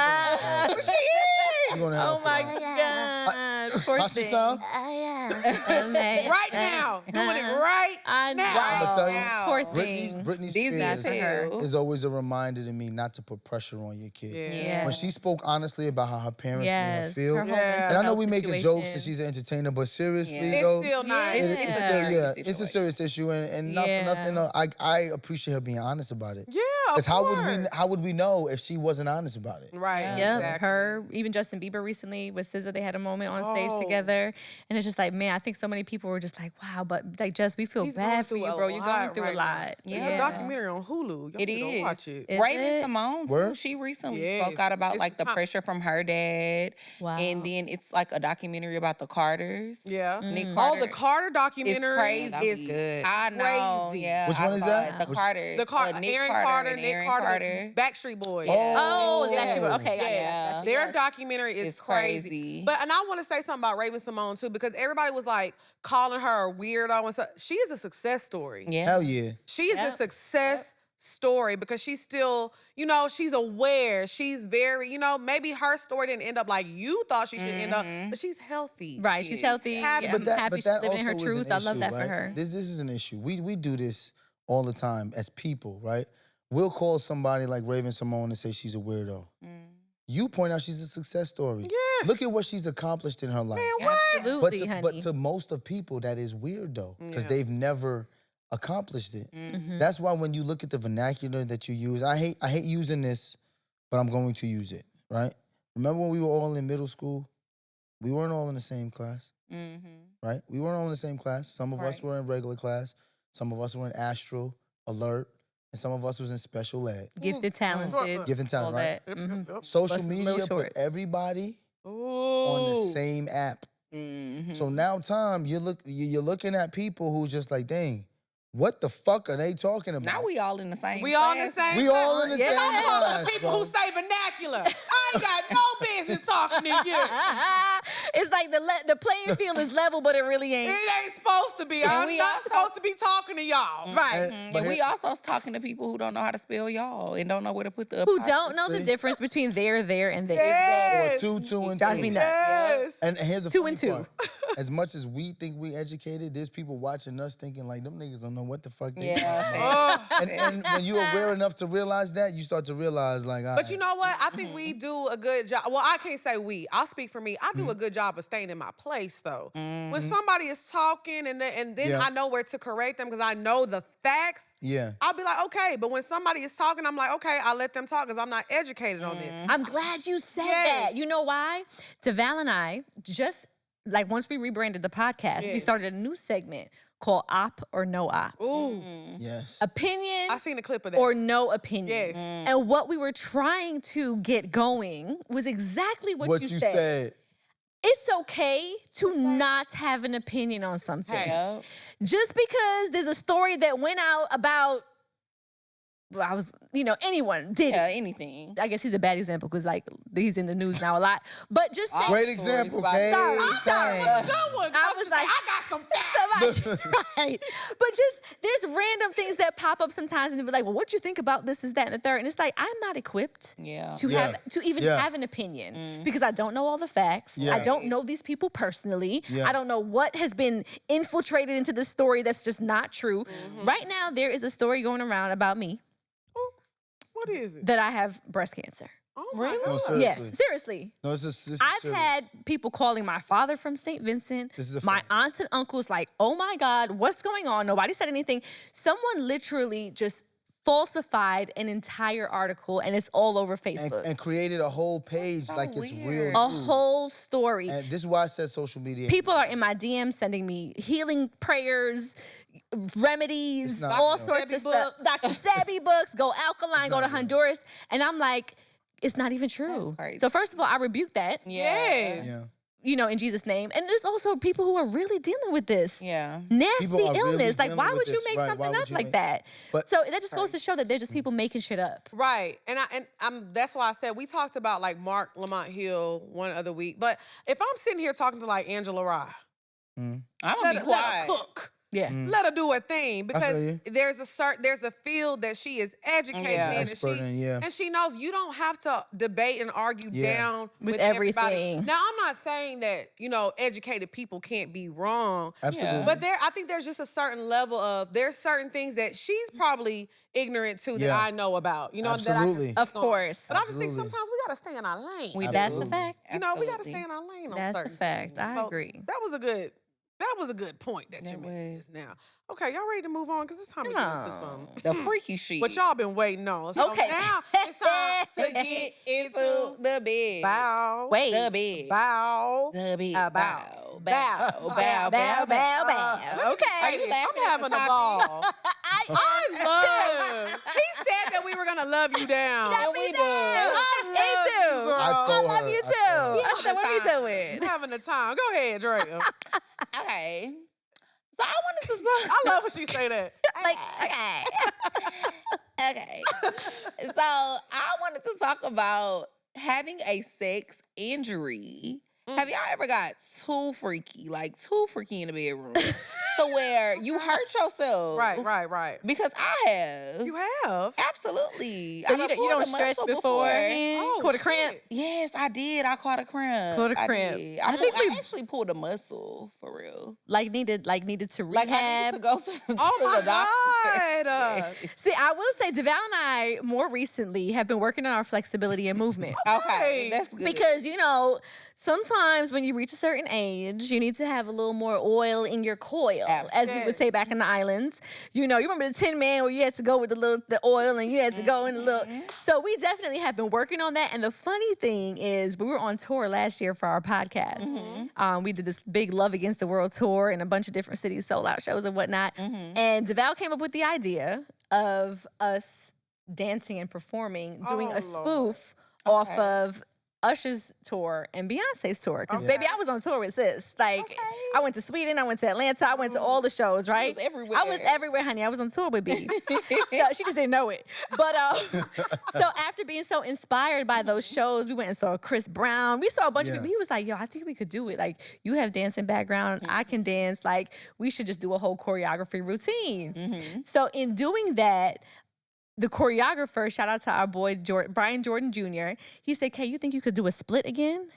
going to Oh my God. Poor How she thing. sound? Right now. Doing it right I know. now. I'ma tell you, Wow. Poor Britney thing. Spears for her. is always a reminder to me not to put pressure on your kids. Yeah. When she spoke honestly about how her parents made her Yes. feel, Her whole Yeah. mental and I know health we making jokes situation. and she's an entertainer, but seriously It's though, still not. Yeah. it's still it's a situation. serious issue, and not for nothing. I appreciate her being honest about it. Yeah, Because of course. how would we know if she wasn't honest about it? Right. Yeah, Exactly. her, even Justin Bieber recently with SZA, they had a moment on stage Oh. together. And it's just like, man, I think so many people were just like, wow, but like, Jess, we feel He's bad for going you, through bro. a You're going lot through right a now. lot. There's a documentary on Hulu. Y'all It need to is. watch it. Is Raven it? Simone, too, Word? she recently Yes. spoke out about It's like the kind- pressure from her dad. Wow. And then it's like a documentary about the Carters. Yeah. Nick Oh, Carter. the Carter It's documentary crazy. is good. I know. crazy. Yeah. Which I one is saw that? it. The Which- Carters. The Nick Aaron Carter Carter, and Nick Aaron Carter, Backstreet Boys. Oh, Yeah. that's you. Okay, Yeah. yes. Their documentary is It's crazy. crazy. But and I want to say something about Raven Simone too, because everybody was like calling her a weirdo and stuff. She is a success story. Yeah. Hell yeah. She is a success story because she's still, she's aware. She's very, maybe her story didn't end up like you thought she should end up, but she's healthy. Right, she's healthy. happy. I'm happy she's living in her also is truth. an I love issue, that for right? her. This is an issue. We do this all the time as people, right? We'll call somebody like Raven Simone and say she's a weirdo. You point out she's a success story. Yeah. Look at what she's accomplished in her life. Absolutely, honey. But to most of people, that is weird though, because they've never accomplished it. That's why when you look at the vernacular that you use, I hate using this, but I'm going to use it, right? Remember when we were all in middle school? We weren't all in the same class, right? We weren't all in the same class. Some of us were in regular class. Some of us were in Astro, Alert, and some of us was in special ed. Gifted, talented, Gifted talent, all right? that. Mhm. Social Bust a little media put short. everybody Ooh. on the same app. So now, Tom, you're looking at people who's just like, dang, what the fuck are they talking about? Now we all in the same We all in the class. same We all in the class. same Don't talk class, to people bro. who say vernacular. I ain't got no business talking to you. It's like the playing field is level, but it really ain't. It ain't supposed to be. I'm not supposed to be talking to y'all. Right. And we also talking to people who don't know how to spell y'all and don't know where to put the Who don't know the difference between there, and there. Yes. Or two, and Drives two. me nuts. Yes. And here's the Two funny and two. part. As much as we think we educated, there's people watching us thinking like, them niggas don't know what the fuck they and when you're aware enough to realize that, you start to realize like, all But right. you know what? I think we do a good job. Well, I can't say we. I'll speak for me. I do a good job of staying in my place, though. When somebody is talking and then Yeah. I know where to correct them because I know the facts, Yeah. I'll be like, okay. But when somebody is talking, I'm like, okay, I'll let them talk because I'm not educated on it. I'm glad you said Yes. that. You know why? Devale and I just, like, once we rebranded the podcast, we Yes. started a new segment called Op or No Op. Ooh. Yes. Opinion I seen a clip of that. or no opinion. Yes. And what we were trying to get going was exactly what you said. It's okay to not have an opinion on something. Hey. Just because there's a story that went out about, anyone did it. anything. I guess he's a bad example because, like, he's in the news now a lot. But just think, Great example, Sorry, babe. I'm sorry. Thanks. Good one. I was like, I got some facts. right. But just, there's random things that pop up sometimes and they be like, well, what you think about this, that, and the third? And it's like, I'm not equipped to even have an opinion because I don't know all the facts. Yeah. I don't know these people personally. Yeah. I don't know what has been infiltrated into this story that's just not true. Right now, there is a story going around about me What is it? that I have breast cancer. Oh my No, God. seriously. Yes, seriously. No, this is I've serious. had people calling my father from St. Vincent, This is a my fact. aunts and uncles like, oh my God, what's going on? Nobody said anything. Someone literally just falsified an entire article and it's all over Facebook. and created a whole page like it's real. A news. whole story. And this is why I said social media. People are in my DMs sending me healing prayers, remedies, It's not all real. sorts Sebi of stuff. Dr. Sebi books, go alkaline, go to not real. Honduras. And I'm like, it's not even true. That's crazy. So first of all, I rebuke that. Yes. Yeah. In Jesus' name. And there's also people who are really dealing with this. Yeah. Nasty People are really illness. Like, dealing why with would you this, make right, why something would up you like make- that? But- So that just goes to show that there's just people making shit up. Right. And that's why I said we talked about like Mark Lamont Hill one other week. But if I'm sitting here talking to like Angela Rye, I'm let gonna be her quiet. cook. Yeah. Let her do her thing feel because you. there's a field that she is educated Yeah. in, Expert in, yeah. and she knows you don't have to debate and argue Yeah. down With everybody. everything. Now I'm not saying that educated people can't be wrong, Absolutely. but I think there's just a certain level of there's certain things that she's probably ignorant to that Yeah. I know about. Absolutely. Of course. But I just think Absolutely. sometimes we gotta stay in our lane. That's the Absolutely. fact. We gotta Absolutely. stay in our lane on That's the certain fact. things. I So agree. That was a good point that you made just now. Okay, y'all ready to move on? Because it's time to get into some. The freaky shit. What y'all been waiting on. So Okay. now it's time to get into the bed. bow. Wait. The bed. Bow. The bed. bow. Bow. Bow, bow, bow. Okay. Are you laughing I'm having a ball. I love. He said that we were gonna love you down. Yeah, we do. I love you, girl. I told I love her. you I too. told her. I said, what are you doing? I'm having a time. Go ahead, Drea. Okay. So I wanted to I love when she say that. Like, okay. Okay. So I wanted to talk about having a sex injury. Have y'all ever got too freaky in the bedroom to where you hurt yourself? Right. Because I have. You have. Absolutely. So I done you pulled don't a stretch muscle beforehand? Oh, Caught a cramp? shit. Yes, I did. I caught a cramp. Caught a I cramp. did. I I think we- actually pulled a muscle for real. Like needed to rehab. Like I needed to go to Oh the my doctor. God. See, I will say, Devale and I more recently have been working on our flexibility and movement. Okay, Right. that's good. Because, sometimes when you reach a certain age, you need to have a little more oil in your coil, as we would say back in the islands. You remember the Tin Man where you had to go with the oil and you had to go in the little. So we definitely have been working on that. And the funny thing is, we were on tour last year for our podcast. We did this big Love Against the World tour in a bunch of different cities, sold out shows and whatnot. And Devale came up with the idea of us dancing and performing, doing a spoof off of Usher's tour and Beyonce's tour. Because, baby, I was on tour with sis. Like, I went to Sweden, I went to Atlanta, I went to all the shows, right? was everywhere. I was everywhere, honey. I was on tour with B. So she just didn't know it. But, so after being so inspired by those shows, we went and saw Chris Brown. We saw a bunch of people. He was like, yo, I think we could do it. Like, you have dancing background, I can dance. Like, we should just do a whole choreography routine. So in doing that, the choreographer, shout out to our boy Brian Jordan Jr., he said, Kay, you think you could do a split again?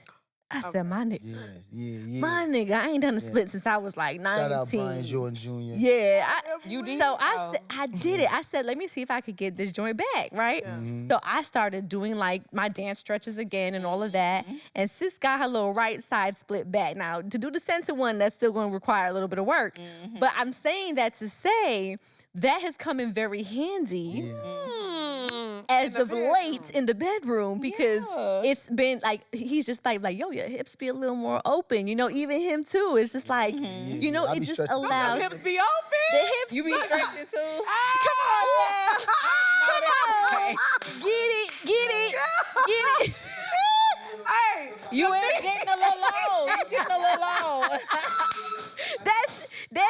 I said, my nigga. Yeah. My nigga, I ain't done a split since I was like 19. Shout out Brian Jordan Jr. Yeah. You did? So I did it. I said, let me see if I could get this joint back, right? So I started doing like my dance stretches again and all of that. And sis got her little right side split back. Now, to do the center one, that's still going to require a little bit of work. But I'm saying that to say that has come in very handy. As of late in the bedroom, because it's been like, he's just like, yo, your hips be a little more open. You know, even him too. It's just like, you know, I it be just stretching too. allows. Hips be open. The hips. You be stretching too? Come on now. Come on. Get it. Hey, You ain't getting a little low. You getting a little low. That's it. They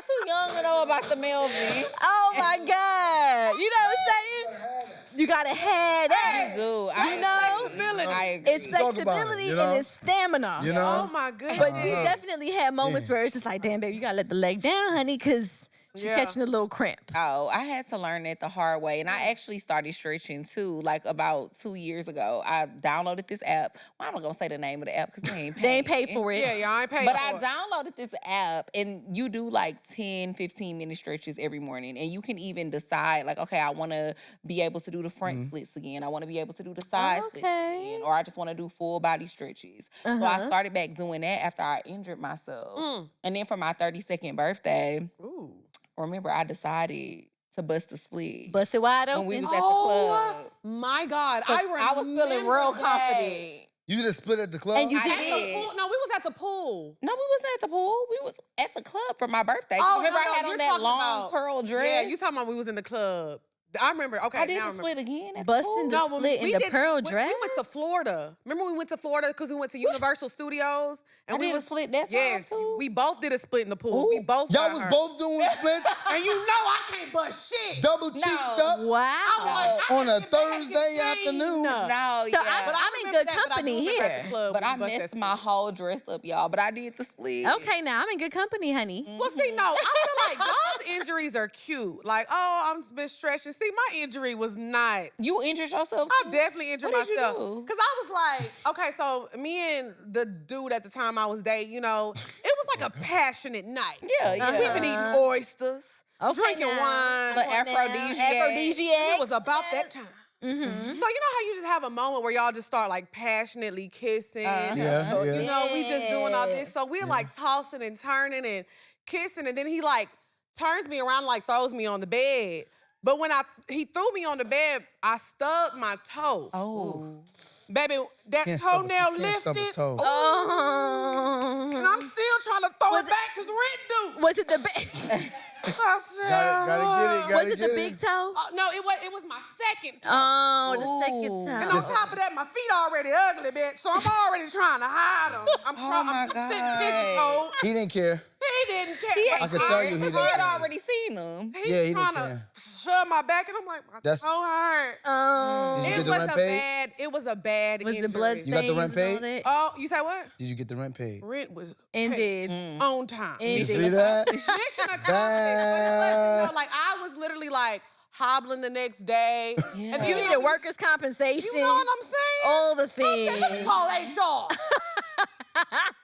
too young to know about the Melvin. Oh my God. You know what I'm saying? You gotta have that. Dude, I agree. It's Talk about it, flexibility you know? and it's stamina. You know? oh my goodness. But we definitely had moments where it's just like, damn, baby, you gotta let the leg down, honey, because she's catching a little cramp. Oh, I had to learn it the hard way. And I actually started stretching too, like about 2 years ago. I downloaded this app. Well, I'm not going to say the name of the app because they ain't paid. They ain't paid for it. Yeah, y'all ain't paid But for I it. downloaded this app and you do like 10, 15-minute stretches every morning. And you can even decide like, okay, I want to be able to do the front splits again. I want to be able to do the side splits again. Or I just want to do full body stretches. So I started back doing that after I injured myself. And then for my 32nd birthday, remember I decided to bust a split. Bust it wide open. When we was at the club. My God, I was feeling real confident. You did a split at the club? And you I did. did. No, we was at the pool. No, we wasn't at the pool. We was at the club for my birthday. Oh, Remember no, I had you're on that talking long about- pearl dress? Yeah, you talking about we was in the club. I remember. Okay, I did now the remember. split again at Busting the the pool. when split in we the did- pearl when dress. We went to Florida. Remember we went to Florida because we went to Universal Studios and I we did was a split that time Yes, too. we both did a split in the pool. We both Y'all got was hurt. both doing splits? And you know I can't bust shit. Double cheeked up Wow. on a Thursday afternoon? No, So yeah. I'm in good company here. But I messed my whole dress up, y'all. But I did the split. Okay, now I'm in good company, honey. Well, see, no, I feel like y'all's injuries are cute. Like, oh, I'm been stretching. See, my injury was not. You injured yourself I too? definitely injured What did you myself. do? Because I was like, okay, so me and the dude at the time I was dating, you know, it was like a passionate night. Yeah, yeah. We've been eating oysters, Okay, drinking now. wine. The aphrodisiac. It was about that time. So you know how you just have a moment where y'all just start like passionately kissing. Yeah, You yeah. know, we just doing all this. So we're like tossing and turning and kissing, and then he like turns me around and like throws me on the bed. But when he threw me on the bed, I stubbed my toe. Oh. Baby, that Can't stub a- toenail can't stub a lifted. toe. And I'm still trying to throw Was it back because rent due. Was it the big? I said, Gotta get it, Was gotta it the get big it. toe? no, it was my second toe. Oh, the second Ooh. And toe. on top of that, my feet already ugly, bitch. So I'm already trying to hide them. I'm my sitting God. pigeon-toed. He didn't care. He didn't care. I can tell you he didn't I had care. already seen them. He's Yeah, he didn't trying to care. shove my back, and I'm like, my That's- toe hurt. Oh. Did you It get the was rent a paid? bad. It was a bad Was injury. the blood You got the rent stains and all paid? that? Oh, you said what? Did you get the rent paid? Rent was And paid did. on time. You Indeed. see that? Mission accomplished. But like I was literally like hobbling the next day. Yeah. And You know, needed workers' compensation. You know what I'm saying? All the I said, let me things. call HR.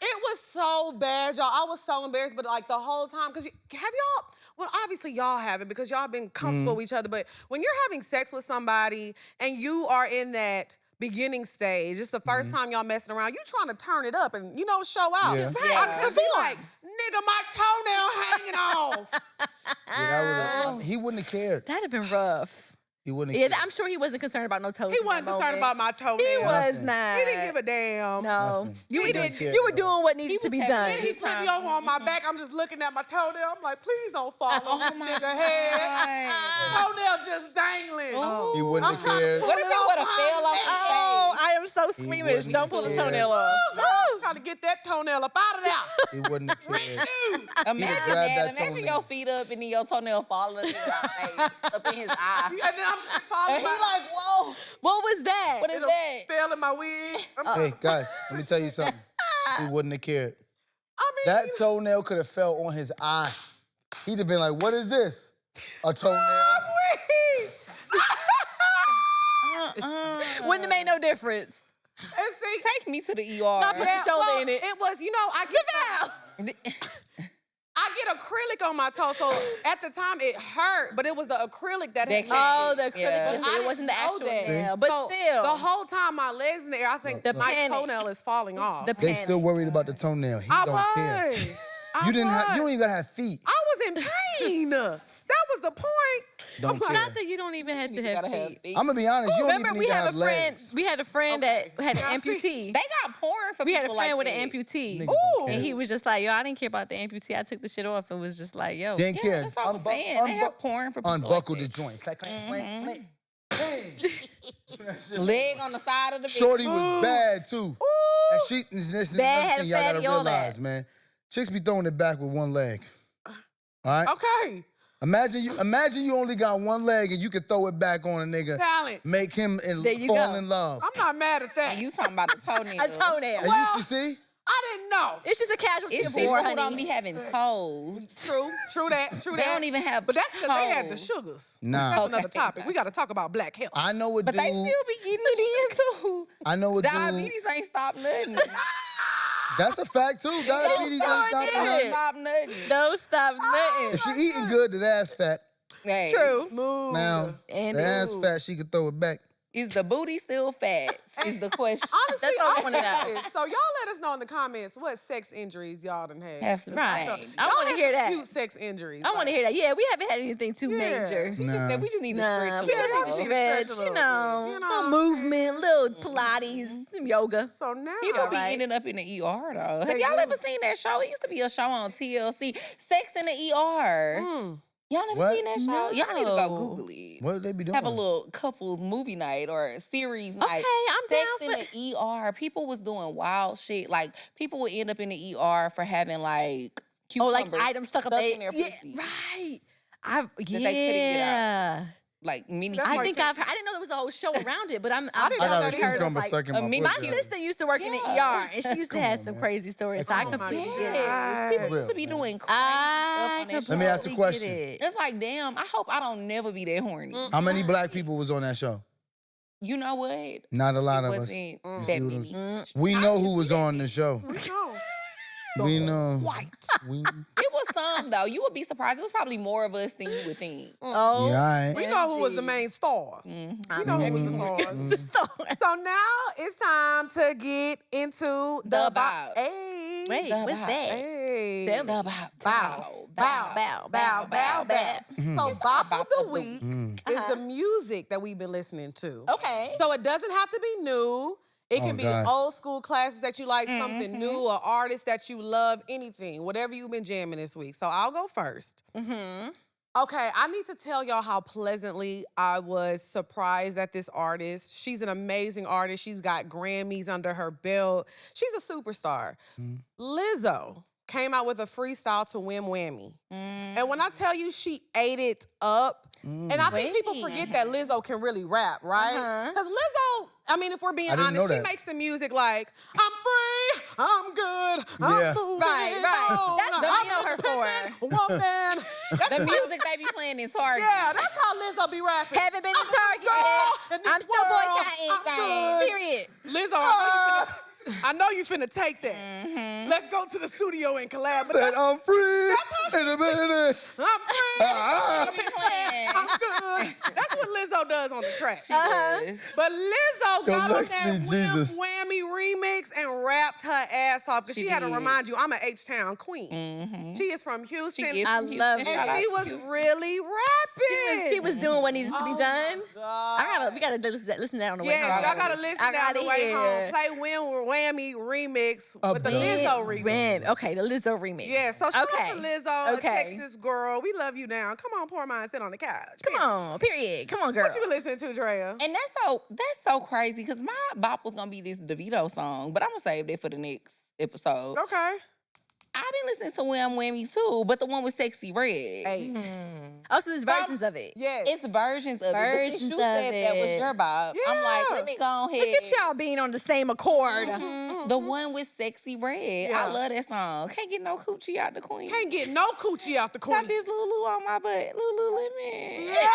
It was so bad, y'all. I was so embarrassed, but like the whole time, because have y'all, well, obviously y'all haven't because y'all been comfortable with each other, but when you're having sex with somebody and you are in that beginning stage, it's the first time y'all messing around, you trying to turn it up and, you know, show out. Yeah. I could be like, nigga, my toenail hanging off. Yeah, that would've- he wouldn't have cared. That'd have been rough. He wouldn't. Yeah, I'm sure he wasn't concerned about no toes. He wasn't concerned about my toenails. He was Nothing. not. He didn't give a damn. No, Nothing. you He were didn't care you were at doing what needed to be done. Then he put me over on my back. I'm just looking at my toenail. I'm like, please don't fall on this nigga head. Toenail just dangling. He wouldn't have cared. What if he would have fell off his Oh, I am so He squeamish. wouldn't Don't pull the care. toenail off. I'm trying to get that toenail up out of there. He wouldn't have cared. Imagine grabbed that that. Imagine toenail. your feet up and then your toenail falling in your face, up in his eye. And then I'm falling And he like, whoa, What was that? what is that? fell in my wig. Hey, guys, let me tell you something. He wouldn't have cared. I mean, That toenail could have fell on his eye. He'd have been like, what is this? A toenail? Wouldn't have made no difference. And see, Take me to the ER. Not put your shoulder in it. It was, I get acrylic on my toe, so at the time it hurt, but it was the acrylic that had Oh, the acrylic Yeah. was I it wasn't the didn't know actual that. nail. But So, still. the whole time my legs in the air, I think The my panic. toenail is falling off. The They panic. still worried about the toenail. He I don't care. was. You don't even gotta have feet. I was in pain. That was the point. Don't care. Not that you don't even have to have Gotta have feet. feet. I'm gonna be honest, you don't Remember, even we need to had a have friend. legs. We had a friend that had Now, an see, amputee. They got porn for We had a people friend like with that. an amputee. Niggas don't And care. he was just like, yo, I didn't care about the amputee. I took the shit off and was just like, yo. Didn't care. That's what I'm saying. They have porn for people Unbuckle like the that. joint. Clack, clack, clank, clank. Hey. Leg on the side of the bed. Shorty was bad too. And this is Bad, another had a thing y'all gotta fatty, all that. realize, man. Chicks be throwing it back with one leg. All right? Okay. Imagine you only got one leg and you can throw it back on a nigga. Talent. Make him There you fall go. in love. I'm not mad at that. And you talking about a toenail. A toenail. And you see? I didn't know. It's just a casualty It's of war, people who don't honey. be having toes. True that. They don't even have But that's because they had the toes. sugars. Nah. That's another topic. We got to talk about black health. I know what But dude. they still be getting it in too. I know what dude. Diabetes ain't stopped nothing. That's a fact too. Diabetes ain't stopping did nothing. it. Stop nothing. Don't stop nothing. If she eating good, that ass fat. Hey, True. Move. Now, And the ass ooh. fat, she could throw it back. is the booty still fat? Is the question. Honestly, That's all I I'm wanna know. curious. So y'all let us know in the comments what sex injuries y'all done had. Have sustained. Right. I Y'all want to had hear some that. Cute sex injuries. I want to hear that. Yeah, we haven't had anything too Yeah. major. Nah. We just need to Nah, stretch we a just need little. to Stretch stretch, a you little know, bit, you know. little movement, little Pilates, some yoga. So now, People be Right. ending up in the ER though. Have They y'all do. ever seen that show? It used to be a show on TLC, Sex in the ER. Y'all never What? seen that show? Y'all need to go No. Google it. What would they be doing? Have a little couples movie night or a series night. Okay, I'm Sex down in the ER. People was doing wild shit. Like people would end up in the ER for having like Oh, like cucumbers items stuck up in their yeah, pussy. right. I've they couldn't get yeah. Like mini. That's I like think I've heard. I didn't know there was a whole show around it, but I didn't I know got that a either. cucumber like, stuck in a my mini My pussy. sister used to work in the ER, and she used to have some crazy stories. So I Come on, completely man. get it. Yes. People Real, used to be man. doing crazy stuff I on that show. Let me ask you a completely question. get it. It's like, damn, I hope I don't never be that horny. How many black people was on that show? You know what? Not a lot It of us. wasn't You that see what many. I'm- We know who was on the show. No. We know. White. We, It was some though. You would be surprised. It was probably more of us than you would think. Oh, yeah, all right. We know who was the main stars. Mm-hmm. We know who was the stars. So now it's time to get into The bow. bow. Hey. wait, The what's bow. that? Hey. The bow, Bow, bow, bow, bow, bow. So bop of the week is the music that we've been listening to. Okay. So it doesn't have to be new. It can be gosh. old school classes that you like, something new, or artists that you love, anything, whatever you've been jamming this week. So I'll go first. Okay, I need to tell y'all how pleasantly I was surprised at this artist. She's an amazing artist. She's got Grammys under her belt. She's a superstar. Lizo came out with a freestyle to Wham Whammy. And when I tell you she ate it up, and I think people forget that Lizzo can really rap, right? Because Lizzo, I mean, if we're being I didn't know honest, she that. makes the music like, I'm free, I'm good, I'm Yeah. moving Right. on, That's what I'm I know her independent woman. That's The music they be playing in Target. yeah, that's how Lizzo be rapping. Haven't been to Target Girl, in yet. this I'm still world, boycotting. I'm good. Period. Lizzo, I know you finna take that. Let's go to the studio and collab. But Said that's, I'm free in a minute. I'm free. Ah. I'm good. That's what Lizzo does on the track. Yes. But Lizzo got on Lex that need Jesus. Wham whammy remix and rapped her ass off because she had to did. remind you, I'm an H-Town queen. She is from Houston. She is I from Houston. love and Shout she was really rapping. She was doing what needed to be Oh done. my God. We gotta listen to that on the way Yeah, home. y'all gotta listen I down the gotta way hear. home. Play Whammy remix with the Big Lizzo remix. Okay, the Lizzo remix. Yeah, so shout Okay. out to Lizzo, a Okay. Texas girl. We love you now. Come on, poor mind, sit on the couch. Come on, period. Come on, girl. What you been listening to, Drea? And that's so crazy because my bop was gonna be this DeVito song, but I'm gonna save that for the next episode. Okay. I've been listening to Wham Whammy too, but the one with Sexy Red. Hey. Oh, so there's versions of it. Yes. It's versions of it. But Versions since you of said that was it. your bop, I'm like, Yeah. let me go ahead. Look at y'all being on the same accord. The one with Sexy Red. Yeah. I love that song. Can't get no coochie out the queen. Can't get no coochie out the queen. Got this Lulu on my butt. Lululemon. Yes.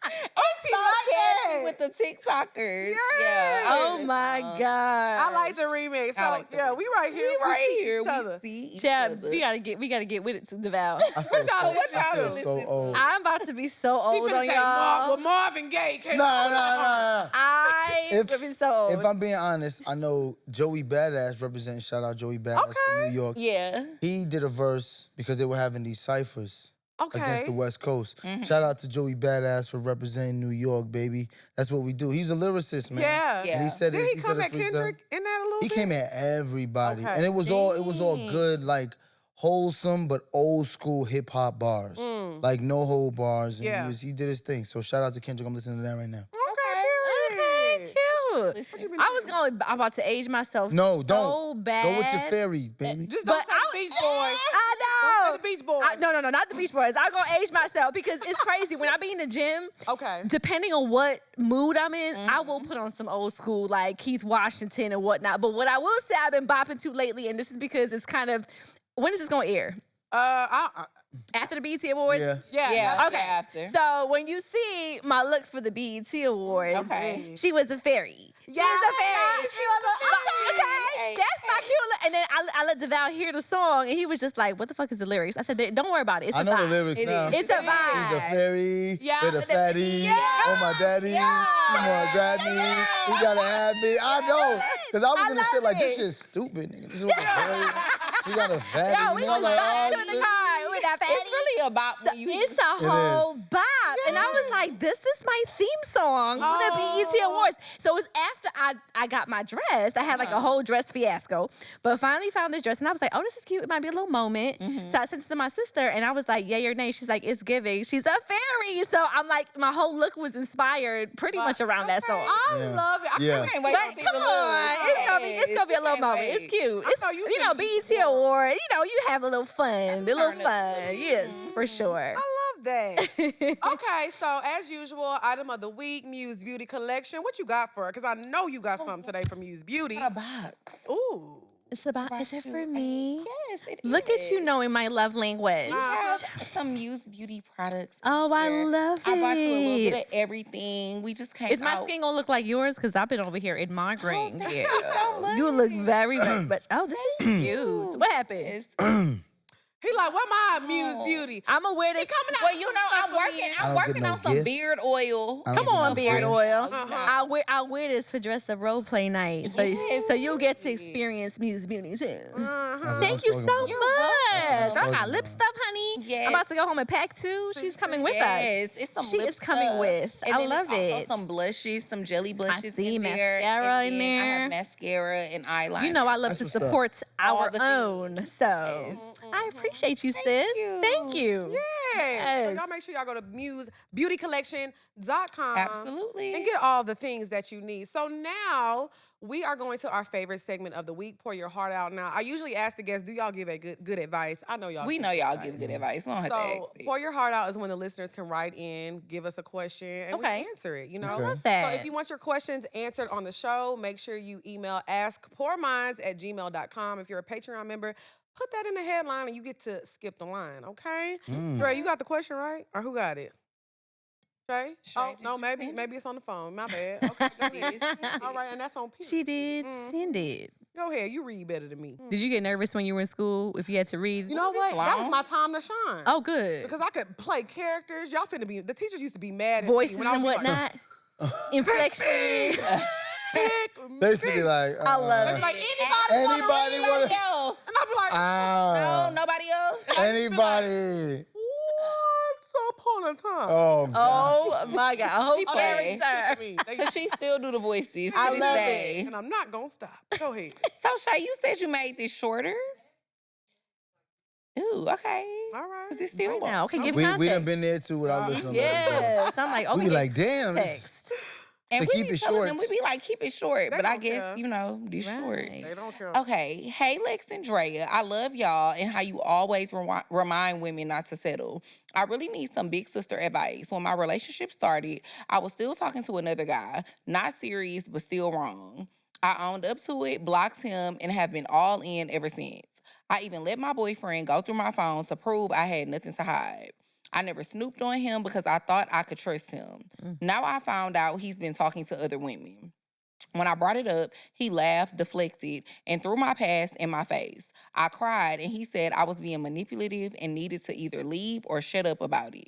It's so catchy with the TikTokers. Yeah. Oh my God. I like the remix. So, I like the yeah, we right here. We right see here. each other. We see each Child, other. we gotta get with it to Devale. I feel y'all so, I feel doing? so old. I'm about to be so He old finna on say y'all. Marvin Gaye came No. I'm gonna be so old. If I'm being honest, I know Joey Badass representing, shout out Joey Badass from New York. Yeah. He did a verse because they were having these ciphers against the Okay. West Coast. Shout out to Joey Badass for representing New York, baby. That's what we do. He's a lyricist, man. Yeah. Yeah. And he said Did his, he come said at his freestyle. Kendrick in that a little He bit? came at everybody. Okay. And it was all good, like wholesome but old school hip hop bars. Like no hold bars. And Yeah. he did his thing. So shout out to Kendrick. I'm listening to that right now. Okay, Okay, period. cute. I'm about to age myself. No, so don't. bad. Go with your fairy, baby. Just don't But say the Beach Boys. I know. Don't say the Beach Boys. No, not the Beach Boys. I'm gonna age myself because it's crazy. When I be in the gym, Okay. depending on what mood I'm in, I will put on some old school like Keith Washington and whatnot. But what I will say I've been bopping to lately, and this is because it's kind of, when is this gonna air? After the BET Awards? Yeah. Yeah. Okay. After. So when you see my look for the BET Awards, Okay. she was a fairy. She was a fairy. She was a Okay, that's my cute look. And then I let Devale hear the song, and he was just like, "What the fuck is the lyrics?" I said, "Don't worry about it. It's I a know vibe. the lyrics It now. is. It's a vibe." He's a fairy Yeah. with a fatty. Yeah. Oh, my daddy. You want to grab me? You got to have me. I know. Because I was I in the shit love like, this it. shit's stupid, nigga. This is what the fairy. She got a fatty. Yo, we nigga. I'm was like, vibing oh, in the shit. car with that fatty. It's really about when you. It's a whole is. bop. And I was like, this is my theme song for the BET Awards. So it was after I got my dress. I had like a whole dress fiasco. But finally found this dress and I was like, oh, this is cute. It might be a little moment. So I sent it to my sister and I was like, yeah, your name. She's like, it's giving. She's a fairy. So I'm like, my whole look was inspired pretty much around that song. I Yeah. love it. Yeah. Can't wait But to see come the on, lyrics. it's gonna be a little Can't moment. wait. It's cute. It's know you you know finna BET Award. You know you have a little fun, a little Turn up. fun. Yes, for sure. I love that. Okay, so as usual, item of the week, Muse Beauty Collection. What you got for her? Because I know you got something today from Muse Beauty. Got a box. Ooh. It's about. Is it for me? Yes, it Look at you is. knowing my love language. We have some used beauty products. Oh, I here. love I brought you a little bit it. of everything. We just came Is my out. skin gonna look like yours? Because I've been over here admiring. thank Yeah. you so much. You look very, very much. Oh, this is cute. What happened? He like, what my Muse Beauty? I'm gonna wear this. coming out Well, you know, I'm I I'm don't working get no on some gifts. beard oil. I don't Come get on, no beard gifts. oil. Uh-huh. I'll wear this for dress up role play night. So Yes, so you'll get to experience Muse Beauty too. That's what Thank I'm you talking so about. much. That's what I I'm got talking lip about. stuff, honey. Yes. I'm about to go home and pack too. She's coming with us. Yes, it's some She lip is coming stuff. with. And I then love it's also it. some blushes, some jelly blushes see in there. mascara and in then I there. have mascara and eyeliner. You know I love That's to what's up. support All our the things. own. So I appreciate you, sis. you. Thank you. So Yes. y'all make sure y'all go to musebeautycollection.com. Absolutely. And get all the things that you need. So now we are going to our favorite segment of the week, Pour Your Heart Out. Now, I usually ask the guests, do y'all give a good advice? I know y'all We give know y'all advice. give good advice. We don't have to So, ask it. Pour Your Heart Out is when the listeners can write in, give us a question, and Okay. we answer it, you know? Okay. Love So that. if you want your questions answered on the show, make sure you email askpourminds@gmail.com. If you're a Patreon member, put that in the headline and you get to skip the line, okay? Dre, you got the question right? Or who got it? Trey? Trey, Oh, did no, you maybe send it? it's on the phone. My bad. Okay, go ahead. All right, and that's on P. She did send it. Go ahead, you read better than me. Did you get nervous when you were in school if you had to read? You know what? That was long? my time to shine. Oh, good. Because I could play characters. Y'all finna be, the teachers used to be mad at Voices me. when I and would be like, whatnot. Inflection. They should be like, I love it. Like, anybody want to? else? And I'll be like, No, nobody else. Anybody? once upon a time. Oh, God. Oh my God. I hope Okay. character. Cause she still do the voices I to this love day. And I'm not gonna stop. Go ahead. So Shay, you said you made this shorter. Ooh, okay. All right. Is it still Right now. Okay, give We context. done been there too with our listeners. Yes. I'm like, okay. We be like, damn. this- text. And To we keep be it telling short. them, we be like, keep it short. They But I don't guess, care. you know, this short. Right. They don't care. Okay. Hey, Lex and Drea. I love y'all and how you always remind women not to settle. I really need some big sister advice. When my relationship started, I was still talking to another guy. Not serious, but still wrong. I owned up to it, blocked him, and have been all in ever since. I even let my boyfriend go through my phone to prove I had nothing to hide. I never snooped on him because I thought I could trust him. Now I found out he's been talking to other women. When I brought it up, he laughed, deflected, and threw my past in my face. I cried, and he said I was being manipulative and needed to either leave or shut up about it.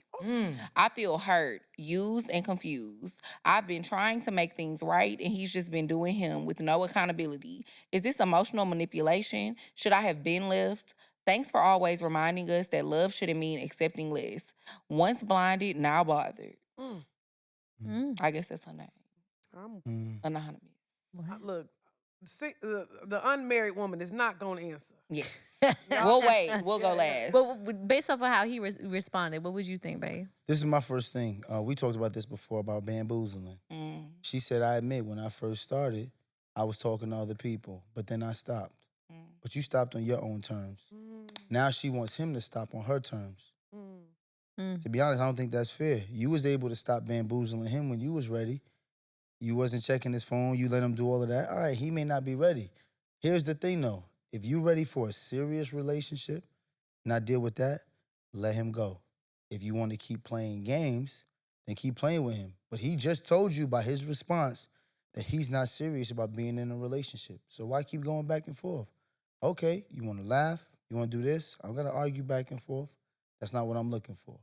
I feel hurt, used, and confused. I've been trying to make things right, and he's just been doing him with no accountability. Is this emotional manipulation? Should I have been left? Thanks for always reminding us that love shouldn't mean accepting less. Once blinded, now bothered. I guess that's her name. Anonymous. Look, see, the unmarried woman is not gonna answer. Yes. We'll wait. We'll go last. But based off of how he responded, what would you think, babe? This is my first thing. We talked about this before about bamboozling. She said, I admit, when I first started, I was talking to other people, but then I stopped. But you stopped on your own terms. Now she wants him to stop on her terms. To be honest, I don't think that's fair. You was able to stop bamboozling him when you was ready. You wasn't checking his phone. You let him do all of that. All right, he may not be ready. Here's the thing, though. If you're ready for a serious relationship, not deal with that, let him go. If you want to keep playing games, then keep playing with him. But he just told you by his response that he's not serious about being in a relationship. So why keep going back and forth? Okay, you want to laugh? You want to do this? I'm going to argue back and forth. That's not what I'm looking for.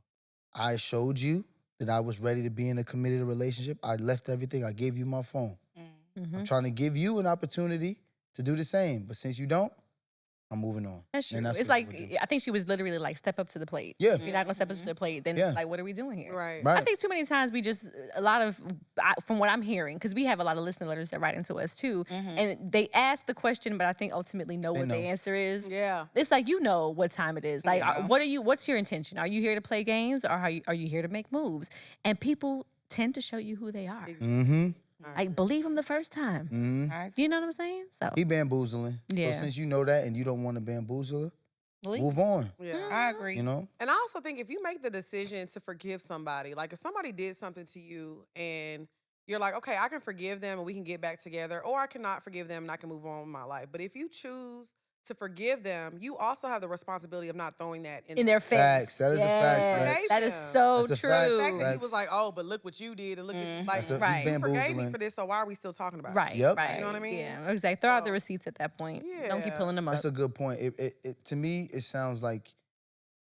I showed you that I was ready to be in a committed relationship. I left everything. I gave you my phone. I'm trying to give you an opportunity to do the same. But since you don't, I'm moving on. That's true. And It's what like, we'll do. I think she was literally like, step up to the plate. Yeah. If you're not going to step up to the plate, then Yeah. it's like, what are we doing here? Right. Right. I think too many times we just, from what I'm hearing, because we have a lot of listener letters that write into us too, and they ask the question, but I think ultimately know what the know. answer is. Yeah. It's like, you know what time it is. Like, Yeah. what's your intention? Are you here to play games or are you here to make moves? And people tend to show you who they are. Like, believe them the first time. You know what I'm saying? So, He bamboozling. Yeah. So since you know that and you don't want to bamboozle her, Leave. move on. Yeah. I agree. You know? And I also think if you make the decision to forgive somebody, like if somebody did something to you and you're like, okay, I can forgive them and we can get back together, or I cannot forgive them and I can move on with my life. But if you choose to forgive them, you also have the responsibility of not throwing that in their face. Facts. That is a fact, Yes. Lex. That is so That's a true. fact. The fact that he Facts. was like, oh, but look what you did and look at you. Like, That's a- he's Right. you forgave me bamboozling. for this, so why are we still talking about Right, Yep. right. You know what I mean? Yeah, exactly. Throw out the So- receipts at that point. Don't keep Yeah. pulling them up. That's a good point. To me, it sounds like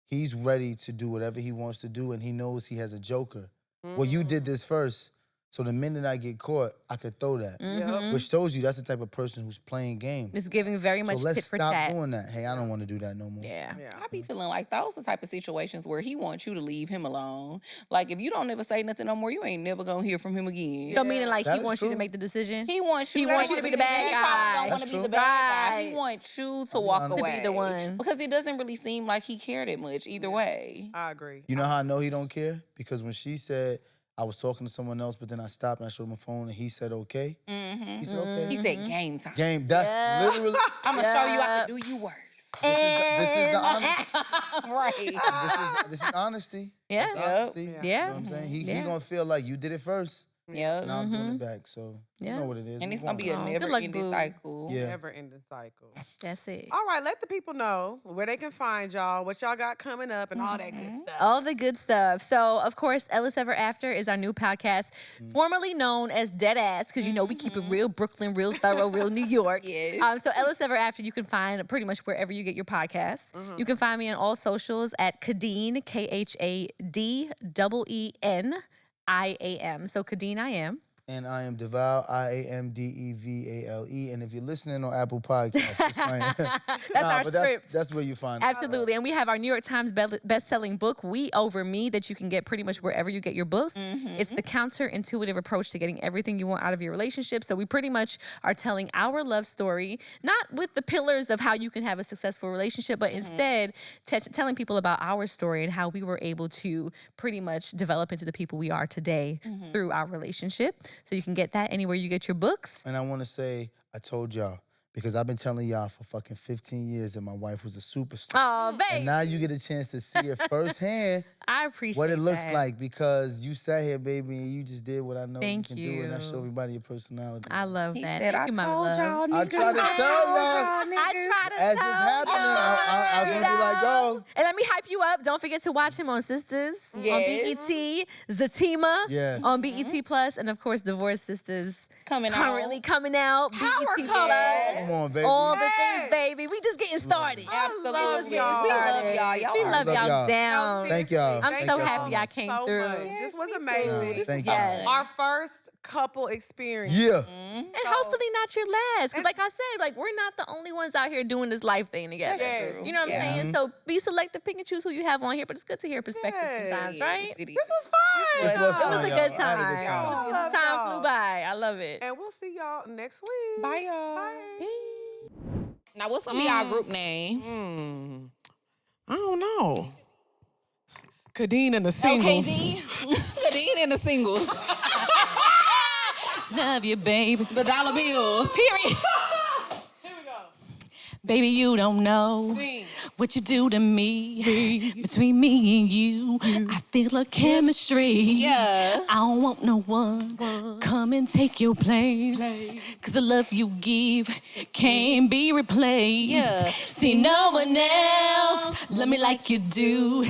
he's ready to do whatever he wants to do, and he knows he has a joker. Well, you did this first, so the minute I get caught, I could throw that. Which shows you that's the type of person who's playing games. It's giving very much So let's tit for stop tat. doing that. Hey, I don't want to do that no more. Yeah. Yeah. I be feeling like those are the type of situations where he wants you to leave him alone. Like, if you don't ever say nothing no more, you ain't never gonna hear from him again. So meaning like That he is wants you to true. make the decision. He wants you. He wants you to be the bad He guy. probably don't want That's to be true. the bad guy. He Right. wants you to I'll be walk honest. To away. be the one. Because it doesn't really seem like he cared that much either way. I agree. You know how I know he don't care? Because when she said I was talking to someone else, but then I stopped and I showed him my phone and he said okay. He said okay. He said game time. Game. That's literally. I'm gonna show you I can do you worse. This is the honesty. Right. This is honesty. Yeah. That's Yep. honesty. Yeah. You know what I'm saying? He gonna feel like you did it first. Yep. Now I'm doing it back. So you Yeah. know what it is. And it's Move gonna be a on. Good luck, never-ending boo. cycle. Yeah. Never ending cycle. That's it. All right, let the people know where they can find y'all, what y'all got coming up, and all that good stuff. All the good stuff. So, of course, Ellis Ever After is our new podcast, formerly known as Dead Ass, because you know we keep it real Brooklyn, real thorough, real New York. Yes. So, Ellis Ever After, you can find pretty much wherever you get your podcasts. You can find me on all socials at Khadeen, KHADEENIAM. So, Khadeen I Am. And I am Devale, IAMDEVALE. And if you're listening on Apple Podcasts, it's fine. Our script. That's where you find it. Absolutely. And we have our New York Times best-selling book, We Over Me, that you can get pretty much wherever you get your books. It's the counterintuitive approach to getting everything you want out of your relationship. So we pretty much are telling our love story, not with the pillars of how you can have a successful relationship, but instead telling people about our story and how we were able to pretty much develop into the people we are today through our relationship. So you can get that anywhere you get your books. And I want to say, I told y'all, because I've been telling y'all for fucking 15 years that my wife was a superstar. Oh, baby. And now you get a chance to see it firsthand. I appreciate what it looks that. like, because you sat here, baby, and you just did what I know Thank you can do, and I show everybody your personality. I love He that. said, Thank you, Mama Love. I try to tell y'all. I try to As tell this happening, I was gonna be like, yo. And let me hype you up. Don't forget to watch him on Sisters on BET, Zatima Yes. on BET Plus, and of course, Divorced Sisters currently coming out. BET couple. Plus. Come on, baby. All the things, baby. We just getting started. Absolutely. We love y'all. We love y'all down. Thank y'all. I'm Thank so y'all happy I much. came So through. much. This was amazing. Thank you. Yes. Our first couple experience. Yeah. And hopefully not your last. Because like I said, like we're not the only ones out here doing this life thing together. Yes. You know what I'm saying? So be selective, pick and choose who you have on here, but it's good to hear perspectives sometimes, right? This was fun. This was It was fun, a y'all. good I time. had a good time. Love Time y'all. flew by. I love it. And we'll see y'all next week. Bye, y'all. Bye. Now, what's gonna be our group name? I don't know. Khadeen and the singles. Khadeen and the singles. Love you, baby. The dollar bills. Period. Baby, you don't know what you do to me. Between me and you, I feel a chemistry. Yeah. I don't want no one come and take your place. Cause the love you give can't be replaced. Yeah. See, no one else love me like you do.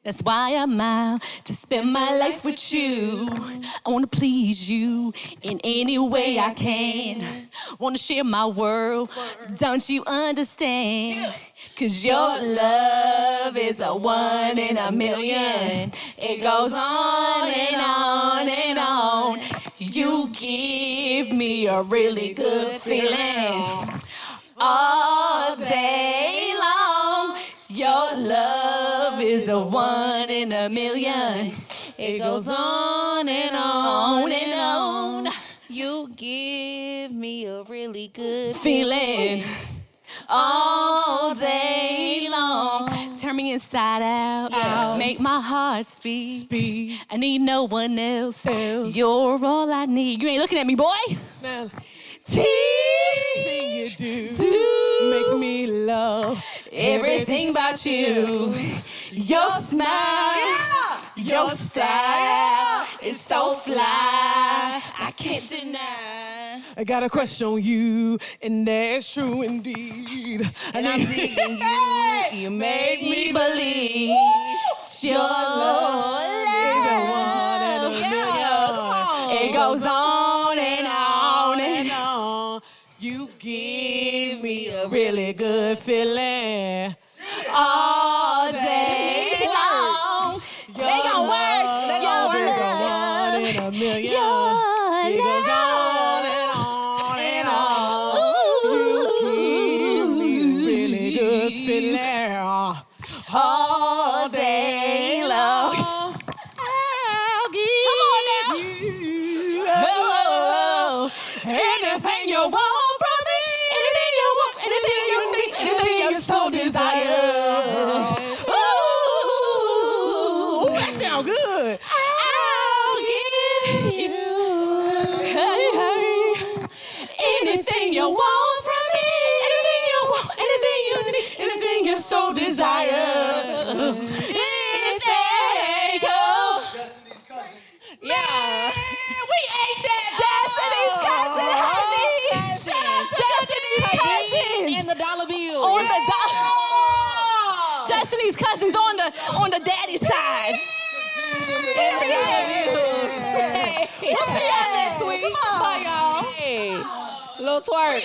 That's why I'm out to spend my life with you. I wanna please you in any way I can. Wanna share my world, don't you understand? Cause your love is a 1 in a million. It goes on and on and on. You give me a really good feeling all day long. Your love is a 1 in a million. It goes on and on and on. You give me a really good Feeling all day long. Turn me inside out. Make my heart speak. I need no one else. You're all I need. You ain't looking at me, boy. You do makes me love Everything about you. Your smile, your style is so fly. I can't deny. I got a crush on you, and that's true indeed. And I'm digging you. You make me believe your love is a 1 in a million. It goes on and on and on. You give me a really good feeling All day long. They gon' work. Your love. 1 in a million. Your It goes on and on and on. You give me a really good feeling all day long. I'll give you Anything you want from me, anything you want, anything you need, anything your soul desires. Ooh, that sound good. I'll give you anything you want from me, anything you want, anything you need, anything your soul desires. Anything goes. Destiny's cousin. Yeah. We ate that. Destiny's cousin, honey. Shout out to Destiny's cousins. And the dollar bill. On the Destiny's cousins on the daddy side. And the dollar bills. We'll see y'all next week. Come on. Bye, y'all. Hey, little twerk.